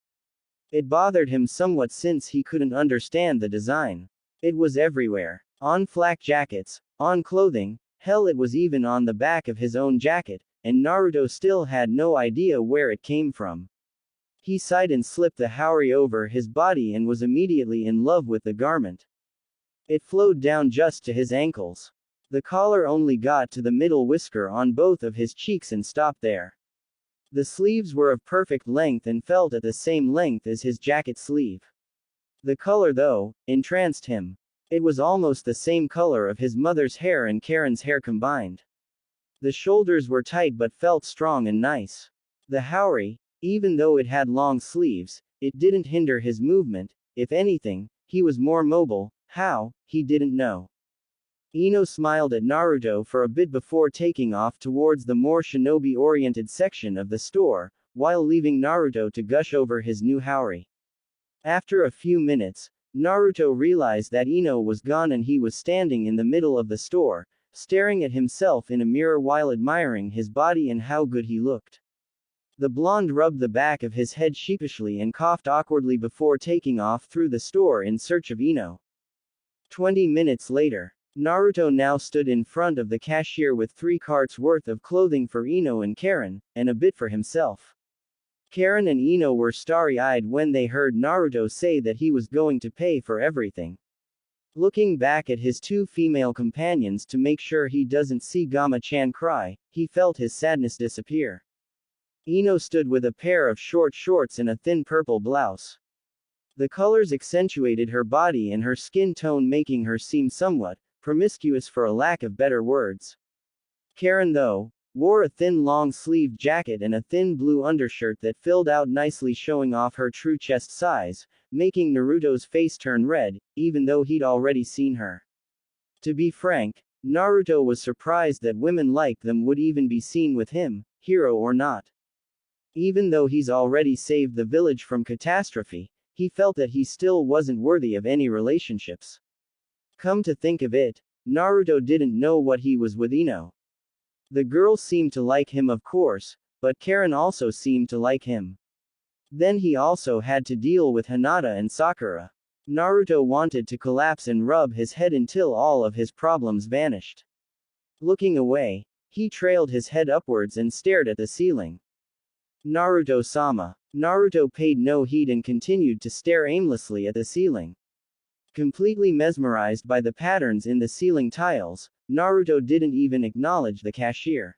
Speaker 1: It bothered him somewhat since he couldn't understand the design. It was everywhere. On flak jackets, on clothing, hell, it was even on the back of his own jacket, and Naruto still had no idea where it came from. He sighed and slipped the Haori over his body and was immediately in love with the garment. It flowed down just to his ankles. The collar only got to the middle whisker on both of his cheeks and stopped there. The sleeves were of perfect length and felt at the same length as his jacket sleeve. The color, though, entranced him. It was almost the same color of his mother's hair and Karin's hair combined. The shoulders were tight but felt strong and nice. The Haori, even though it had long sleeves, it didn't hinder his movement. If anything, he was more mobile. How, he didn't know. Ino smiled at Naruto for a bit before taking off towards the more shinobi-oriented section of the store, while leaving Naruto to gush over his new Haori. After a few minutes, Naruto realized that Ino was gone and he was standing in the middle of the store, staring at himself in a mirror while admiring his body and how good he looked. The blonde rubbed the back of his head sheepishly and coughed awkwardly before taking off through the store in search of Ino. 20 minutes later, Naruto now stood in front of the cashier with 3 carts worth of clothing for Ino and Karin, and a bit for himself. Karin and Ino were starry-eyed when they heard Naruto say that he was going to pay for everything. Looking back at his 2 female companions to make sure he doesn't see Gama-chan cry, he felt his sadness disappear. Ino stood with a pair of short shorts and a thin purple blouse. The colors accentuated her body and her skin tone, making her seem somewhat promiscuous for a lack of better words. Karin, though, wore a thin long-sleeved jacket and a thin blue undershirt that filled out nicely, showing off her true chest size, making Naruto's face turn red, even though he'd already seen her. To be frank, Naruto was surprised that women like them would even be seen with him, hero or not. Even though he's already saved the village from catastrophe, he felt that he still wasn't worthy of any relationships. Come to think of it, Naruto didn't know what he was with Ino. The girl seemed to like him, of course, but Karin also seemed to like him. Then he also had to deal with Hinata and Sakura. Naruto wanted to collapse and rub his head until all of his problems vanished. Looking away, he trailed his head upwards and stared at the ceiling. Naruto-sama. Naruto paid no heed and continued to stare aimlessly at the ceiling. Completely mesmerized by the patterns in the ceiling tiles, Naruto didn't even acknowledge the cashier.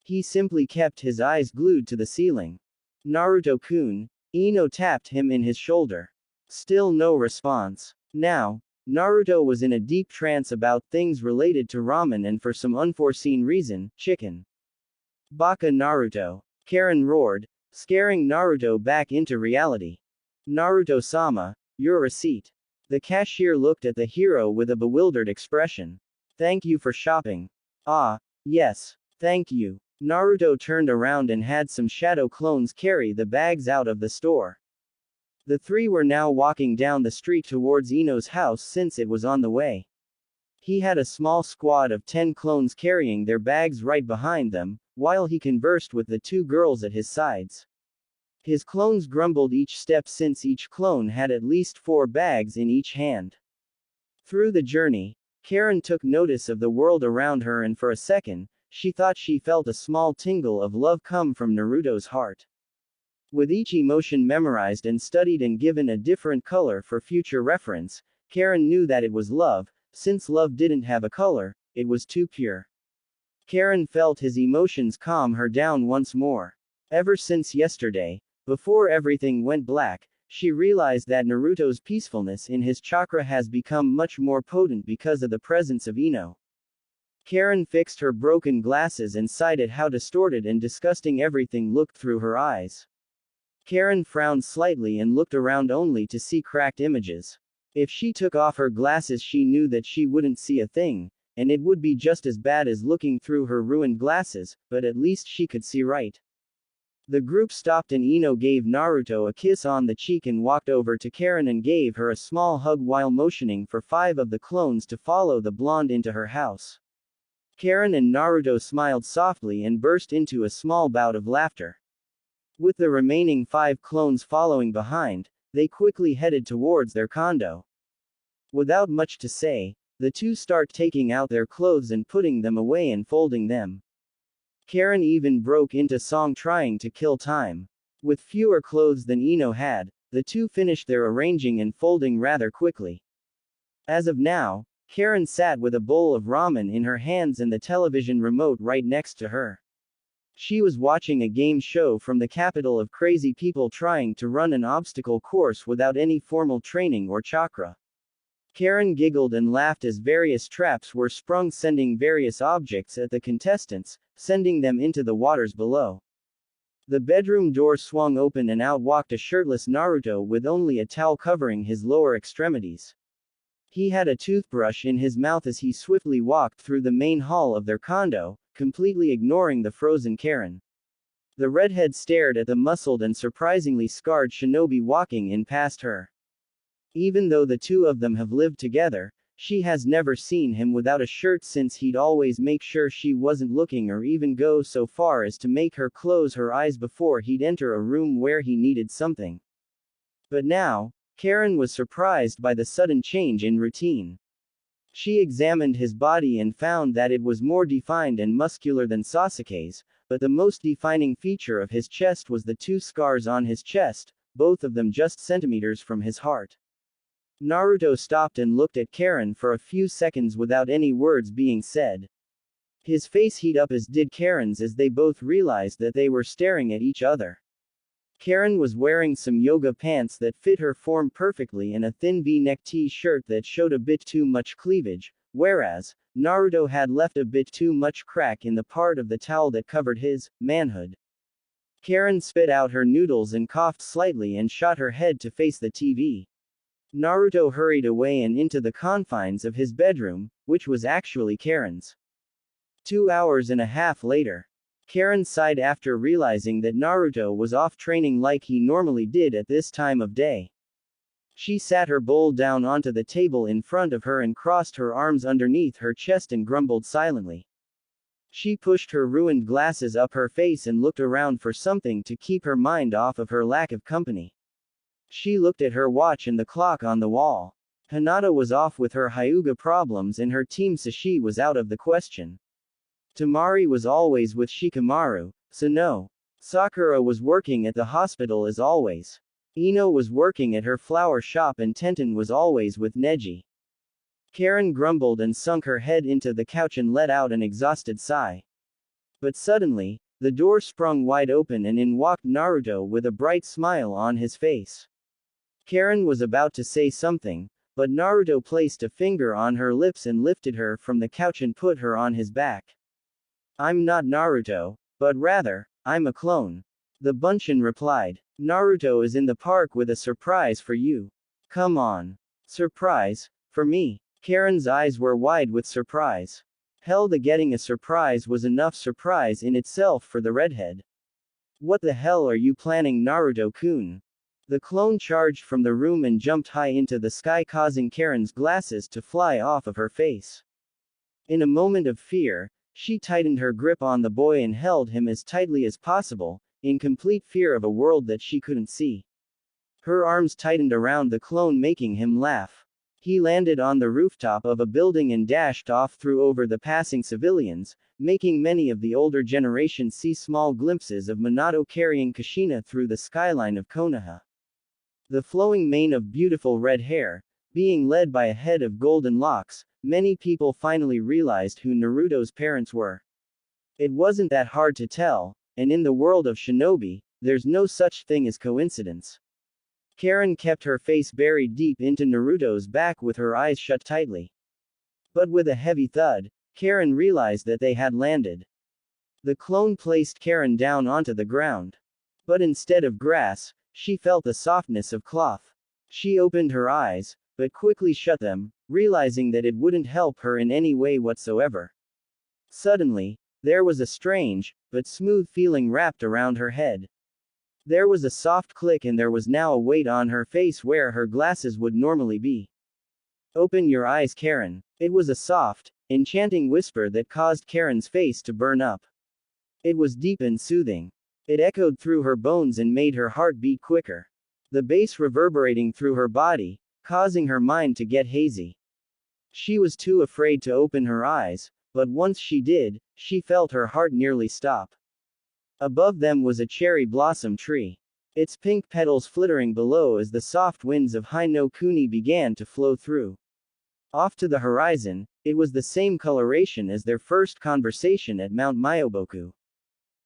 Speaker 1: He simply kept his eyes glued to the ceiling. Naruto-kun, Ino tapped him in his shoulder. Still no response. Now, Naruto was in a deep trance about things related to ramen and for some unforeseen reason, chicken. Baka Naruto. Karin roared, scaring Naruto back into reality. Naruto-sama, your receipt. The cashier looked at the hero with a bewildered expression. Thank you for shopping. Ah, yes, thank you. Naruto turned around and had some shadow clones carry the bags out of the store. The three were now walking down the street towards Ino's house since it was on the way. He had a small squad of 10 clones carrying their bags right behind them, while he conversed with the two girls at his sides. His clones grumbled each step since each clone had at least 4 bags in each hand. Through the journey, Karin took notice of the world around her, and for a second, she thought she felt a small tingle of love come from Naruto's heart. With each emotion memorized and studied and given a different color for future reference, Karin knew that it was love. Since love didn't have a color, it was too pure. Karin felt his emotions calm her down once more. Ever since yesterday, before everything went black, she realized that Naruto's peacefulness in his chakra has become much more potent because of the presence of Ino. Karin fixed her broken glasses and sighed at how distorted and disgusting everything looked through her eyes. Karin frowned slightly and looked around only to see cracked images. If she took off her glasses, she knew that she wouldn't see a thing, and it would be just as bad as looking through her ruined glasses, but at least she could see right. The group stopped and Ino gave Naruto a kiss on the cheek and walked over to Karin and gave her a small hug while motioning for 5 of the clones to follow the blonde into her house. Karin and Naruto smiled softly and burst into a small bout of laughter. With the remaining 5 clones following behind, they quickly headed towards their condo. Without much to say, the two start taking out their clothes and putting them away and folding them. Karin even broke into song trying to kill time. With fewer clothes than Ino had, the two finished their arranging and folding rather quickly. As of now, Karin sat with a bowl of ramen in her hands and the television remote right next to her. She was watching a game show from the capital of crazy people trying to run an obstacle course without any formal training or chakra. Karin giggled and laughed as various traps were sprung, sending various objects at the contestants, sending them into the waters below. The bedroom door swung open and out walked a shirtless Naruto with only a towel covering his lower extremities. He had a toothbrush in his mouth as he swiftly walked through the main hall of their condo, completely ignoring the frozen Karin. The redhead stared at the muscled and surprisingly scarred shinobi walking in past her. Even though the two of them have lived together, she has never seen him without a shirt since he'd always make sure she wasn't looking or even go so far as to make her close her eyes before he'd enter a room where he needed something. But now, Karin was surprised by the sudden change in routine. She examined his body and found that it was more defined and muscular than Sasuke's, but the most defining feature of his chest was the 2 scars on his chest, both of them just centimeters from his heart. Naruto stopped and looked at Karin for a few seconds without any words being said. His face heat up as did Karin's as they both realized that they were staring at each other. Karin was wearing some yoga pants that fit her form perfectly and a thin V-neck t-shirt that showed a bit too much cleavage, whereas Naruto had left a bit too much crack in the part of the towel that covered his manhood. Karin spit out her noodles and coughed slightly and shot her head to face the TV. Naruto hurried away and into the confines of his bedroom, which was actually Karin's. 2 hours and a half later, Karin sighed after realizing that Naruto was off training like he normally did at this time of day. She sat her bowl down onto the table in front of her and crossed her arms underneath her chest and grumbled silently. She pushed her ruined glasses up her face and looked around for something to keep her mind off of her lack of company. She looked at her watch and the clock on the wall. Hinata was off with her Hyuga problems and her team Sashi was out of the question. Tamari was always with Shikamaru, so no. Sakura was working at the hospital as always. Ino was working at her flower shop and Tenten was always with Neji. Karin grumbled and sunk her head into the couch and let out an exhausted sigh. But suddenly, the door sprung wide open and in walked Naruto with a bright smile on his face. Karin was about to say something, but Naruto placed a finger on her lips and lifted her from the couch and put her on his back. I'm not Naruto, but rather, I'm a clone. The Bunshin replied. Naruto is in the park with a surprise for you. Come on. Surprise? For me? Karin's eyes were wide with surprise. Hell, the getting a surprise was enough surprise in itself for the redhead. What the hell are you planning, Naruto-kun? The clone charged from the room and jumped high into the sky, causing Karin's glasses to fly off of her face. In a moment of fear, she tightened her grip on the boy and held him as tightly as possible, in complete fear of a world that she couldn't see. Her arms tightened around the clone, making him laugh. He landed on the rooftop of a building and dashed off through over the passing civilians, making many of the older generation see small glimpses of Minato carrying Kushina through the skyline of Konoha. The flowing mane of beautiful red hair, being led by a head of golden locks, many people finally realized who Naruto's parents were. It wasn't that hard to tell, and in the world of shinobi, there's no such thing as coincidence. Karin kept her face buried deep into Naruto's back with her eyes shut tightly. But with a heavy thud, Karin realized that they had landed. The clone placed Karin down onto the ground. But instead of grass, she felt the softness of cloth. She opened her eyes, but quickly shut them, realizing that it wouldn't help her in any way whatsoever. Suddenly, there was a strange, but smooth feeling wrapped around her head. There was a soft click and there was now a weight on her face where her glasses would normally be. Open your eyes, Karin. It was a soft, enchanting whisper that caused Karin's face to burn up. It was deep and soothing. It echoed through her bones and made her heart beat quicker. The bass reverberating through her body, causing her mind to get hazy. She was too afraid to open her eyes, but once she did, she felt her heart nearly stop. Above them was a cherry blossom tree. Its pink petals flittering below as the soft winds of Hai no Kuni began to flow through. Off to the horizon, it was the same coloration as their first conversation at Mount Myoboku.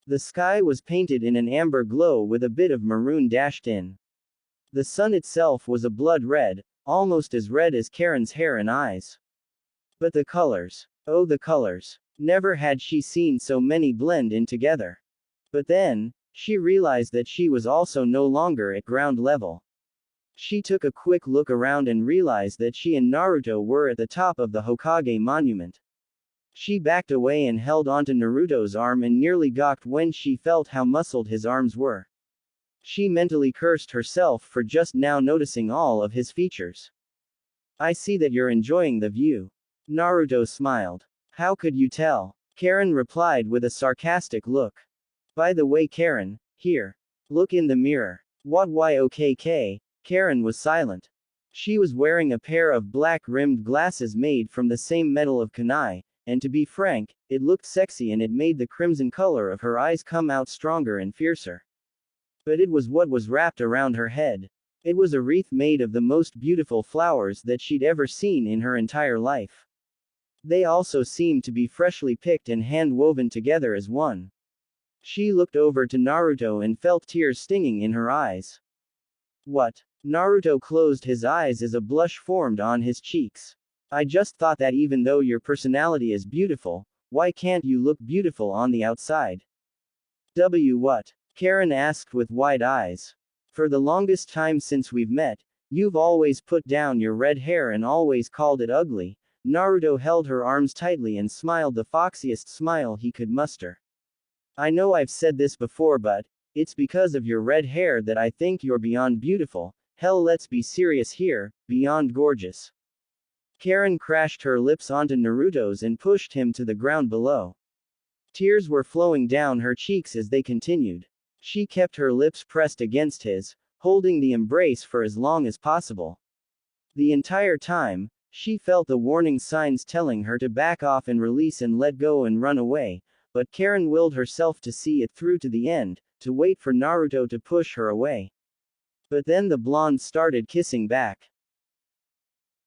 Speaker 1: The sky was painted in an amber glow with a bit of maroon dashed in. The sun itself was a blood red, almost as red as Karin's hair and eyes. But the colors. Oh, the colors. Never had she seen so many blend in together. But then, she realized that she was also no longer at ground level. She took a quick look around and realized that she and Naruto were at the top of the Hokage monument. She backed away and held onto Naruto's arm and nearly gawked when she felt how muscled his arms were. She mentally cursed herself for just now noticing all of his features. I see that you're enjoying the view. Naruto smiled. How could you tell? Karin replied with a sarcastic look. By the way, Karin, here. Look in the mirror. What YOKK? Karin was silent. She was wearing a pair of black-rimmed glasses made from the same metal of kunai, and to be frank, it looked sexy and it made the crimson color of her eyes come out stronger and fiercer. But it was what was wrapped around her head. It was a wreath made of the most beautiful flowers that she'd ever seen in her entire life. They also seemed to be freshly picked and hand-woven together as one. She looked over to Naruto and felt tears stinging in her eyes. What? Naruto closed his eyes as a blush formed on his cheeks. I just thought that even though your personality is beautiful, why can't you look beautiful on the outside? What? Karin asked with wide eyes. For the longest time since we've met, you've always put down your red hair and always called it ugly. Naruto held her arms tightly and smiled the foxiest smile he could muster. I know I've said this before, but it's because of your red hair that I think you're beyond beautiful. Hell, let's be serious here, beyond gorgeous. Karin crashed her lips onto Naruto's and pushed him to the ground below. Tears were flowing down her cheeks as they continued. She kept her lips pressed against his, holding the embrace for as long as possible. The entire time, she felt the warning signs telling her to back off and release and let go and run away, but Karin willed herself to see it through to the end, to wait for Naruto to push her away. But then the blonde started kissing back.